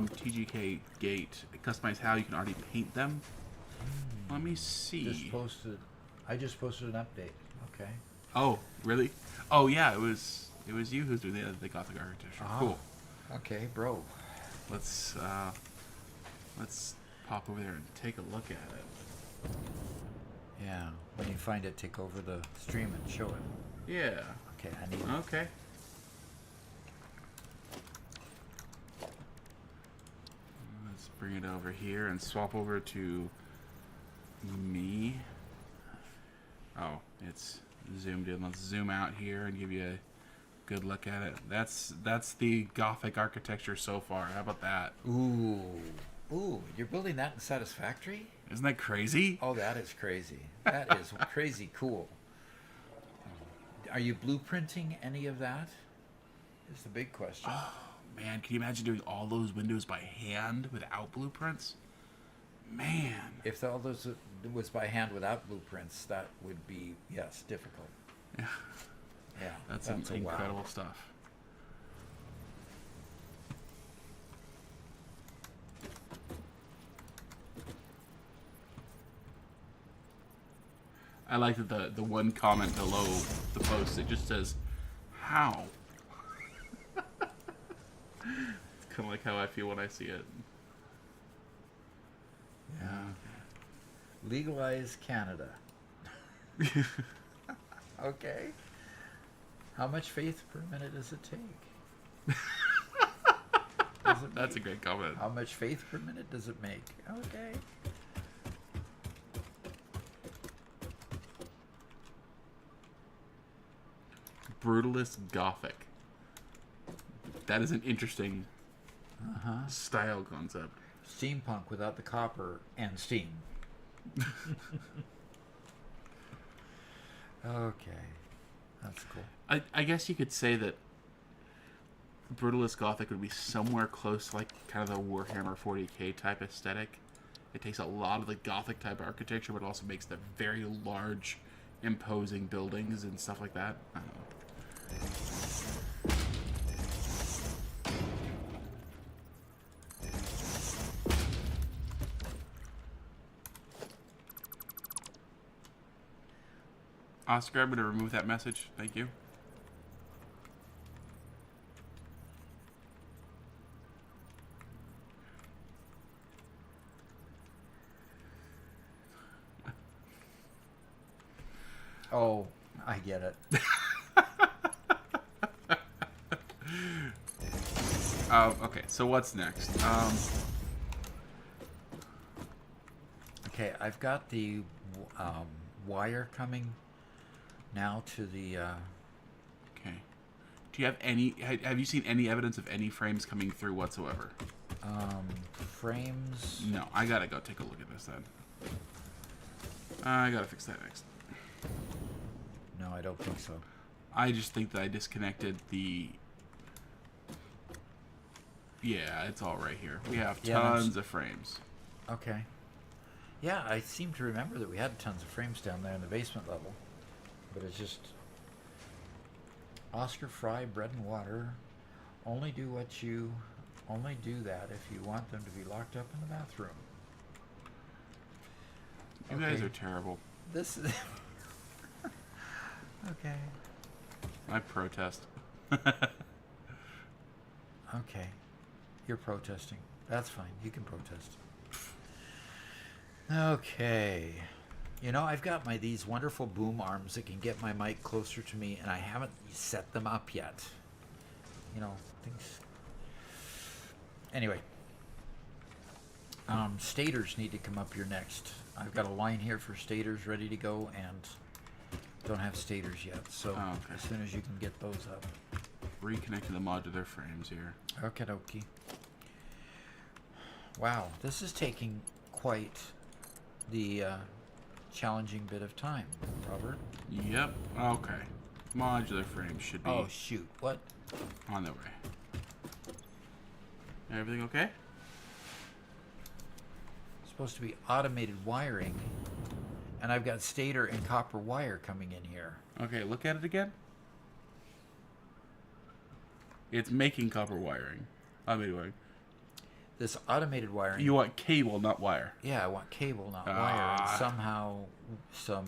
TGK gate, customize how you can already paint them. Let me see. I just posted an update. Okay. Oh, really? Oh yeah, it was you who's doing the Gothic architecture. Cool. Okay, bro. Let's pop over there and take a look at it. Yeah. When you find it, take over the stream and show it. Yeah. Okay, I need Okay. Let's bring it over here and swap over to me. Oh, it's zoomed in. Let's zoom out here and give you a good look at it. That's the Gothic architecture so far. How about that? Ooh, you're building that in Satisfactory? Isn't that crazy? Oh, that is crazy. That is crazy cool. Are you blueprinting any of that? Is the big question. Oh, man, can you imagine doing all those windows by hand without blueprints? Man. If all those was by hand without blueprints, that would be, yes, difficult. Yeah. Yeah, That's a incredible wow. stuff. I like that the one comment below the post, it just says, how? It's kind of like how I feel when I see it. Yeah. Legalize Canada. Okay. How much faith per minute does it take? That's a great comment. How much faith per minute does it make? Okay. Brutalist Gothic. That is an interesting style concept. Steampunk without the copper and steam. Okay. That's cool. I guess you could say that Brutalist Gothic would be somewhere close to like kind of the Warhammer 40k type aesthetic. It takes a lot of the Gothic type architecture, but also makes the very large, imposing buildings and stuff like that. I don't know. Oscar, I'm going to remove that message. Thank you. Oh, I get it. Okay, so what's next? Okay, I've got the wire coming now to the... Okay. Do you have any... Have you seen any evidence of any frames coming through whatsoever? frames... No, I gotta go take a look at this then. I gotta fix that next. No, I don't think so. I just think that I disconnected the... Yeah, it's all right here. We have tons of frames. Okay. Yeah, I seem to remember that we had tons of frames down there in the basement level. But it's just... Oscar Fry, bread and water. Only do that if you want them to be locked up in the bathroom. You guys are terrible. This is... Okay. I protest. Okay. You're protesting. That's fine. You can protest. Okay. You know, I've got these wonderful boom arms that can get my mic closer to me, and I haven't set them up yet. You know, things... Anyway. Stators need to come up here next. I've got a line here for stators ready to go, and don't have stators yet. So as soon as you can get those up. Reconnecting the modular frames here. Okie dokie. Wow, this is taking quite the challenging bit of time, Robert. Yep. Okay. Modular frames should be Oh, shoot. What? on their way. Everything okay? It's supposed to be automated wiring, and I've got stator and copper wire coming in here. Okay, look at it again. It's making copper wiring. Automated wiring. This automated wiring... You want cable, not wire. Yeah, I want cable, not wire. And somehow some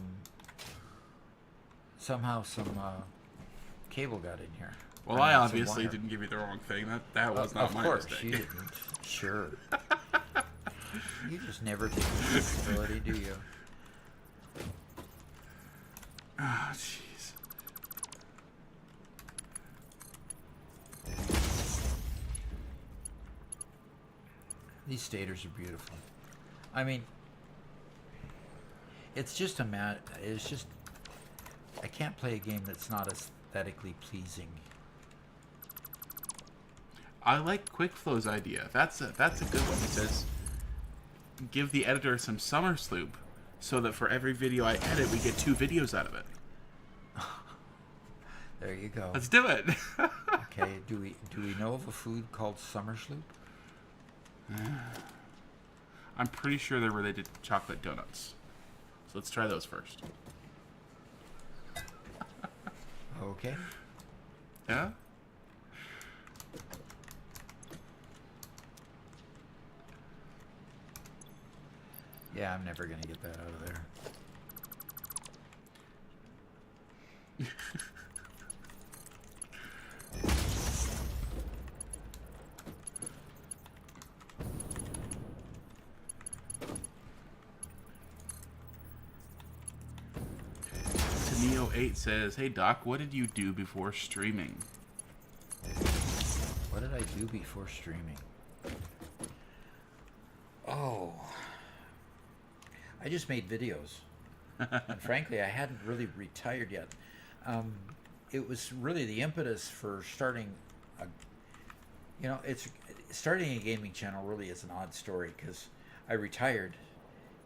cable got in here. Well, I obviously didn't give you the wrong thing. That was not my mistake. Of course, you didn't. Sure. You just never take responsibility, do you? Ah, jeez. These stators are beautiful. I mean, it's just it's just... I can't play a game that's not aesthetically pleasing. I like QuickFlow's idea. That's a good one. He says, give the editor some summer sloop so that for every video I edit, we get 2 videos out of it. There you go. Let's do it. Okay, do we know of a food called summer sloop? I'm pretty sure they're related to chocolate donuts. So let's try those first. Okay. Yeah? Yeah, I'm never going to get that out of there. Neo8 says, hey Doc, what did you do before streaming? What did I do before streaming? Oh. I just made videos. And frankly, I hadn't really retired yet. It was really the impetus for starting starting a gaming channel really is an odd story because I retired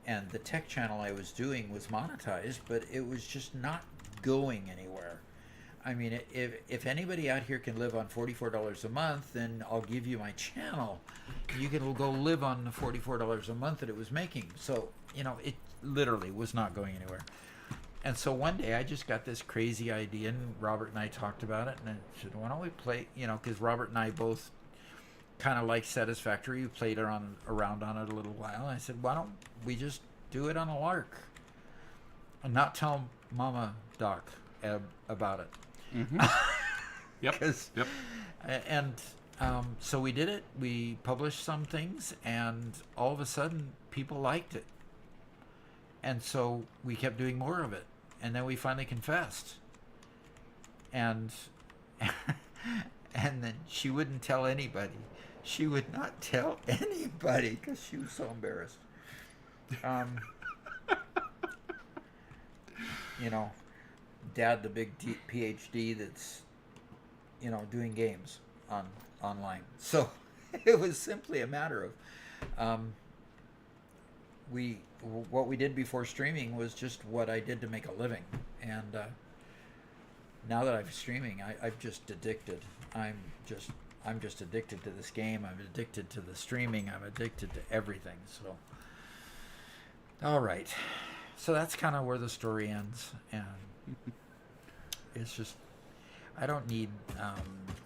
and the tech channel I was doing was monetized, but it was just not going anywhere. I mean, if anybody out here can live on $44 a month, then I'll give you my channel. You can go live on the $44 a month that it was making. So, it literally was not going anywhere. And so one day I just got this crazy idea, and Robert and I talked about it, and I said, why don't we play, because Robert and I both kind of like Satisfactory. We played around on it a little while. And I said, why don't we just do it on a lark and not tell Mama Doc about it? Mm-hmm. Yep. Yep. And so we did it. We published some things, and all of a sudden people liked it. And so we kept doing more of it. and then we finally confessed. And and then she wouldn't tell anybody. She would not tell anybody because she was so embarrassed. You know, Dad, the big PhD that's, you know, doing games online. So it was simply a matter of what we did before streaming was just what I did to make a living, and now that I'm streaming, I'm just addicted. I'm just addicted to this game. I'm addicted to the streaming. I'm addicted to everything. So, all right. So that's kind of where the story ends, and it's just I don't need.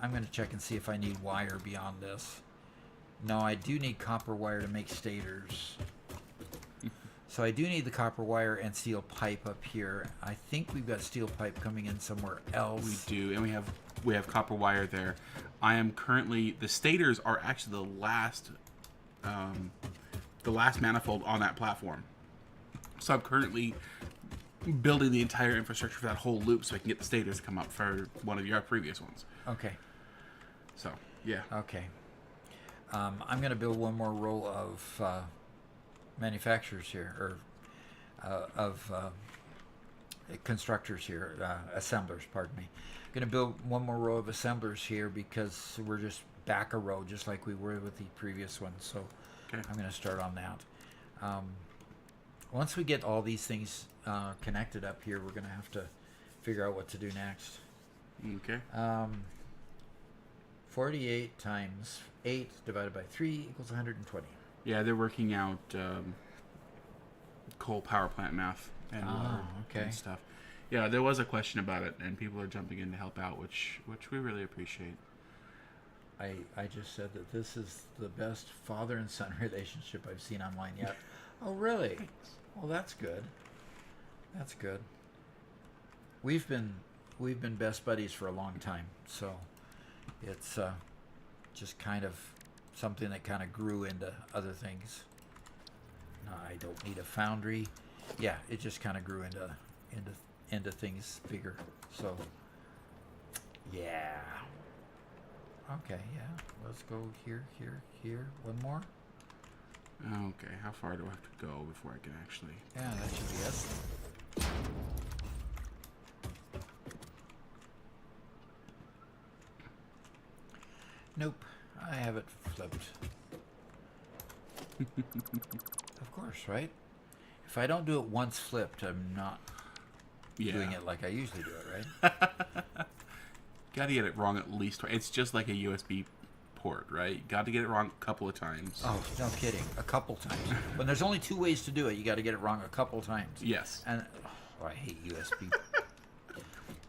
I'm going to check and see if I need wire beyond this. No, I do need copper wire to make stators. So I do need the copper wire and steel pipe up here. I think we've got steel pipe coming in somewhere else. We do, and we have copper wire there. I am currently, the stators are actually the last manifold on that platform. So I'm currently building the entire infrastructure for that whole loop so I can get the stators to come up for one of your previous ones. Okay. So, yeah. Okay. I'm going to build one more row of manufacturers here, or constructors here, assemblers, pardon me. I'm going to build one more row of assemblers here because we're just back a row just like we were with the previous one. So okay. I'm going to start on that. Once we get all these things connected up here, we're going to have to figure out what to do next. Okay. 48 times 8 divided by 3 equals 120. Yeah, they're working out coal power plant math and and stuff. Yeah, there was a question about it, and people are jumping in to help out, which we really appreciate. I just said that this is the best father and son relationship I've seen online yet. Oh, really? Well, that's good. That's good. We've been best buddies for a long time, so it's just kind of something that kind of grew into other things. No, I don't need a foundry. Yeah, it just kind of grew into things bigger. So yeah. Okay, yeah. Let's go here. One more. Okay, how far do I have to go before I can actually... Yeah, that should be it. Nope, I have it flipped. Of course, right? If I don't do it once flipped, I'm not doing it like I usually do it, right? Gotta get it wrong at least twice. It's just like a USB port, right? Got to get it wrong a couple of times. Oh, no kidding. A couple times. When there's only 2 ways to do it, you got to get it wrong a couple times. Yes. And I hate USB.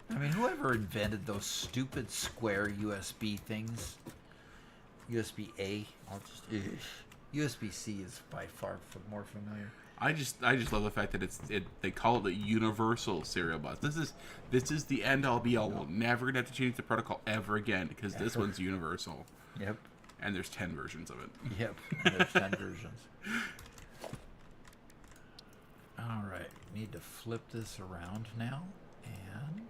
I mean, whoever invented those stupid square USB things? USB-A. USB-C is by far more familiar. I just love the fact that they call it the universal serial bus. This is the end all be all. We'll never gonna have to change the protocol ever again because this one's universal. Yep. And there's 10 versions of it. Yep. And there's 10 versions. All right. Need to flip this around now, and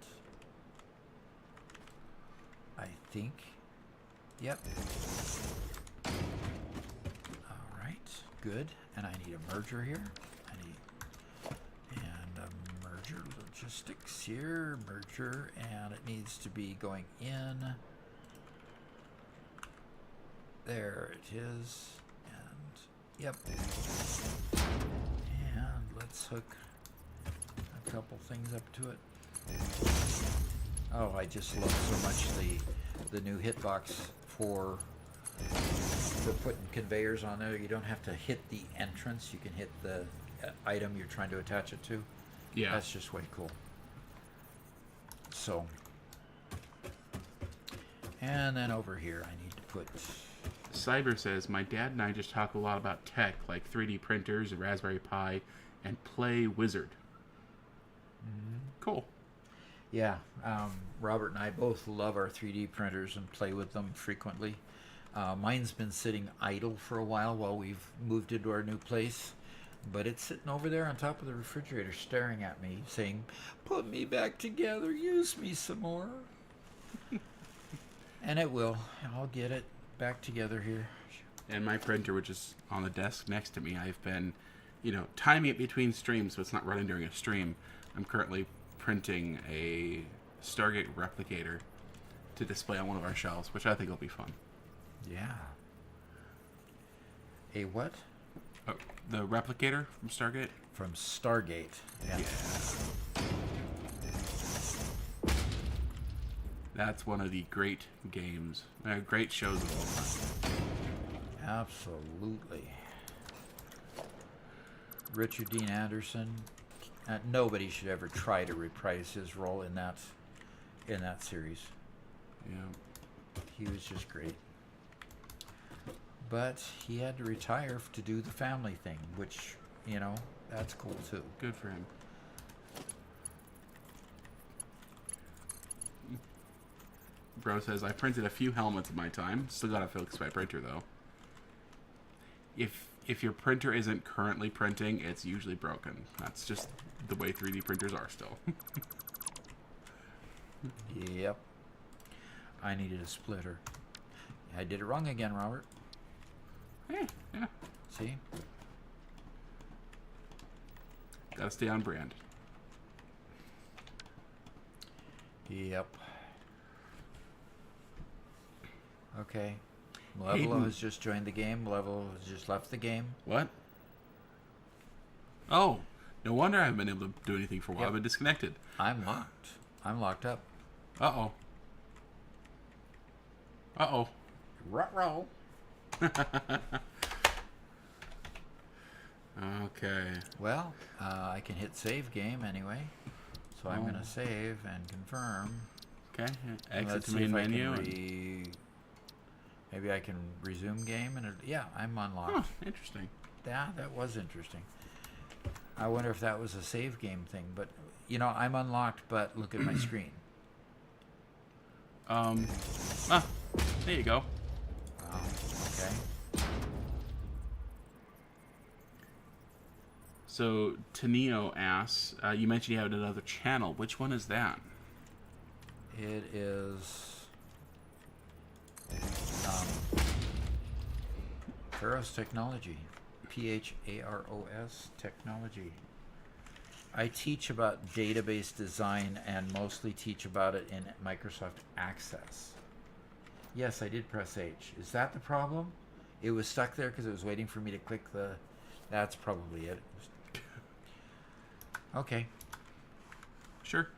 I think. Yep. All right. Good. And I need a merger here. And a merger logistics here. Merger, and it needs to be going in. There it is. And yep. And let's hook a couple things up to it. Oh, I just love so much the new hitbox for putting conveyors on there. You don't have to hit the entrance. You can hit the item you're trying to attach it to. Yeah. That's just way cool. So, and then over here I need to put... Cyber says, my dad and I just talk a lot about tech, like 3D printers, a Raspberry Pi, and Play Wizard. Mm-hmm. Cool. Yeah, Robert and I both love our 3D printers and play with them frequently. Mine's been sitting idle for a while we've moved into our new place, But it's sitting over there on top of the refrigerator staring at me, saying, "Put me back together, use me some more." And it will. I'll get it back together here. And my printer, which is on the desk next to me, I've been, timing it between streams so it's not running during a stream. I'm currently printing a Stargate replicator to display on one of our shelves, which I think will be fun. Yeah. A what? Oh, the replicator from Stargate? From Stargate. Yeah. That's one of the great games, great shows of all time. Absolutely. Richard Dean Anderson. Nobody should ever try to reprise his role in that series. Yeah. He was just great. But he had to retire to do the family thing, which, that's cool too. Good for him. Bro says, I printed a few helmets in my time. Still gotta fix my printer, though. If your printer isn't currently printing, it's usually broken. That's just the way 3D printers are still. Yep. I needed a splitter. I did it wrong again, Robert. Yeah. See? Gotta stay on brand. Yep. Okay. Level Hayden. has just joined the game. Level has just left the game. What? Oh, no wonder I haven't been able to do anything for a while. Yep. I've been disconnected. I'm locked. I'm locked up. Uh-oh. Uh-oh. Ruh-roh. Okay. Well, I can hit save game anyway. So I'm going to save and confirm. Okay. Exit Let's to see main if I can menu. Maybe I can resume game. Yeah, I'm unlocked. Huh, interesting. Yeah, that was interesting. I wonder if that was a save game thing. But, I'm unlocked, but look at my screen. There you go. Wow, okay. So, Taneo asks, you mentioned you have another channel. Which one is that? It is Pharos Technology. Pharos Technology. I teach about database design and mostly teach about it in Microsoft Access. Yes, I did press H. Is that the problem? It was stuck there because it was waiting for me to click the... That's probably it. Okay. Sure.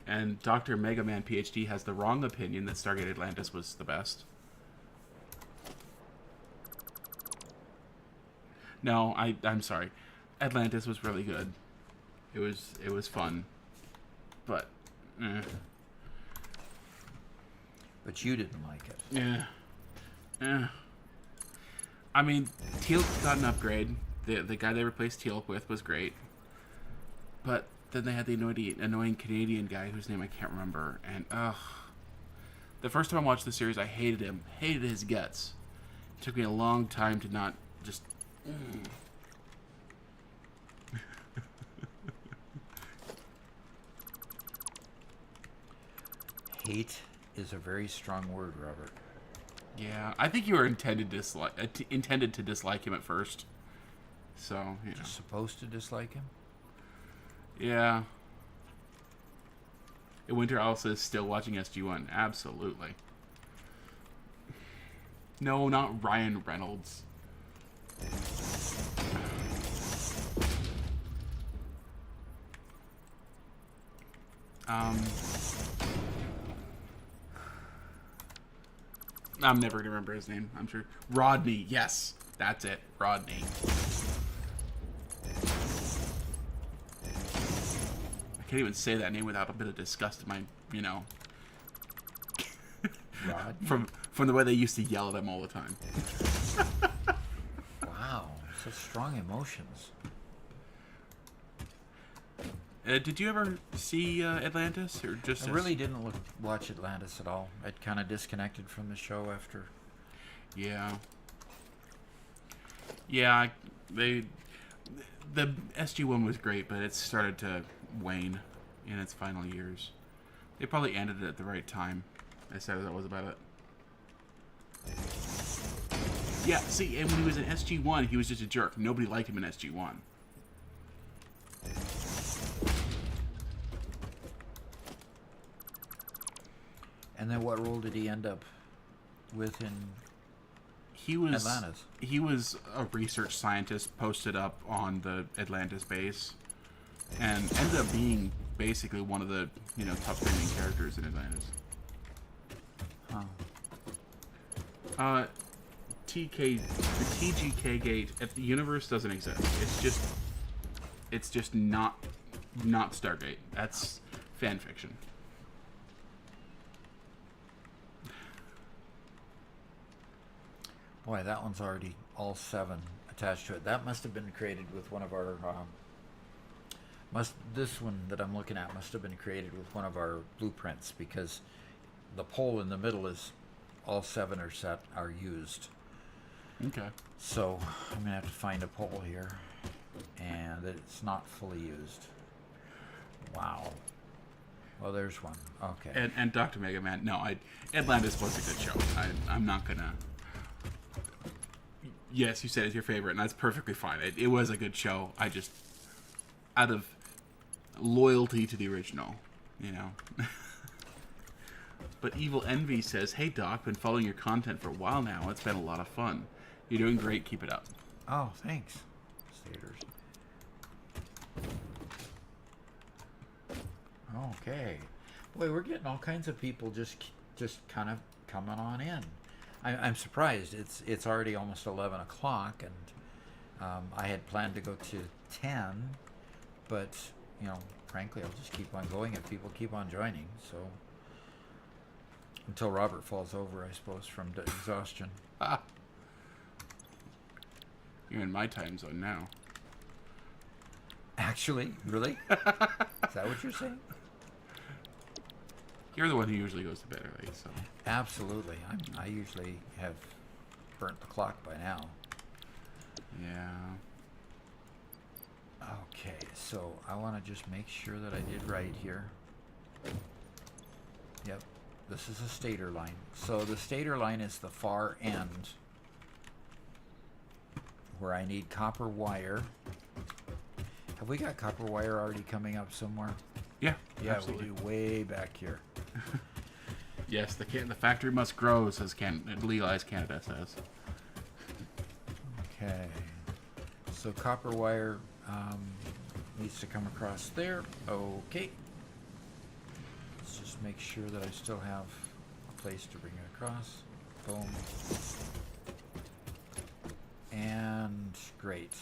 And Dr. Mega Man PhD has the wrong opinion that Stargate Atlantis was the best. No, I'm sorry. Atlantis was really good. It was fun. But But you didn't like it. Yeah. I mean, Teal'c got an upgrade. The guy they replaced Teal'c with was great. But then they had the annoying Canadian guy whose name I can't remember. And, the first time I watched the series, I hated him. Hated his guts. It took me a long time to not just... Hate is a very strong word, Robert. Yeah, I think you were intended to dislike him at first. So, You're supposed to dislike him? Yeah. Winter also is still watching SG-1. Absolutely. No, not Ryan Reynolds. I'm never going to remember his name, I'm sure. Rodney, yes. That's it. Rodney. I can't even say that name without a bit of disgust in my, Rodney? from the way they used to yell at him all the time. Wow, such strong emotions. Did you ever see Atlantis, or just? I really didn't watch Atlantis at all. I'd kind of disconnected from the show after Yeah. Yeah, the SG1 was great, but it started to wane in its final years. They probably ended it at the right time. As sad as that was about it. Yeah, see, and when he was in SG1, he was just a jerk. Nobody liked him in SG1. And then what role did he end up with in He was Atlantis? He was a research scientist posted up on the Atlantis base, and ended up being basically one of the top 3 main characters in Atlantis. Huh. The TGK gate at the universe doesn't exist. It's just not Stargate. That's fan fiction. Boy, that one's already all 7 attached to it. That must have been created with one of our this one that I'm looking at must have been created with one of our blueprints, because the pole in the middle is all 7 are used. Okay. So I'm gonna have to find a pole here, and it's not fully used. Wow. Well, there's one. Okay. And Dr. Mega Man. No, Atlantis was a good show. I'm not gonna. Yes, you said it's your favorite, and that's perfectly fine. It was a good show. I just, out of loyalty to the original, But Evil Envy says, "Hey Doc, been following your content for a while now. It's been a lot of fun. You're doing great. Keep it up." Oh, thanks. Staters. Okay. Boy, we're getting all kinds of people just kind of coming on in. I'm surprised. It's already almost 11 o'clock, and I had planned to go to 10, but frankly, I'll just keep on going if people keep on joining. So until Robert falls over, I suppose, from exhaustion. You're in my time zone now. Actually, really? Is that what you're saying? You're the one who usually goes to bed early, so. Absolutely. I usually have burnt the clock by now. Yeah. Okay, so I want to just make sure that I did right here. Yep, this is a stator line. So the stator line is the far end, where I need copper wire. Have we got copper wire already coming up somewhere? Yeah, Yeah, absolutely. we do, way back here. Yes, the factory must grow, says Legalized Canada says. Okay, so copper wire needs to come across there. Okay, let's just make sure that I still have a place to bring it across. Boom. And great.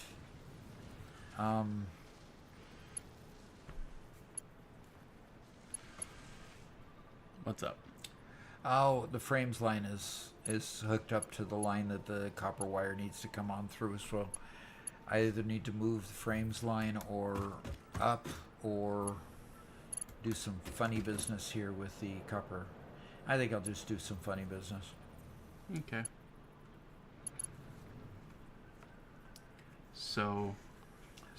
What's up? Oh, the frames line is hooked up to the line that the copper wire needs to come on through. So I either need to move the frames line or up, or do some funny business here with the copper. I think I'll just do some funny business. Okay. So,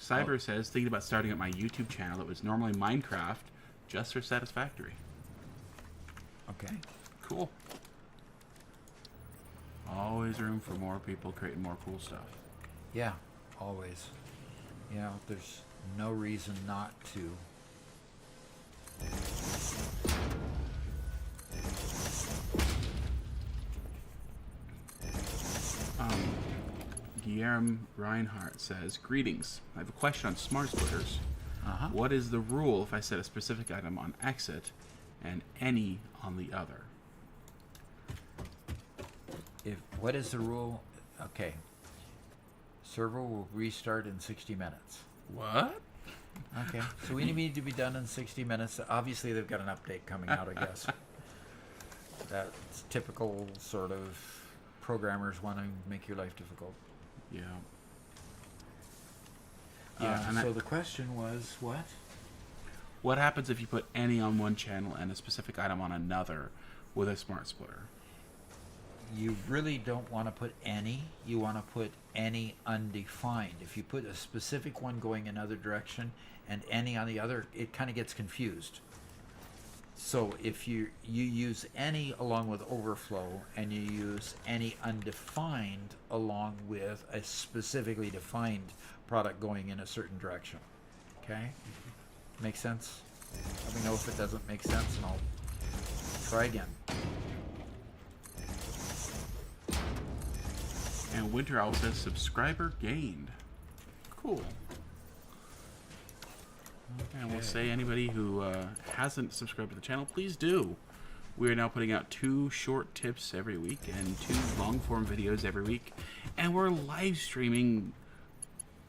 Cyber says, thinking about starting up my YouTube channel that was normally Minecraft, just for Satisfactory. Okay. Cool. Always room for more people creating more cool stuff. Yeah, always. There's no reason not to. Guillermo Reinhardt says, "Greetings. I have a question on smart splitters. Uh-huh. What is the rule if I set a specific item on exit and any on the other?" What is the rule? Okay. Server will restart in 60 minutes. What? Okay. So we need to be done in 60 minutes. Obviously, they've got an update coming out, I guess. That's typical sort of programmers want to make your life difficult. Yeah. Yeah. So the question was what? What happens if you put any on one channel and a specific item on another with a smart splitter? you really don't want to put any. You want to put any undefined. If you put a specific one going another direction and any on the other, it kind of gets confused. So if you use any along with overflow, and you use any undefined along with a specifically defined product going in a certain direction. Okay? Make sense? Let me know if it doesn't make sense, and I'll try again. And Winter Owl says subscriber gained. Cool. And we'll say anybody who hasn't subscribed to the channel, please do. We are now putting out 2 short tips every week and 2 long-form videos every week. And we're live streaming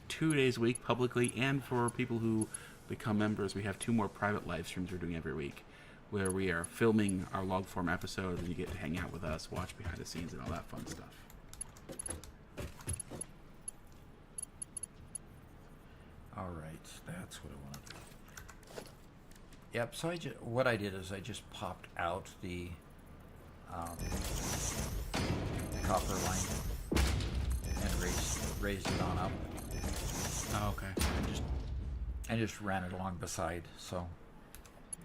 2 days a week publicly, and for people who become members, we have 2 more private live streams we're doing every week, where we are filming our long-form episodes, and you get to hang out with us, watch behind the scenes, and all that fun stuff. All right, that's what I want to do. Yep. So what I did is I just popped out the copper line and raised it on up. Oh, okay. And just ran it along beside. So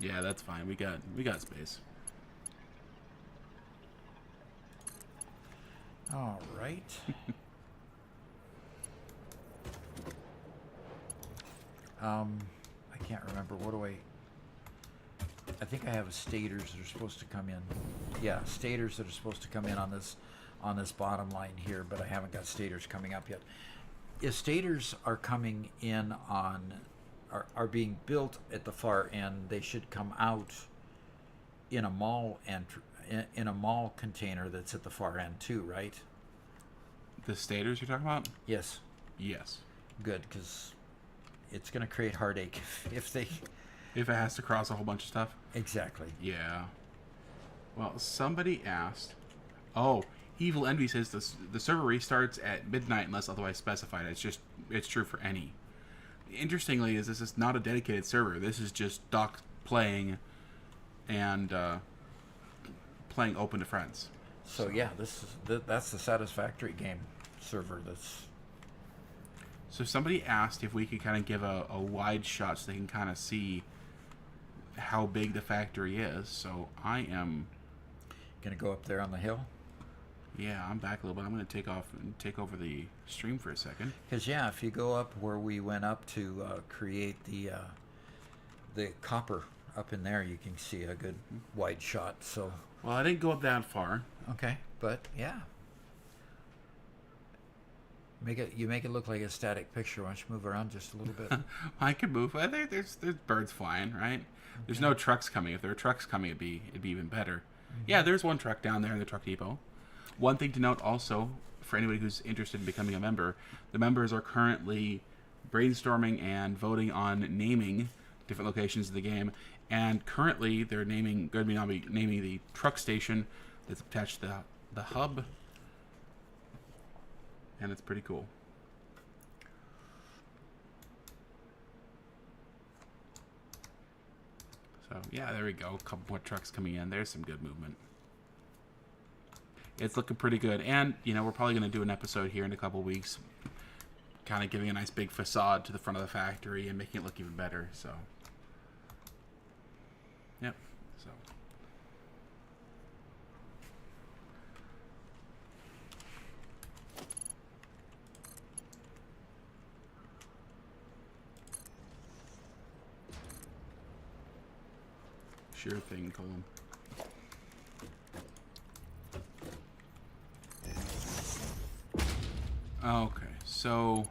Yeah, that's fine. We got space. all right. I can't remember. What do I think I have stators that are supposed to come in. Yeah, stators that are supposed to come in on this bottom line here, but I haven't got stators coming up yet. If stators are coming in are being built at the far end, they should come out in a mall in a mall container that's at the far end too, right? The stators you're talking about? Yes. Yes. Good, because it's going to create heartache if they... If it has to cross a whole bunch of stuff? Exactly. Yeah. Well, somebody asked... Oh, Evil Envy says the server restarts at midnight unless otherwise specified. It's true for any. Interestingly, this is not a dedicated server. This is just Doc playing and playing open to friends. So yeah, that's the Satisfactory game server. So somebody asked if we could kind of give a wide shot so they can kind of see how big the factory is. So I am gonna go up there on the hill. Yeah, I'm back a little bit. I'm going to take off and take over the stream for a second. Because yeah, if you go up where we went up to create the copper up in there, you can see a good wide shot. So well, I didn't go up that far. Okay, but yeah, you make it look like a static picture. Why don't you move around just a little bit? I could move. I think there's birds flying, right? Okay. There's no trucks coming. If there were trucks coming, it'd be even better. Mm-hmm. Yeah, there's one truck down there in the truck depot. One thing to note also, for anybody who's interested in becoming a member, the members are currently brainstorming and voting on naming different locations of the game. And currently, they're going to be naming the truck station that's attached to the hub. And it's pretty cool. So, yeah, there we go. A couple more trucks coming in. There's some good movement. It's looking pretty good. And, we're probably going to do an episode here in a couple weeks, kind of giving a nice big facade to the front of the factory and making it look even better. So, yep. So, sure thing, Colin. Okay, so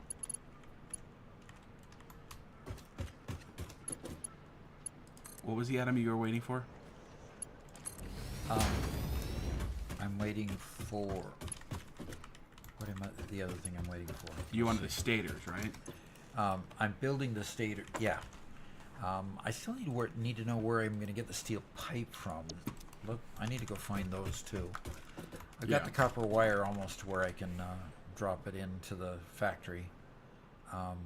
what was the item you were waiting for? I'm waiting for the other thing I'm waiting for. You wanted the stators, right? I'm building the stator. Yeah. I still need to know where I'm going to get the steel pipe from. Look, I need to go find those too. I've got the copper wire almost to where I can drop it into the factory. And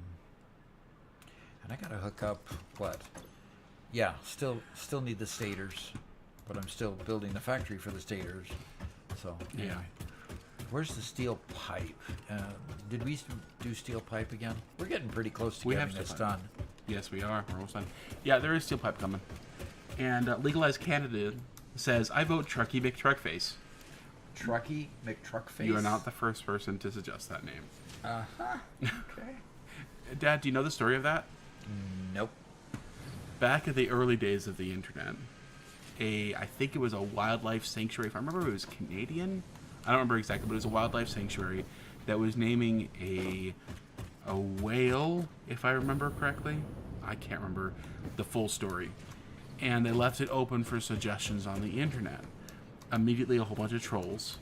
I got to hook up what? Yeah, still need the stators, but I'm still building the factory for the stators. So Yeah. anyway. Where's the steel pipe? Did we do steel pipe again? We're getting pretty close to getting this done. Yes, we are. We're almost done. Yeah, there is steel pipe coming. And Legalized Canada says, I vote Truckee McTruckface. Truckee McTruckface? You are not the first person to suggest that name. Uh-huh. Okay. Dad, do you know the story of that? Nope. Back in the early days of the internet, I think it was a wildlife sanctuary. If I remember, it was Canadian. I don't remember exactly, but it was a wildlife sanctuary that was naming a whale, if I remember correctly. I can't remember the full story. And they left it open for suggestions on the internet. Immediately, a whole bunch of trolls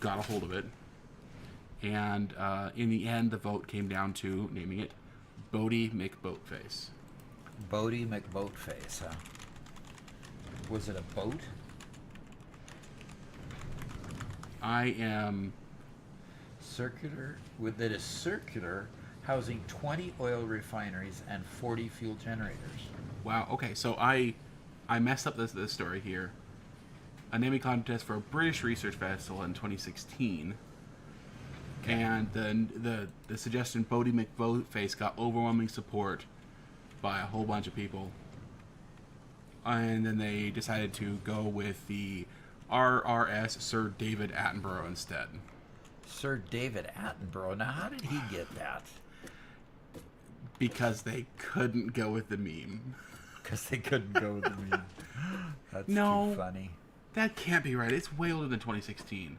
got a hold of it. And in the end, the vote came down to naming it Bodie McBoatface. Bodie McBoatface, huh? Was it a boat? I am... Circular, that is circular, housing 20 oil refineries and 40 fuel generators. Wow, okay, so I messed up this story here. A naming contest for a British Research Festival in 2016. Okay. And the suggestion Bodie McBoatface got overwhelming support by a whole bunch of people. And then they decided to go with the RRS Sir David Attenborough instead. Sir David Attenborough. Now, how did he get that? Because they couldn't go with the meme. Because they couldn't go with the meme. That's too funny. That can't be right. It's way older than 2016.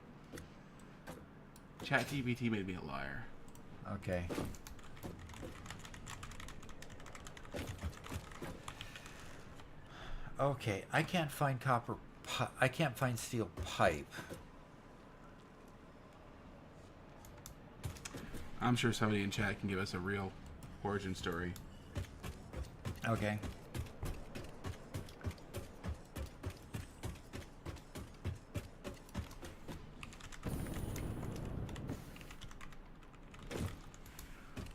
ChatGPT made me a liar. Okay. Okay, I can't find I can't find steel pipe. I'm sure somebody in chat can give us a real origin story. Okay.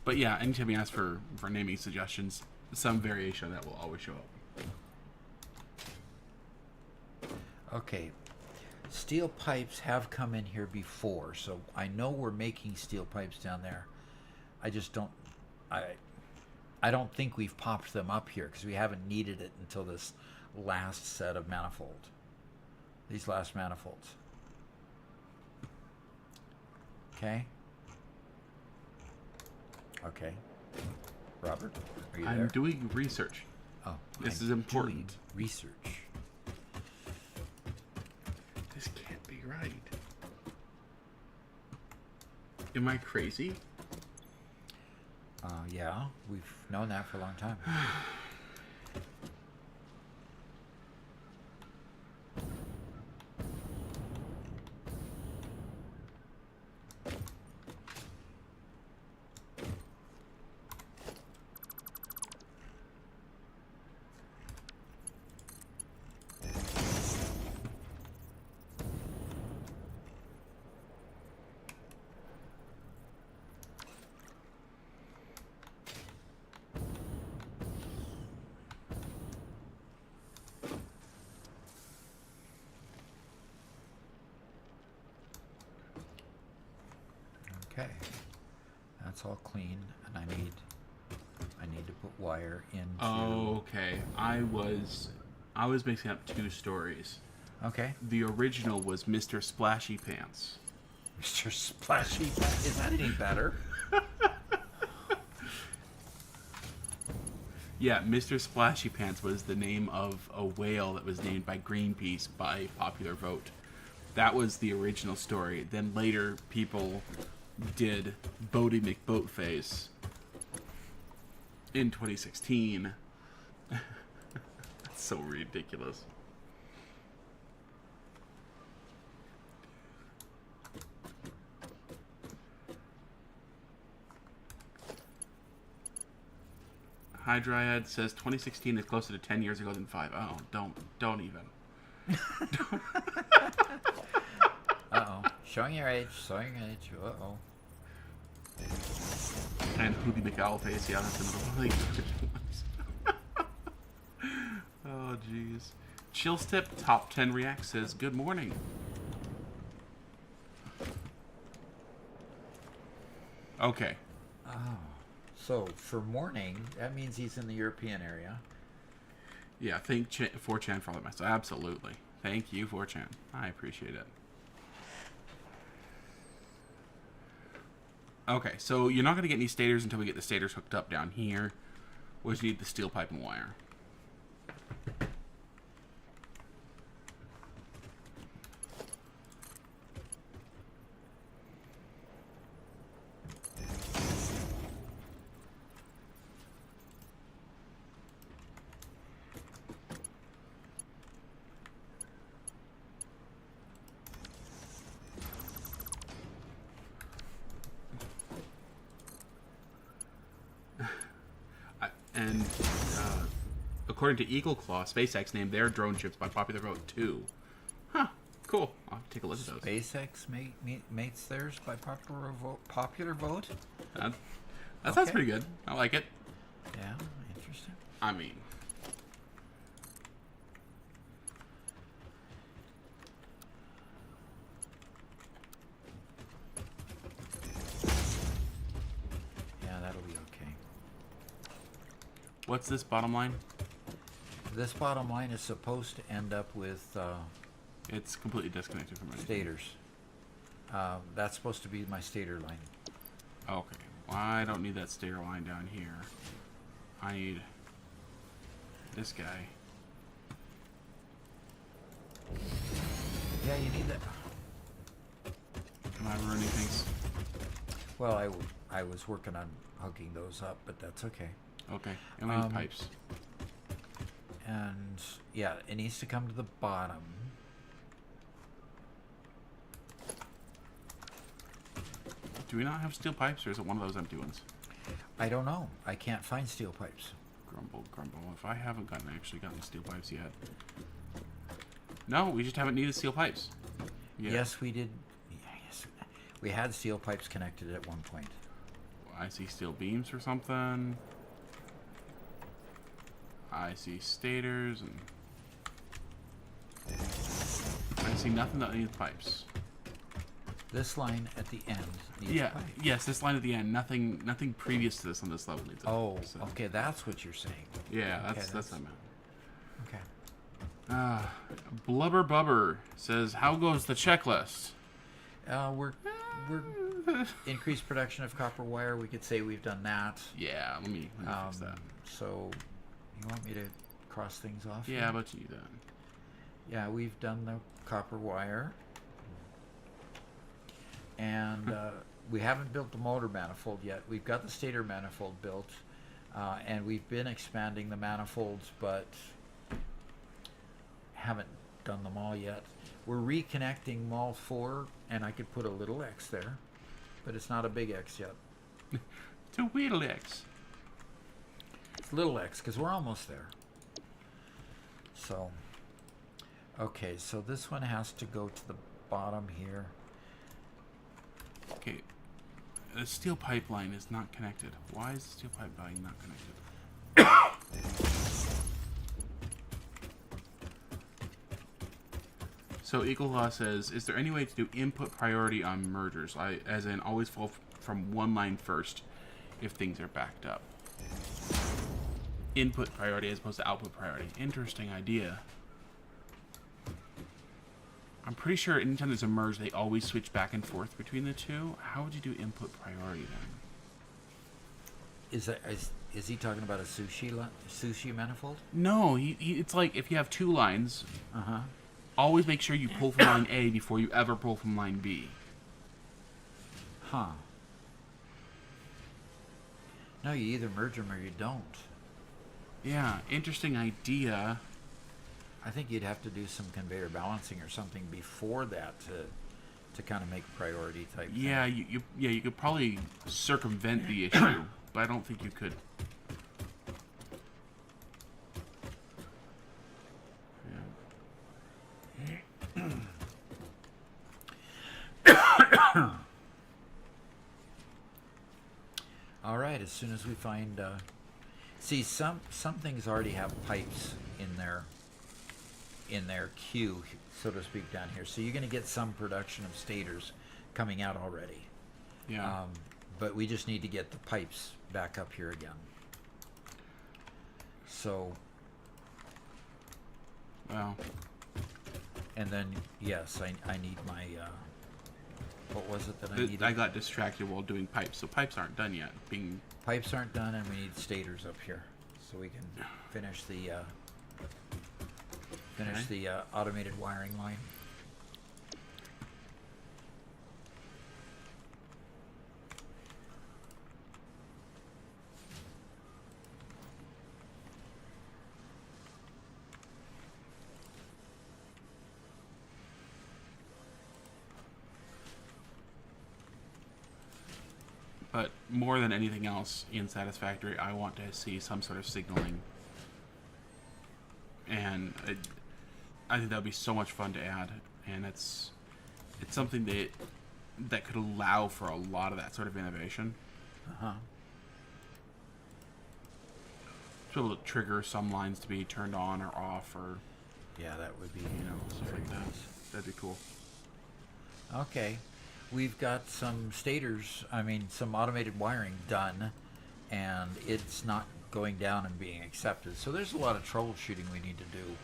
But yeah, anytime you ask for naming suggestions, some variation of that will always show up. Okay. Steel pipes have come in here before, so I know we're making steel pipes down there. I just don't... I don't think we've popped them up here because we haven't needed it until this last set of manifold. These last manifolds. Okay. Okay. Robert, are you there? I'm doing research. Oh, this I'm is important. doing research. This can't be right. Am I crazy? Yeah, we've known that for a long time. Okay, that's all clean, and I need to put wire into. Okay, I was mixing up two stories. Okay. The original was Mr. Splashy Pants. Mr. Splashy Pants. Is that any better? Yeah, Mr. Splashy Pants was the name of a whale that was named by Greenpeace by popular vote. That was the original story. Then later, people did Bodie McBoatface in 2016. That's so ridiculous. Hydriad says 2016 is closer to 10 years ago than 5. Oh, don't even. Uh-oh. Showing your age. Showing your age. Uh-oh. And Hoobie McAllface, yeah, that's another one of the ones. Oh, jeez. Chillstep Top 10 React says, good morning. Okay. Oh. So for morning, that means he's in the European area. Yeah, thank 4chan for all that mess. Absolutely. Thank you, 4chan. I appreciate it. Okay, so you're not going to get any stators until we get the stators hooked up down here, which need the steel pipe and wire. And according to Eagle Claw, SpaceX named their drone ships by popular vote too. Huh. Cool. I'll have to take a look at those. SpaceX mates theirs by popular vote? That Okay. sounds pretty good. I like it. Yeah, interesting. I mean... Yeah, that'll be okay. What's this bottom line? This bottom line is supposed to end up with It's completely disconnected from anything. stators. That's supposed to be my stator line. Okay. Well, I don't need that stator line down here. I need this guy. Yeah, you need that. Am I ruining things? Well, I was working on hooking those up, but that's okay. Okay. And we need pipes. And yeah, it needs to come to the bottom. Do we not have steel pipes, or is it one of those empty ones? I don't know. I can't find steel pipes. Grumble, grumble. If I haven't actually gotten steel pipes yet. No, we just haven't needed steel pipes. Yeah. Yes, we did. Yes, we had steel pipes connected at one point. I see steel beams or something. I see stators and I see nothing that needs pipes. This line at the end needs Yeah, pipe. yes, this line at the end. Nothing previous to this on this level needs. Oh, pipe, so. okay, that's what you're saying. Yeah, Okay, that's what I meant. Okay. Blubber Bubber says, "How goes the checklist?" We're increased production of copper wire. We could say we've done that. Yeah, let me fix that. So, you want me to cross things off? Yeah, here? how about you then? Yeah, we've done the copper wire. And we haven't built the motor manifold yet. We've got the stator manifold built. And we've been expanding the manifolds, but haven't done them all yet. We're reconnecting Mall 4, and I could put a little X there. But it's not a big X yet. It's a wheel X. It's little X, because we're almost there. So, okay, so this one has to go to the bottom here. Okay, the steel pipeline is not connected. Why is the steel pipeline not connected? So Eagle Law says, "Is there any way to do input priority on mergers? As in, always fall from one line first if things are backed up. Input priority as opposed to output priority. Interesting idea. I'm pretty sure anytime there's a merge, they always switch back and forth between the two. How would you do input priority then?" Is he talking about a sushi manifold? No, it's like if you have two lines, Uh-huh. always make sure you pull from line A before you ever pull from line B. Huh. No, you either merge them or you don't. Yeah, interesting idea. I think you'd have to do some conveyor balancing or something before that to kind of make a priority type thing. Yeah, you could probably circumvent the issue, but I don't think you could. All right, as soon as we find... see, some things already have pipes in their queue, so to speak, down here. So you're going to get some production of stators coming out already. Yeah. but we just need to get the pipes back up here again. So, Well, and then yes, I need my what was it that I needed? I got distracted while doing pipes, so pipes aren't done yet. Pipes aren't done, and we need stators up here so we can finish the automated wiring line. But more than anything else in Satisfactory, I want to see some sort of signaling. And I think that would be so much fun to add. And it's something that could allow for a lot of that sort of innovation. Uh-huh. To be able to trigger some lines to be turned on or off, or Yeah, that would be, stuff very like that. nice. That'd be cool. Okay. We've got some some automated wiring done, and it's not going down and being accepted. So there's a lot of troubleshooting we need to do.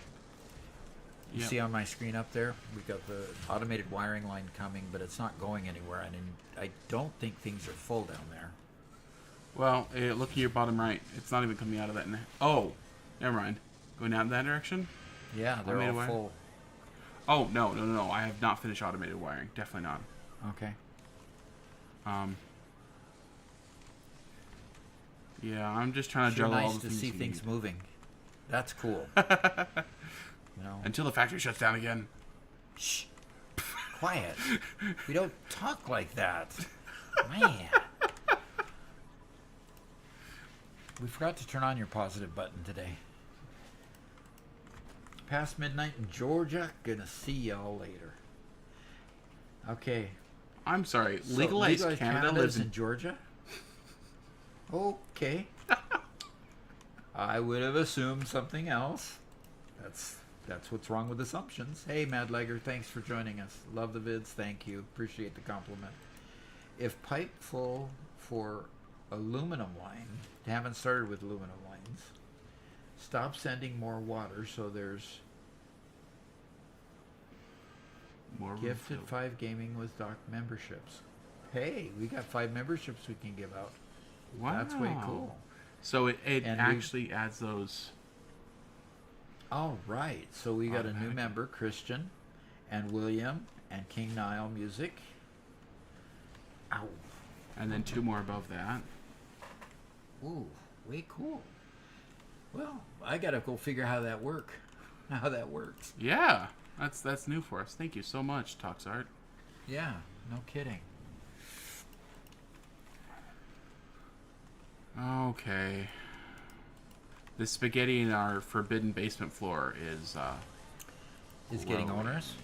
You Yep. see on my screen up there, we've got the automated wiring line coming, but it's not going anywhere. And I don't think things are full down there. Well, look at your bottom right. It's not even coming out of that. Oh, never mind. Going down that direction? Yeah, they're Automated all wiring? full. Oh, no. I have not finished automated wiring. Definitely not. Okay. Yeah, I'm just trying to Sure juggle all nice the to things see you things need. moving. That's cool. Until the factory shuts down again. Shh. Quiet. We don't talk like that. Man. We forgot to turn on your positive button today. Past midnight in Georgia. Gonna see y'all later. Okay. I'm sorry. So Legalized Canada lives in... Georgia? Okay. I would have assumed something else. That's what's wrong with assumptions. Hey, Mad Legger, thanks for joining us. Love the vids. Thank you. Appreciate the compliment. If pipe full for aluminum line, haven't started with aluminum lines, stop sending more water so there's More gifted refill. 5 gaming with doc memberships. Hey, we got 5 memberships we can give out. Wow. That's way cool. So it And actually adds those... All right, so we got a new Automatic. member, Christian, and William, and King Nile Music. Ow. And then 2 more above that. Ooh, way cool. Well, I gotta go figure how that works. Yeah. That's new for us. Thank you so much, Toxart. Yeah, no kidding. Okay. The spaghetti in our forbidden basement floor is Getting growing. onerous.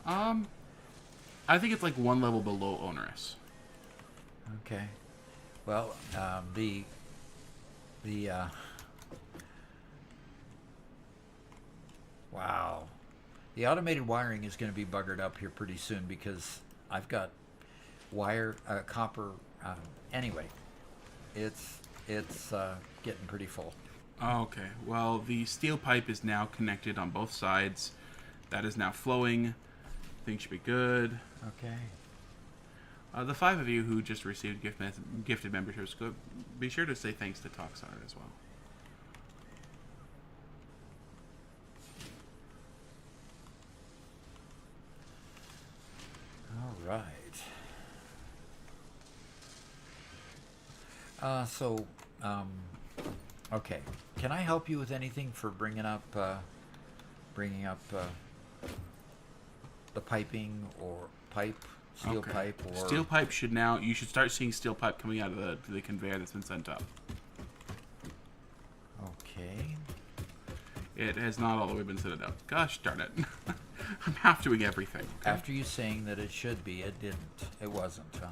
I think it's like one level below onerous. Okay. Well, wow. The automated wiring is going to be buggered up here pretty soon because I've got copper. Anyway, it's getting pretty full. Okay. Well, the steel pipe is now connected on both sides. That is now flowing. Things should be good. Okay. The 5 of you who just received gifted memberships, be sure to say thanks to Toxart as well. All right. Okay. Can I help you with anything for bringing up the piping or steel Okay. pipe or Steel pipe you should start seeing steel pipe coming out of the conveyor that's been sent up. Okay. It has not all the way been sent up. Gosh darn it. I'm half doing everything. Okay? After you saying that it should be, it didn't. It wasn't, huh?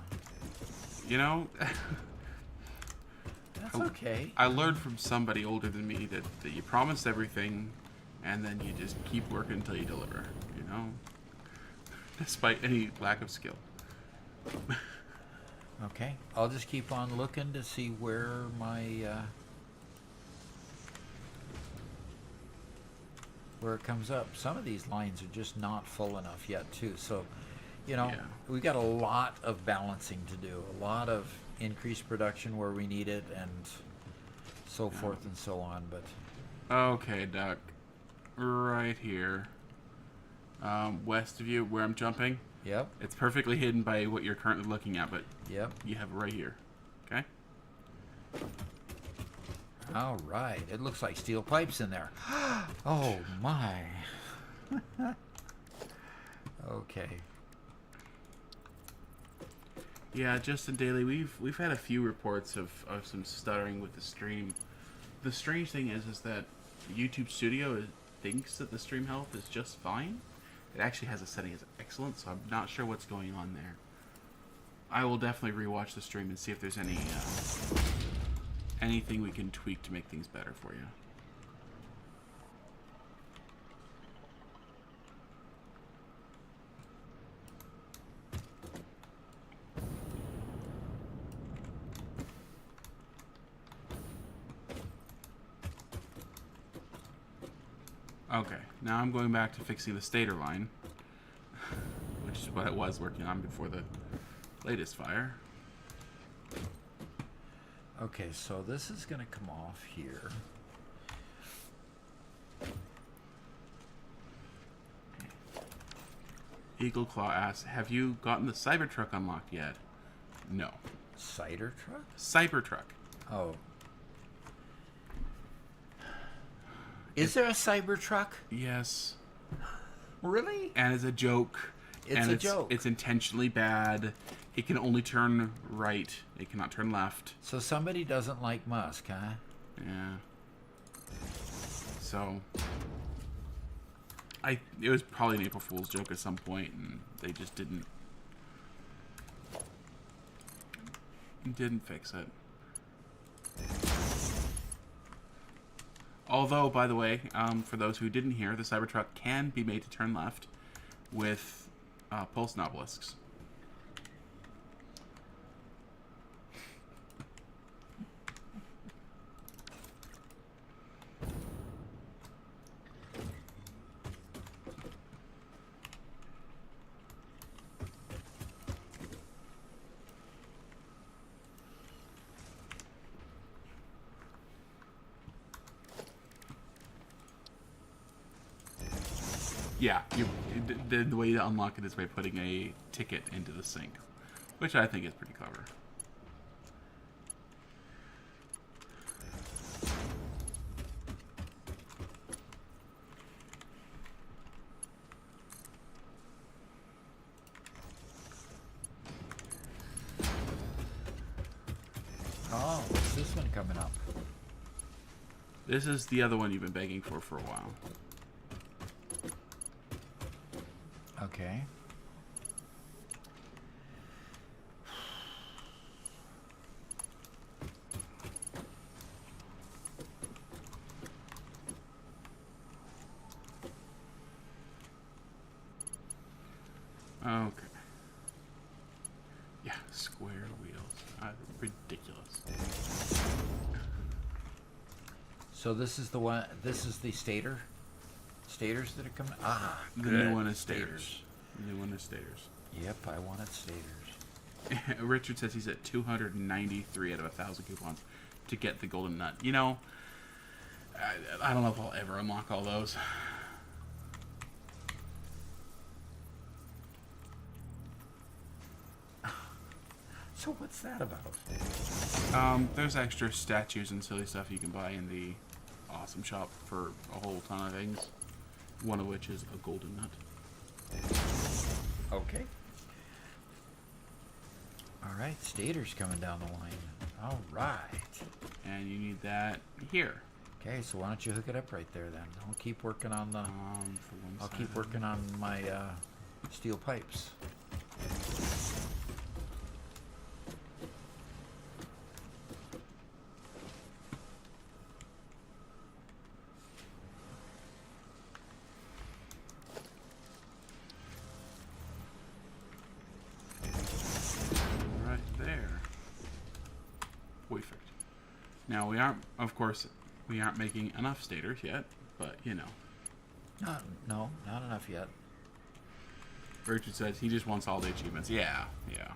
You know, That's okay. I learned from somebody older than me that you promise everything and then you just keep working until you deliver, despite any lack of skill. Okay, I'll just keep on looking to see where my where it comes up. Some of these lines are just not full enough yet, too. So, you know, Yeah. we've got a lot of balancing to do, a lot of increased production where we need it, and so forth and so on. But Okay, Duck. Right here. West of you, where I'm jumping. yep, It's perfectly hidden by what you're currently looking at, but yep. you have it right here. Okay? All right, it looks like steel pipes in there. Oh my. Okay. Yeah, Justin Daly, we've had a few reports of some stuttering with the stream. The strange thing is that YouTube Studio thinks that the stream health is just fine. It actually has a setting as excellent, so I'm not sure what's going on there. I will definitely rewatch the stream and see if there's anything we can tweak to make things better for you. Okay, now I'm going back to fixing the stator line, which is what I was working on before the latest fire. Okay, so this is going to come off here. Eagle Claw asks, have you gotten the Cybertruck unlocked yet? No. Cider truck? Cybertruck. Oh. Is there a Cybertruck? Yes. Really? And it's a joke. It's a joke. It's intentionally bad. It can only turn right. It cannot turn left. So somebody doesn't like Musk, huh? Yeah. So it was probably an April Fool's joke at some point, and they just didn't fix it. Although, by the way, for those who didn't hear, the Cybertruck can be made to turn left with pulse obelisks. Yeah, the way to unlock it is by putting a ticket into the sink, which I think is pretty clever. Oh, what's this one coming up? This is the other one you've been begging for a while. Okay. Okay. Yeah, square wheels. Ridiculous. So this is the one. This is the stator. Stators that are coming. Ah, The good. new one is stators. The new one is stators. Yep, I wanted stators. Richard says he's at 293 out of 1,000 coupons to get the golden nut. You know, I don't know if I'll ever unlock all those. So what's that about? There's extra statues and silly stuff you can buy in the awesome shop for a whole ton of things. One of which is a golden nut. Okay. All right, stators coming down the line. All right. And you need that here. Okay, so why don't you hook it up right there then? I'll keep working on the. For one I'll side. keep working on my steel pipes. Right there. Now we aren't, of course, we aren't making enough stators yet, but you know. No, not enough yet. Richard says he just wants all the achievements. Yeah, yeah.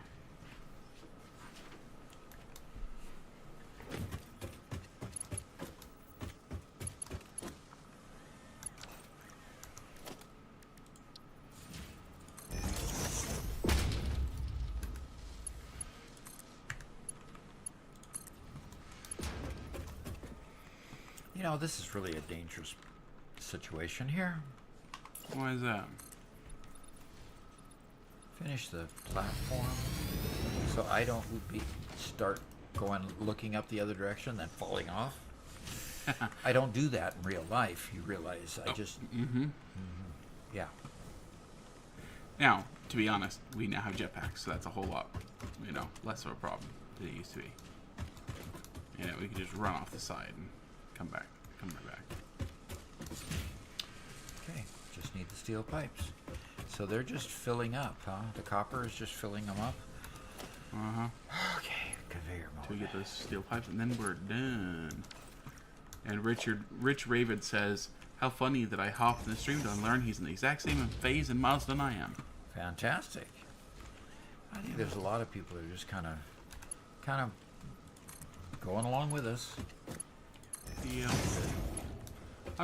You know, this is really a dangerous situation here. Why is that? Finish the platform so I don't start going looking up the other direction, then falling off. I don't do that in real life, you realize. I just... Yeah. Now, to be honest, we now have jetpacks, so that's a whole lot, you know, less of a problem than it used to be. You know, we can just run off the side and come right back. Okay, just need the steel pipes. So they're just filling up, huh? The copper is just filling them up. Uh-huh. Okay, conveyor mode. So we get those steel pipes, and then we're done. And Rich Raven says, how funny that I hopped in the stream to learn he's in the exact same phase and milestone I am. Fantastic. I think there's a lot of people who are just kind of going along with us. Yeah.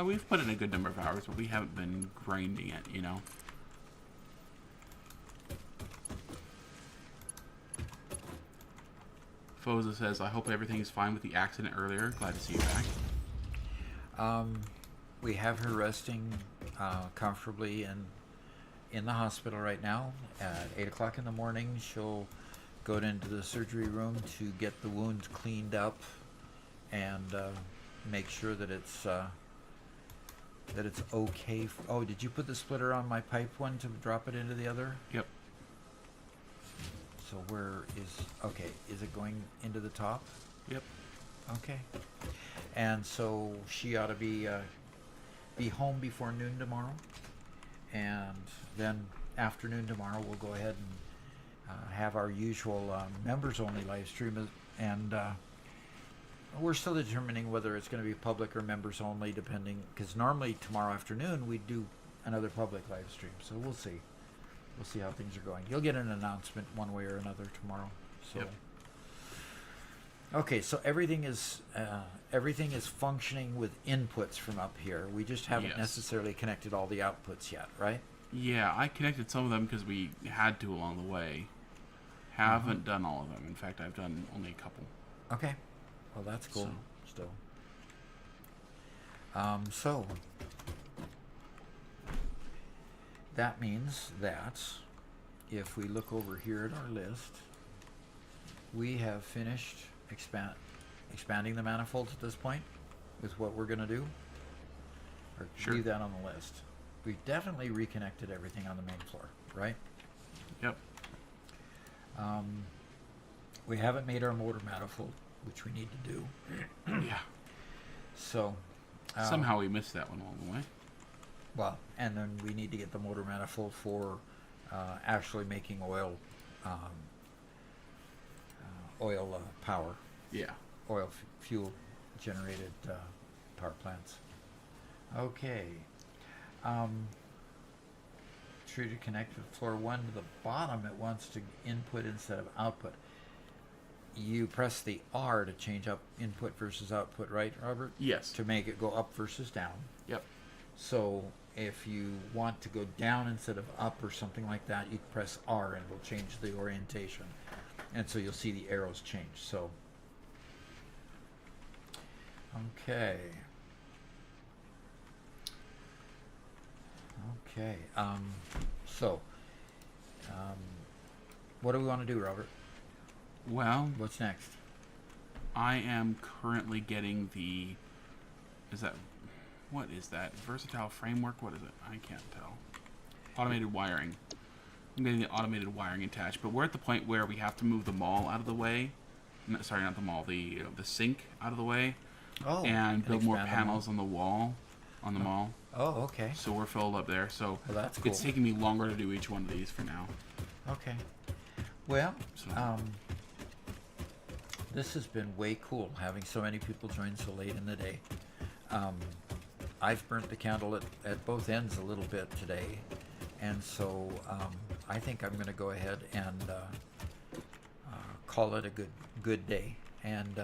We've put in a good number of hours, but we haven't been grinding it, you know. Foza says, I hope everything is fine with the accident earlier. Glad to see you back. We have her resting comfortably in the hospital right now. At 8 o'clock in the morning, she'll go into the surgery room to get the wounds cleaned up and make sure that it's okay. Oh, did you put the splitter on my pipe one to drop it into the other? Yep. So where is... Okay, is it going into the top? Yep. Okay. And so she ought to be home before noon tomorrow. And then afternoon tomorrow we'll go ahead and have our usual members-only live stream. And we're still determining whether it's going to be public or members-only, depending... Because normally tomorrow afternoon we do another public live stream. So we'll see. We'll see how things are going. You'll get an announcement one way or another tomorrow. So. Yep. Okay, so everything is functioning with inputs from up here. We just haven't Yes. necessarily connected all the outputs yet, right? Yeah, I connected some of them because we had to along the way. Haven't done all of them. In fact, I've done only a couple. Okay. Well, that's cool. So. So that means that if we look over here at our list, we have finished expanding the manifolds at this point with what we're going to do. Or Sure. leave that on the list. We've definitely reconnected everything on the main floor, right? Yep. We haven't made our motor manifold, which we need to do. Yeah. So Somehow we missed that one along the way. well, and then we need to get the motor manifold for actually making oil power, Yeah. oil fuel generated power plants. Okay. True to connect with floor 1 to the bottom, it wants to input instead of output. You press the R to change up input versus output, right, Robert? Yes. To make it go up versus down. Yep. So if you want to go down instead of up or something like that, you press R and it will change the orientation. And so you'll see the arrows change. So, okay. Okay. What do we want to do, Robert? Well, What's next? I am currently getting the... What is that? Versatile framework? What is it? I can't tell. Automated wiring. I'm getting the automated wiring attached, but we're at the point where we have to move the mall out of the way. No, sorry, not the mall. The sink out of the way. Oh, And build more expand the mall. panels on the wall. On the mall. Oh, okay. So we're filled up there. So Well, that's it's cool. taking me longer to do each one of these for now. Okay. Well, So This has been way cool having so many people join so late in the day. I've burnt the candle at both ends a little bit today, and so I think I'm going to go ahead and call it a good day and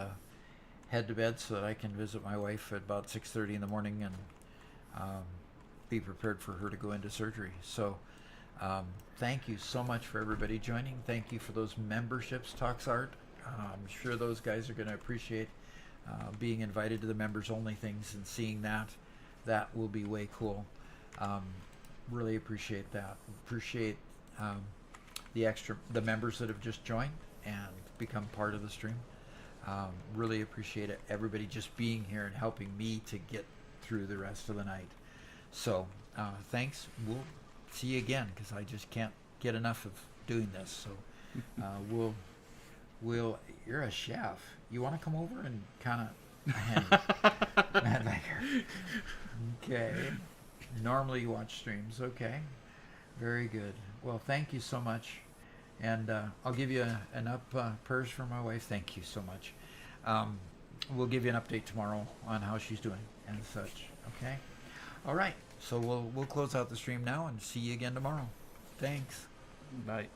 head to bed so that I can visit my wife at about 6:30 in the morning and be prepared for her to go into surgery. So thank you so much for everybody joining. Thank you for those memberships, Toxart. I'm sure those guys are going to appreciate being invited to the members only things and seeing that. That will be way cool. Really appreciate that. Appreciate the members that have just joined and become part of the stream. Really appreciate it. Everybody just being here and helping me to get through the rest of the night. So thanks. We'll see you again because I just can't get enough of doing this. So we'll. You're a chef. You want to come over and kind of. Okay. Normally you watch streams. Okay. Very good. Well, thank you so much. And I'll give you an up prayers for my wife. Thank you so much. We'll give you an update tomorrow on how she's doing and such. Okay. All right. So we'll close out the stream now and see you again tomorrow. Thanks. Bye.